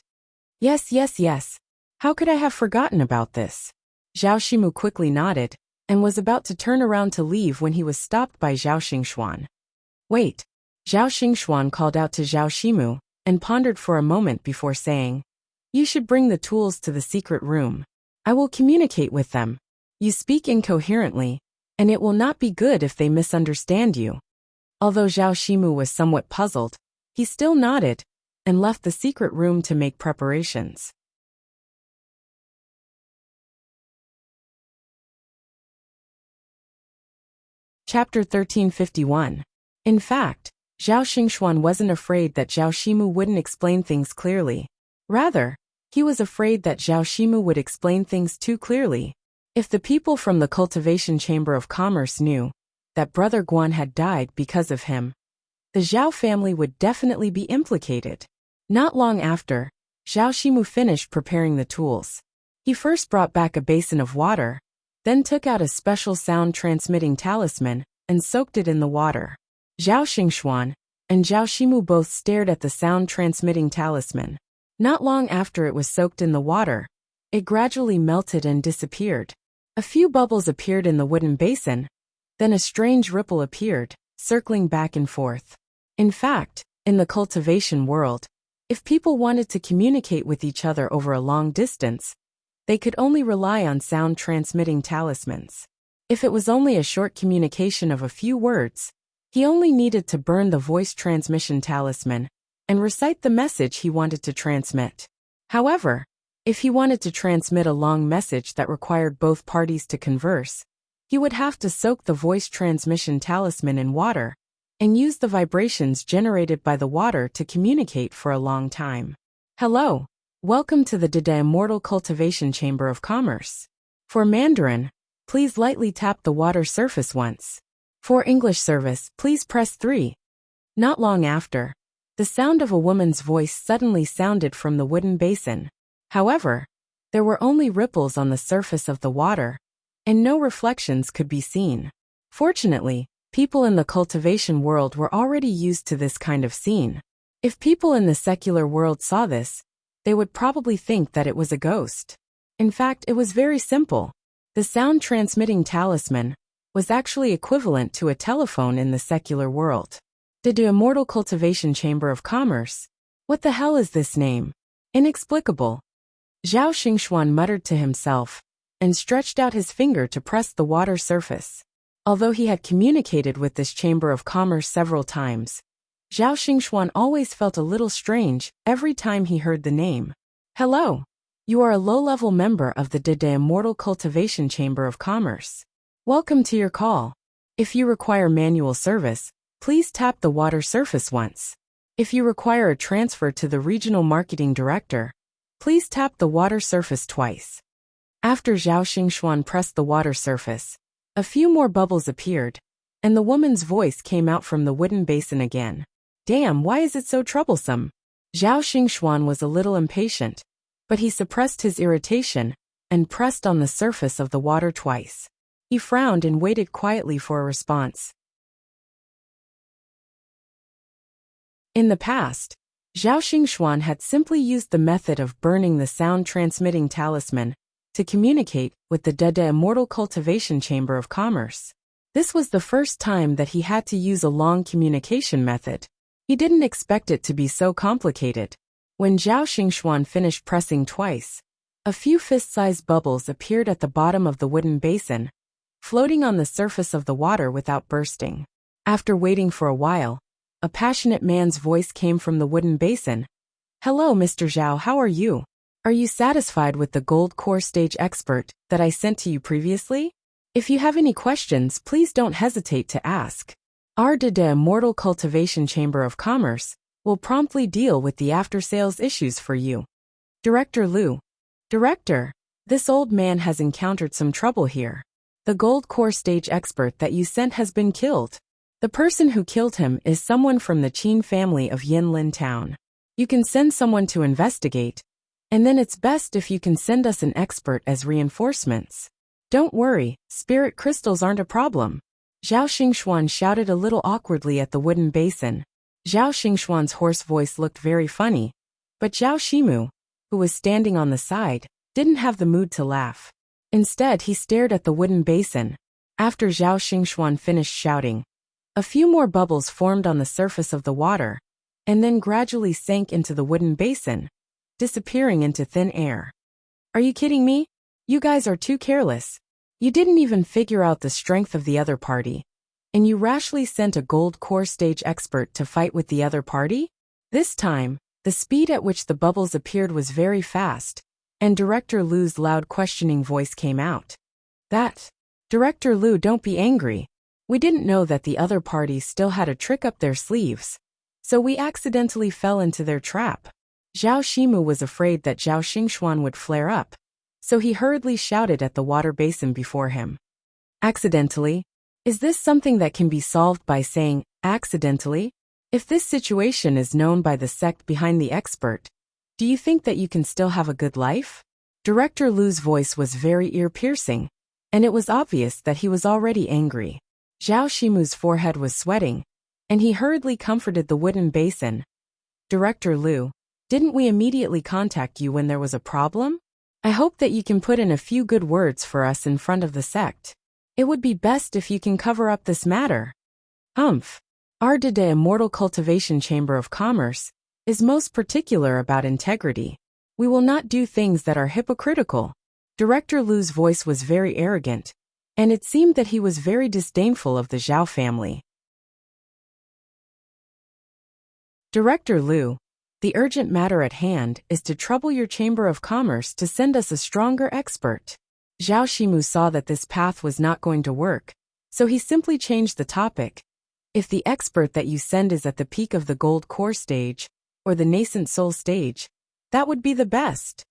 Yes. How could I have forgotten about this? Zhao Shimu quickly nodded and was about to turn around to leave when he was stopped by Zhao Xingxuan. Wait. Zhao Xingxuan called out to Zhao Shimu and pondered for a moment before saying, You should bring the tools to the secret room. I will communicate with them. You speak incoherently, and it will not be good if they misunderstand you. Although Zhao Shimu was somewhat puzzled, he still nodded and left the secret room to make preparations. Chapter 1351. In fact, Zhao Xingxuan wasn't afraid that Zhao Shimu wouldn't explain things clearly. Rather, he was afraid that Zhao Shimu would explain things too clearly. If the people from the Cultivation Chamber of Commerce knew that Brother Guan had died because of him, the Zhao family would definitely be implicated. Not long after, Zhao Shimu finished preparing the tools. He first brought back a basin of water, then took out a special sound-transmitting talisman and soaked it in the water. Zhao Xingxuan and Zhao Shimu both stared at the sound-transmitting talisman. Not long after it was soaked in the water, it gradually melted and disappeared. A few bubbles appeared in the wooden basin, then a strange ripple appeared, circling back and forth. In fact, in the cultivation world, if people wanted to communicate with each other over a long distance, they could only rely on sound-transmitting talismans. If it was only a short communication of a few words, he only needed to burn the voice transmission talisman and recite the message he wanted to transmit. However, if he wanted to transmit a long message that required both parties to converse, he would have to soak the voice transmission talisman in water and use the vibrations generated by the water to communicate for a long time. Hello, welcome to the Immortal Cultivation Chamber of Commerce. For Mandarin, please lightly tap the water surface once. For English service, please press 3. Not long after, the sound of a woman's voice suddenly sounded from the wooden basin. However, there were only ripples on the surface of the water, and no reflections could be seen. Fortunately, people in the cultivation world were already used to this kind of scene. If people in the secular world saw this, they would probably think that it was a ghost. In fact, it was very simple. The sound-transmitting talisman was actually equivalent to a telephone in the secular world. The Immortal Cultivation Chamber of Commerce. What the hell is this name? Inexplicable. Zhao Xingxuan muttered to himself and stretched out his finger to press the water surface. Although he had communicated with this Chamber of Commerce several times, Zhao Xingxuan always felt a little strange every time he heard the name. Hello. You are a low-level member of the Immortal Cultivation Chamber of Commerce. Welcome to your call. If you require manual service, please tap the water surface once. If you require a transfer to the Regional Marketing Director, please tap the water surface twice. After Zhao Xingxuan pressed the water surface, a few more bubbles appeared, and the woman's voice came out from the wooden basin again. Damn, why is it so troublesome? Zhao Xingxuan was a little impatient, but he suppressed his irritation and pressed on the surface of the water twice. He frowned and waited quietly for a response. In the past, Zhao Xingxuan had simply used the method of burning the sound-transmitting talisman to communicate with the Dede Immortal Cultivation Chamber of Commerce. This was the first time that he had to use a long communication method. He didn't expect it to be so complicated. When Zhao Xingxuan finished pressing twice, a few fist-sized bubbles appeared at the bottom of the wooden basin, floating on the surface of the water without bursting. After waiting for a while, a passionate man's voice came from the wooden basin. "Hello, Mr. Zhao, how are you? Are you satisfied with the gold core stage expert that I sent to you previously? If you have any questions, please don't hesitate to ask. Our Dede Immortal Cultivation Chamber of Commerce will promptly deal with the after-sales issues for you." Director Lu. Director, this old man has encountered some trouble here. The gold core stage expert that you sent has been killed. The person who killed him is someone from the Qin family of Yinlin Town. You can send someone to investigate, and then it's best if you can send us an expert as reinforcements. Don't worry, spirit crystals aren't a problem. Zhao Xingxuan shouted a little awkwardly at the wooden basin. Zhao Xingxuan's hoarse voice looked very funny, but Zhao Shimu, who was standing on the side, didn't have the mood to laugh. Instead, he stared at the wooden basin. After Zhao Xingxuan finished shouting, a few more bubbles formed on the surface of the water, and then gradually sank into the wooden basin, disappearing into thin air. Are you kidding me? You guys are too careless. You didn't even figure out the strength of the other party, and you rashly sent a gold core stage expert to fight with the other party? This time, the speed at which the bubbles appeared was very fast, and Director Lu's loud questioning voice came out. Director Lu, don't be angry. We didn't know that the other party still had a trick up their sleeves, so we accidentally fell into their trap. Zhao Shimu was afraid that Zhao Xingxuan would flare up, so he hurriedly shouted at the water basin before him. Accidentally? Is this something that can be solved by saying, accidentally? If this situation is known by the sect behind the expert, do you think that you can still have a good life? Director Lu's voice was very ear-piercing, and it was obvious that he was already angry. Zhao Shimu's forehead was sweating, and he hurriedly comforted the wooden basin. Director Lu, didn't we immediately contact you when there was a problem? I hope that you can put in a few good words for us in front of the sect. It would be best if you can cover up this matter. Our Dede Immortal Cultivation Chamber of Commerce is most particular about integrity. We will not do things that are hypocritical. Director Lu's voice was very arrogant, and it seemed that he was very disdainful of the Zhao family. Director Lu, the urgent matter at hand is to trouble your Chamber of Commerce to send us a stronger expert. Zhao Shimu saw that this path was not going to work, so he simply changed the topic. If the expert that you send is at the peak of the gold core stage, or the nascent soul stage, that would be the best.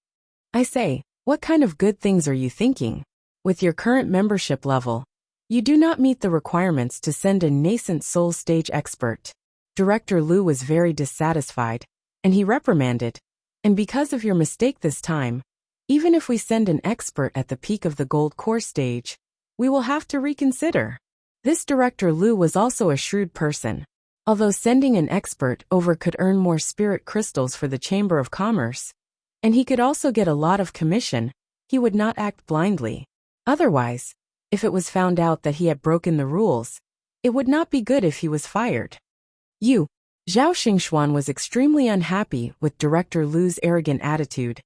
I say, what kind of good things are you thinking? With your current membership level, you do not meet the requirements to send a nascent soul stage expert. Director Lu was very dissatisfied, and he reprimanded, and because of your mistake this time, even if we send an expert at the peak of the gold core stage, we will have to reconsider. This Director Lu was also a shrewd person. Although sending an expert over could earn more spirit crystals for the Chamber of Commerce, and he could also get a lot of commission, he would not act blindly. Otherwise, if it was found out that he had broken the rules, it would not be good if he was fired. Zhao Xingxuan was extremely unhappy with Director Lu's arrogant attitude,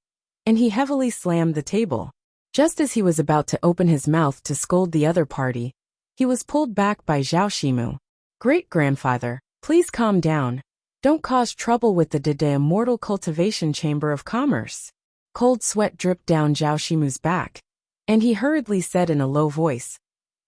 and he heavily slammed the table. Just as he was about to open his mouth to scold the other party, he was pulled back by Zhao Shimu. Great-grandfather, please calm down. Don't cause trouble with the Dede Immortal Cultivation Chamber of Commerce. Cold sweat dripped down Zhao Shimu's back, and he hurriedly said in a low voice,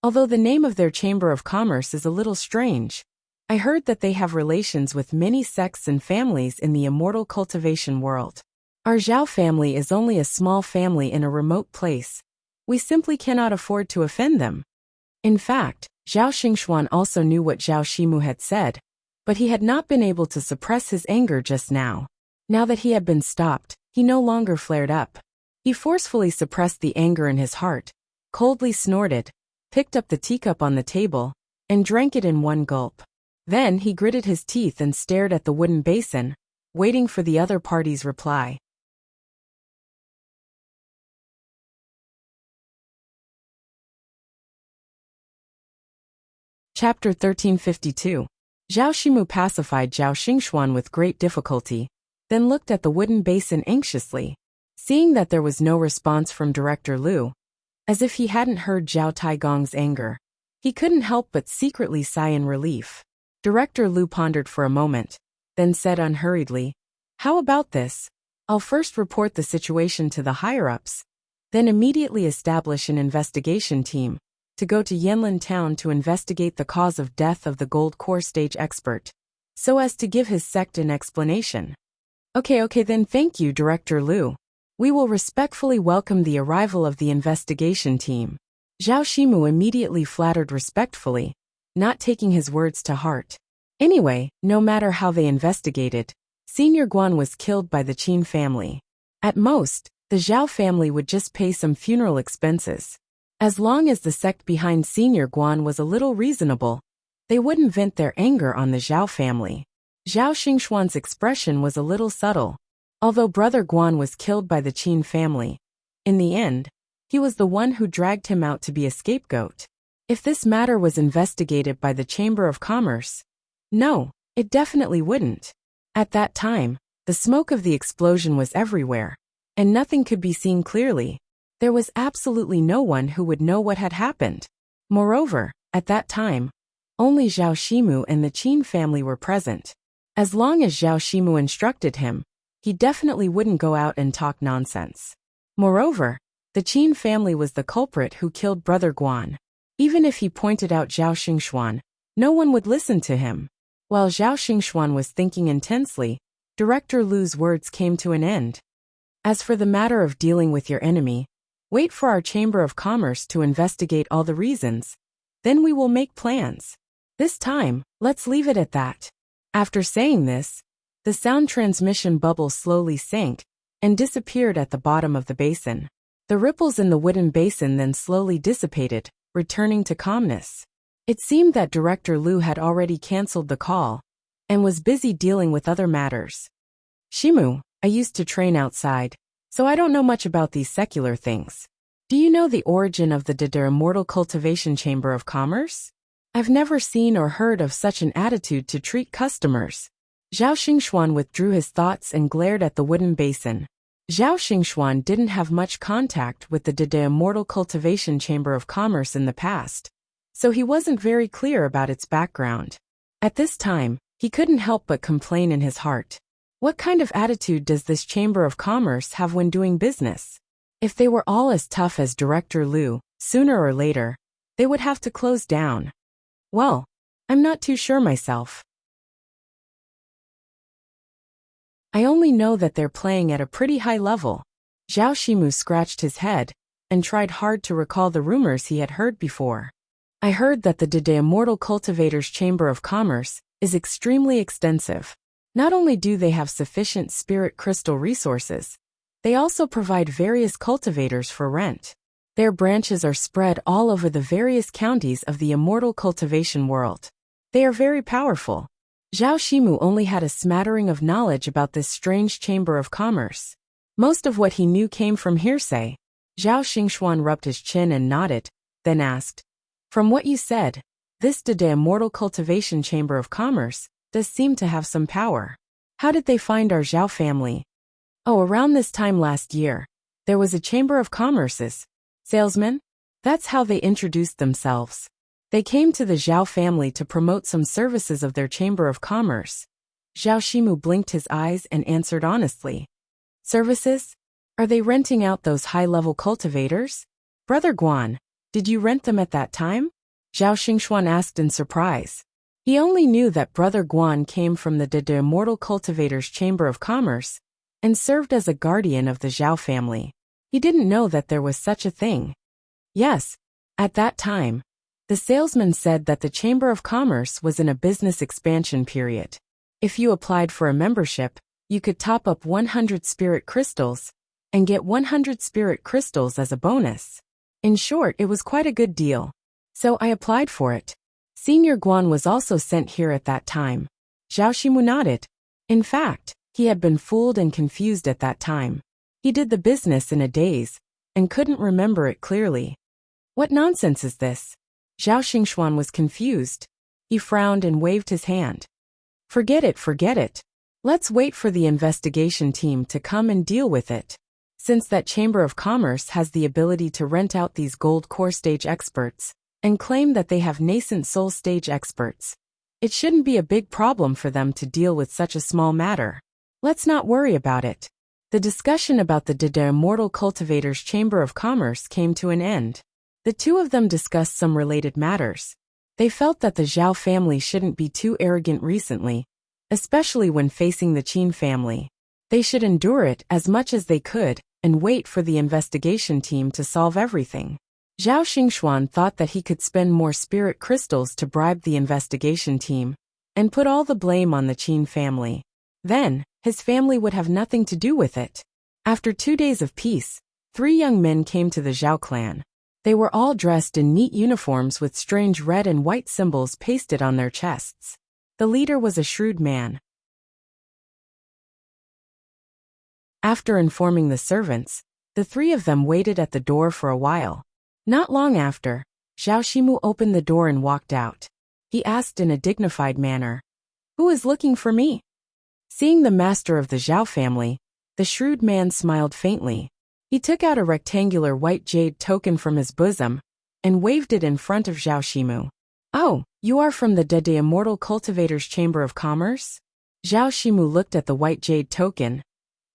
although the name of their Chamber of Commerce is a little strange, I heard that they have relations with many sects and families in the immortal cultivation world. Our Zhao family is only a small family in a remote place. We simply cannot afford to offend them. In fact, Zhao Xingxuan also knew what Zhao Shimu had said, but he had not been able to suppress his anger just now. Now that he had been stopped, he no longer flared up. He forcefully suppressed the anger in his heart, coldly snorted, picked up the teacup on the table, and drank it in one gulp. Then he gritted his teeth and stared at the wooden basin, waiting for the other party's reply. Chapter 1352. Zhao Shimu pacified Zhao Xingxuan with great difficulty, then looked at the wooden basin anxiously. Seeing that there was no response from Director Liu, as if he hadn't heard Zhao Taigong's anger, he couldn't help but secretly sigh in relief. Director Liu pondered for a moment, then said unhurriedly, "How about this? I'll first report the situation to the higher-ups, then immediately establish an investigation team to go to Yanlin town to investigate the cause of death of the gold core stage expert, so as to give his sect an explanation." Okay then, thank you, Director Liu. We will respectfully welcome the arrival of the investigation team. Zhao Shimu immediately flattered respectfully, not taking his words to heart. Anyway, no matter how they investigated, Senior Guan was killed by the Qin family. At most, the Zhao family would just pay some funeral expenses. As long as the sect behind Senior Guan was a little reasonable, they wouldn't vent their anger on the Zhao family. Zhao Xingxuan's expression was a little subtle. Although Brother Guan was killed by the Qin family, in the end, he was the one who dragged him out to be a scapegoat. If this matter was investigated by the Chamber of Commerce, no, it definitely wouldn't. At that time, the smoke of the explosion was everywhere, and nothing could be seen clearly. There was absolutely no one who would know what had happened. Moreover, at that time, only Zhao Shimu and the Qin family were present. As long as Zhao Shimu instructed him, he definitely wouldn't go out and talk nonsense. Moreover, the Qin family was the culprit who killed Brother Guan. Even if he pointed out Zhao Xingxuan, no one would listen to him. While Zhao Xingxuan was thinking intensely, Director Liu's words came to an end. As for the matter of dealing with your enemy, wait for our Chamber of Commerce to investigate all the reasons. Then we will make plans. This time, let's leave it at that. After saying this, the sound transmission bubble slowly sank and disappeared at the bottom of the basin. The ripples in the wooden basin then slowly dissipated, returning to calmness. It seemed that Director Liu had already cancelled the call and was busy dealing with other matters. Shimu, I used to train outside, so I don't know much about these secular things. Do you know the origin of the Immortal Cultivation Chamber of Commerce? I've never seen or heard of such an attitude to treat customers. Zhao Xingxuan withdrew his thoughts and glared at the wooden basin. Zhao Xingxuan didn't have much contact with the Immortal Cultivation Chamber of Commerce in the past, so he wasn't very clear about its background. At this time, he couldn't help but complain in his heart. What kind of attitude does this Chamber of Commerce have when doing business? If they were all as tough as Director Liu, sooner or later, they would have to close down. Well, I'm not too sure myself. I only know that they're playing at a pretty high level. Zhao Shimu scratched his head and tried hard to recall the rumors he had heard before. I heard that the Immortal Cultivators Chamber of Commerce is extremely extensive. Not only do they have sufficient spirit crystal resources, they also provide various cultivators for rent. Their branches are spread all over the various counties of the immortal cultivation world. They are very powerful. Zhao Shimu only had a smattering of knowledge about this strange Chamber of Commerce. Most of what he knew came from hearsay. Zhao Xingxuan rubbed his chin and nodded, then asked, "From what you said, this Immortal Cultivation Chamber of Commerce does seem to have some power. How did they find our Zhao family?" "Oh, around this time last year, there was a Chamber of Commerce's salesman. That's how they introduced themselves. They came to the Zhao family to promote some services of their Chamber of Commerce." Zhao Shimu blinked his eyes and answered honestly. "Services? Are they renting out those high-level cultivators? Brother Guan, did you rent them at that time?" Zhao Xingxuan asked in surprise. He only knew that Brother Guan came from the Immortal Cultivators Chamber of Commerce and served as a guardian of the Zhao family. He didn't know that there was such a thing. Yes, at that time, the salesman said that the Chamber of Commerce was in a business expansion period. If you applied for a membership, you could top up 100 spirit crystals and get 100 spirit crystals as a bonus. In short, it was quite a good deal. So I applied for it. Senior Guan was also sent here at that time. Zhao Shimu nodded. In fact, He had been fooled and confused at that time. He did the business in a daze and couldn't remember it clearly. What nonsense is this? Zhao Xingxuan was confused. He frowned and waved his hand. Forget it, forget it. Let's wait for the investigation team to come and deal with it. Since that Chamber of Commerce has the ability to rent out these gold core stage experts and claim that they have nascent soul stage experts, it shouldn't be a big problem for them to deal with such a small matter. Let's not worry about it. The discussion about the Immortal Cultivators Chamber of Commerce came to an end. The two of them discussed some related matters. They felt that the Zhao family shouldn't be too arrogant recently, especially when facing the Qin family. They should endure it as much as they could and wait for the investigation team to solve everything. Zhao Xingxuan thought that he could spend more spirit crystals to bribe the investigation team and put all the blame on the Qin family. Then, his family would have nothing to do with it. After 2 days of peace, 3 young men came to the Zhao clan. They were all dressed in neat uniforms with strange red and white symbols pasted on their chests. The leader was a shrewd man. After informing the servants, the 3 of them waited at the door for a while. Not long after, Zhao Ximu opened the door and walked out. He asked in a dignified manner, "Who is looking for me?" Seeing the master of the Zhao family, the shrewd man smiled faintly. He took out a rectangular white jade token from his bosom and waved it in front of Zhao Ximu. "Oh, you are from the Immortal Cultivators Chamber of Commerce?" Zhao Ximu looked at the white jade token,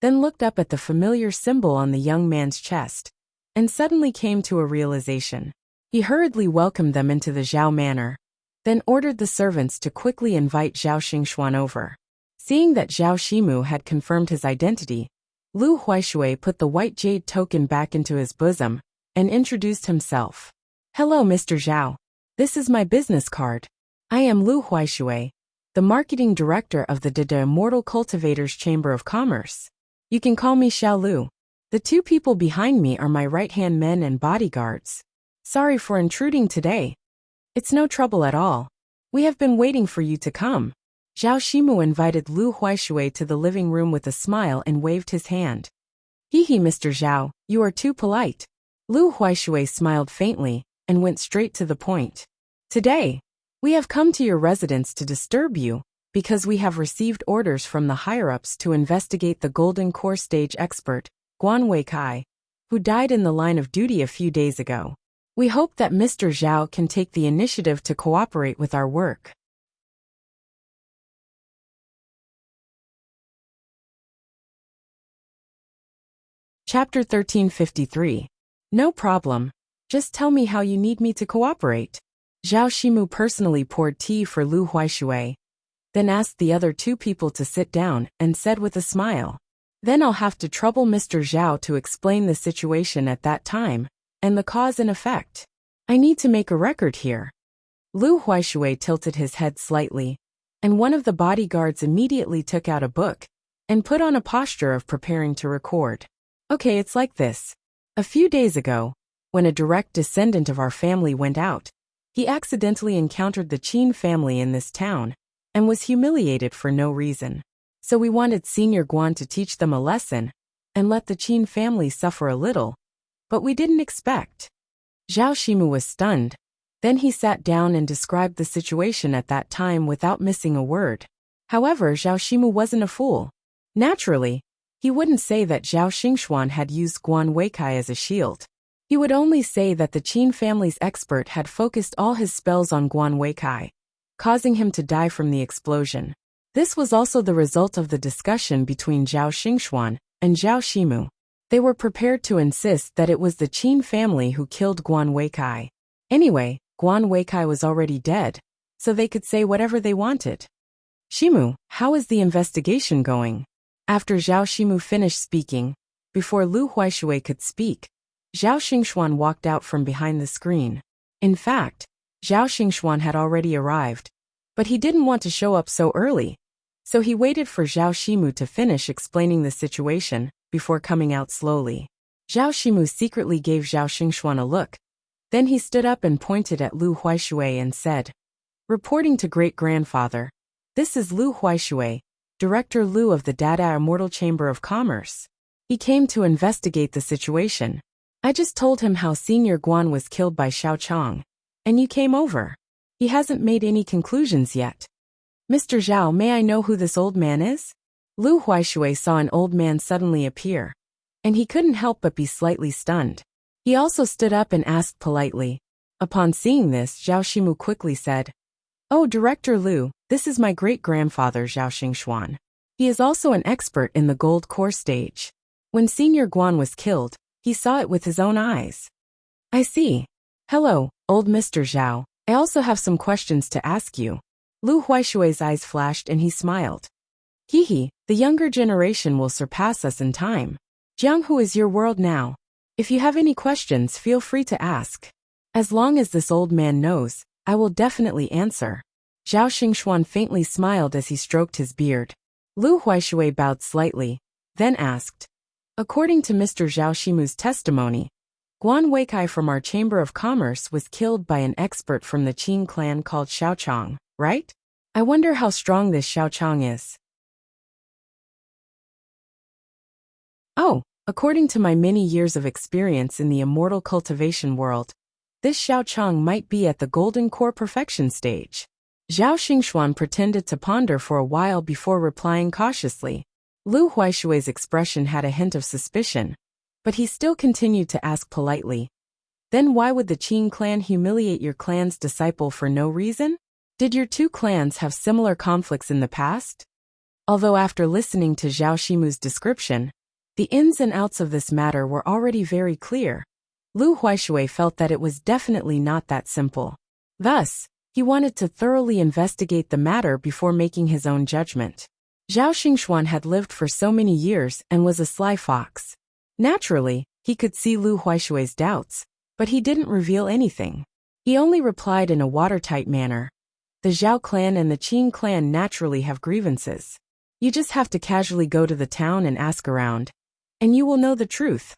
then looked up at the familiar symbol on the young man's chest, and suddenly came to a realization. He hurriedly welcomed them into the Zhao manor, then ordered the servants to quickly invite Zhao Xingxuan over. Seeing that Zhao Ximu had confirmed his identity, Lu Huaishui put the white jade token back into his bosom and introduced himself. "Hello, Mr. Zhao. This is my business card. I am Lu Huaishui, the marketing director of the Immortal Cultivators Chamber of Commerce. You can call me Xiao Lu. The 2 people behind me are my right-hand men and bodyguards. Sorry for intruding today." "It's no trouble at all. We have been waiting for you to come." Zhao Ximu invited Lu Huaishui to the living room with a smile and waved his hand. "Hee, Mr. Zhao, you are too polite." Lu Huaishui smiled faintly and went straight to the point. "Today, we have come to your residence to disturb you because we have received orders from the higher-ups to investigate the Golden Core Stage expert, Guan Weikai, who died in the line of duty a few days ago. We hope that Mr. Zhao can take the initiative to cooperate with our work." Chapter 1353. No problem. Just tell me how you need me to cooperate. Zhao Ximu personally poured tea for Lu Huaishui, then asked the other 2 people to sit down and said with a smile, "Then I'll have to trouble Mr. Zhao to explain the situation at that time and the cause and effect. I need to make a record here." Lu Huaishui tilted his head slightly, and one of the bodyguards immediately took out a book and put on a posture of preparing to record. "Okay, it's like this. A few days ago, when a direct descendant of our family went out, he accidentally encountered the Qin family in this town and was humiliated for no reason. So we wanted Senior Guan to teach them a lesson and let the Qin family suffer a little, but we didn't expect." Zhao Ximu was stunned. Then he sat down and described the situation at that time without missing a word. However, Zhao Ximu wasn't a fool. Naturally, he wouldn't say that Zhao Xingxuan had used Guan Weikai as a shield. He would only say that the Qin family's expert had focused all his spells on Guan Weikai, causing him to die from the explosion. This was also the result of the discussion between Zhao Xingxuan and Zhao Ximu. They were prepared to insist that it was the Qin family who killed Guan Weikai. Anyway, Guan Weikai was already dead, so they could say whatever they wanted. "Ximu, how is the investigation going?" After Zhao Ximu finished speaking, before Lu Huaishui could speak, Zhao Xingxuan walked out from behind the screen. In fact, Zhao Xingxuan had already arrived, but he didn't want to show up so early, so he waited for Zhao Ximu to finish explaining the situation before coming out slowly. Zhao Ximu secretly gave Zhao Xingxuan a look. Then he stood up and pointed at Lu Huaishui and said, "Reporting to great-grandfather, this is Lu Huaishui, Director Liu of the Dada Immortal Chamber of Commerce. He came to investigate the situation. I just told him how Senior Guan was killed by Xiao Chong. And you came over. He hasn't made any conclusions yet. Mr. Zhao, may I know who this old man is? Lu Huaishui saw an old man suddenly appear. And he couldn't help but be slightly stunned. He also stood up and asked politely. Upon seeing this, Zhao Shimu quickly said, "Oh, Director Liu, this is my great-grandfather Zhao Xingxuan. He is also an expert in the gold core stage. When Senior Guan was killed, he saw it with his own eyes." "I see. Hello, old Mr. Zhao. I also have some questions to ask you." Lu Huaishui's eyes flashed and he smiled. "Hehe, the younger generation will surpass us in time. Jianghu is your world now. If you have any questions, feel free to ask. As long as this old man knows, I will definitely answer." Zhao Xingxuan faintly smiled as he stroked his beard. Lu Huaishui bowed slightly, then asked, "According to Mr. Zhao Shimu's testimony, Guan Weikai from our Chamber of Commerce was killed by an expert from the Qin clan called Xiao Chong, right? I wonder how strong this Xiao Chong is." "Oh, according to my many years of experience in the immortal cultivation world, this Xiao Chong might be at the golden core perfection stage." Zhao Xingxuan pretended to ponder for a while before replying cautiously. Lu Huaishui's expression had a hint of suspicion, but he still continued to ask politely, "Then why would the Qin clan humiliate your clan's disciple for no reason? Did your two clans have similar conflicts in the past?" Although after listening to Zhao Shimu's description, the ins and outs of this matter were already very clear, Lu Huaishui felt that it was definitely not that simple. Thus, he wanted to thoroughly investigate the matter before making his own judgment. Zhao Xingxuan had lived for so many years and was a sly fox. Naturally, he could see Lu Huaishui's doubts, but he didn't reveal anything. He only replied in a watertight manner. "The Zhao clan and the Qin clan naturally have grievances. You just have to casually go to the town and ask around, and you will know the truth."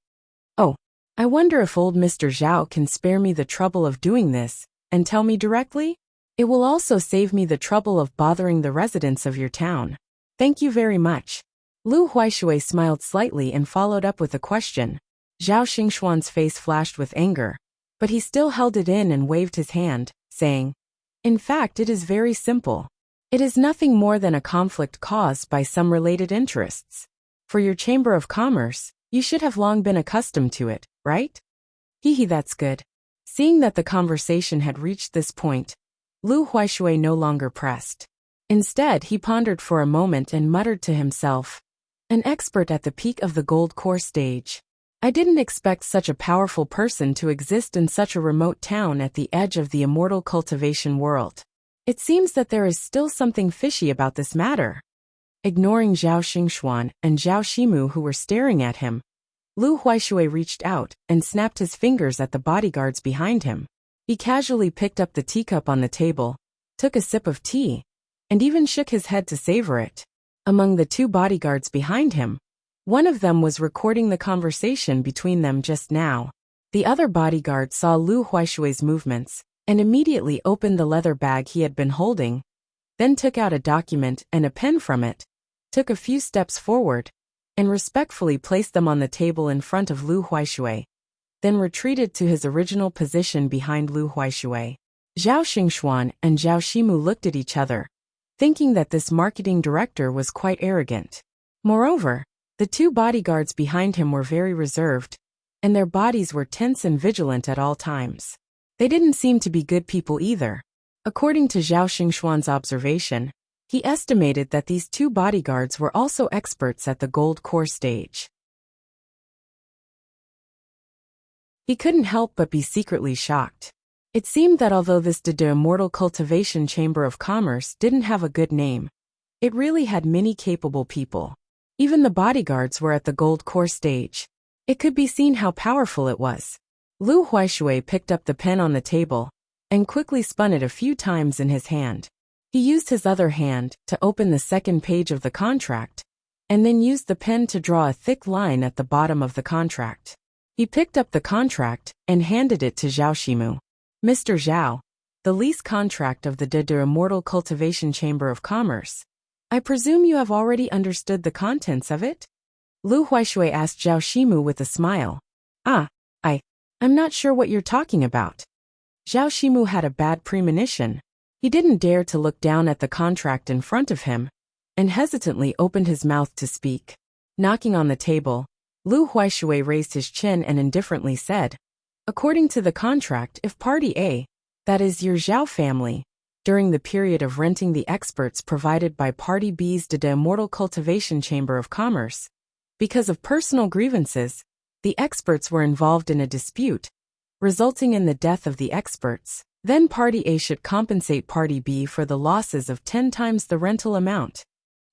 "Oh, I wonder if old Mr. Zhao can spare me the trouble of doing this and tell me directly? It will also save me the trouble of bothering the residents of your town. Thank you very much." Lu Huaishui smiled slightly and followed up with a question. Zhao Xingxuan's face flashed with anger, but he still held it in and waved his hand, saying, "In fact, it is very simple. It is nothing more than a conflict caused by some related interests. For your Chamber of Commerce, you should have long been accustomed to it, right?" "Hehe, that's good." Seeing that the conversation had reached this point, Lu Huaishui no longer pressed. Instead, he pondered for a moment and muttered to himself, "An expert at the peak of the gold core stage. I didn't expect such a powerful person to exist in such a remote town at the edge of the immortal cultivation world. It seems that there is still something fishy about this matter." Ignoring Zhao Xingxuan and Zhao Shimu who were staring at him, Lu Huaishui reached out and snapped his fingers at the bodyguards behind him. He casually picked up the teacup on the table, took a sip of tea, and even shook his head to savor it. Among the two bodyguards behind him, one of them was recording the conversation between them just now. The other bodyguard saw Lu Huaishui's movements and immediately opened the leather bag he had been holding, then took out a document and a pen from it, took a few steps forward, and respectfully placed them on the table in front of Lu Huaishui, then retreated to his original position behind Lu Huaishui. Zhao Xingxuan and Zhao Shimu looked at each other, thinking that this marketing director was quite arrogant. Moreover, the two bodyguards behind him were very reserved, and their bodies were tense and vigilant at all times. They didn't seem to be good people either. According to Zhao Xingxuan's observation, he estimated that these two bodyguards were also experts at the gold core stage. He couldn't help but be secretly shocked. It seemed that although this de Immortal Cultivation Chamber of Commerce didn't have a good name, it really had many capable people. Even the bodyguards were at the gold core stage. It could be seen how powerful it was. Lu Huaishui picked up the pen on the table and quickly spun it a few times in his hand. He used his other hand to open the second page of the contract, and then used the pen to draw a thick line at the bottom of the contract. He picked up the contract and handed it to Zhao Shimu. "Mr. Zhao, the lease contract of the de Immortal Cultivation Chamber of Commerce. I presume you have already understood the contents of it? Lu Huaishui asked Zhao Shimu with a smile. I'm not sure what you're talking about. Zhao Shimu had a bad premonition. He didn't dare to look down at the contract in front of him, and hesitantly opened his mouth to speak. Knocking on the table, Lu Huaishui raised his chin and indifferently said, according to the contract, if Party A, that is your Zhao family, during the period of renting the experts provided by Party B's de Immortal Cultivation Chamber of Commerce, because of personal grievances, the experts were involved in a dispute, resulting in the death of the experts, then Party A should compensate Party B for the losses of 10 times the rental amount.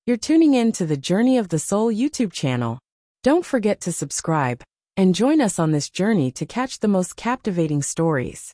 You're tuning in to the Journey of the Soul YouTube channel. Don't forget to subscribe and join us on this journey to catch the most captivating stories.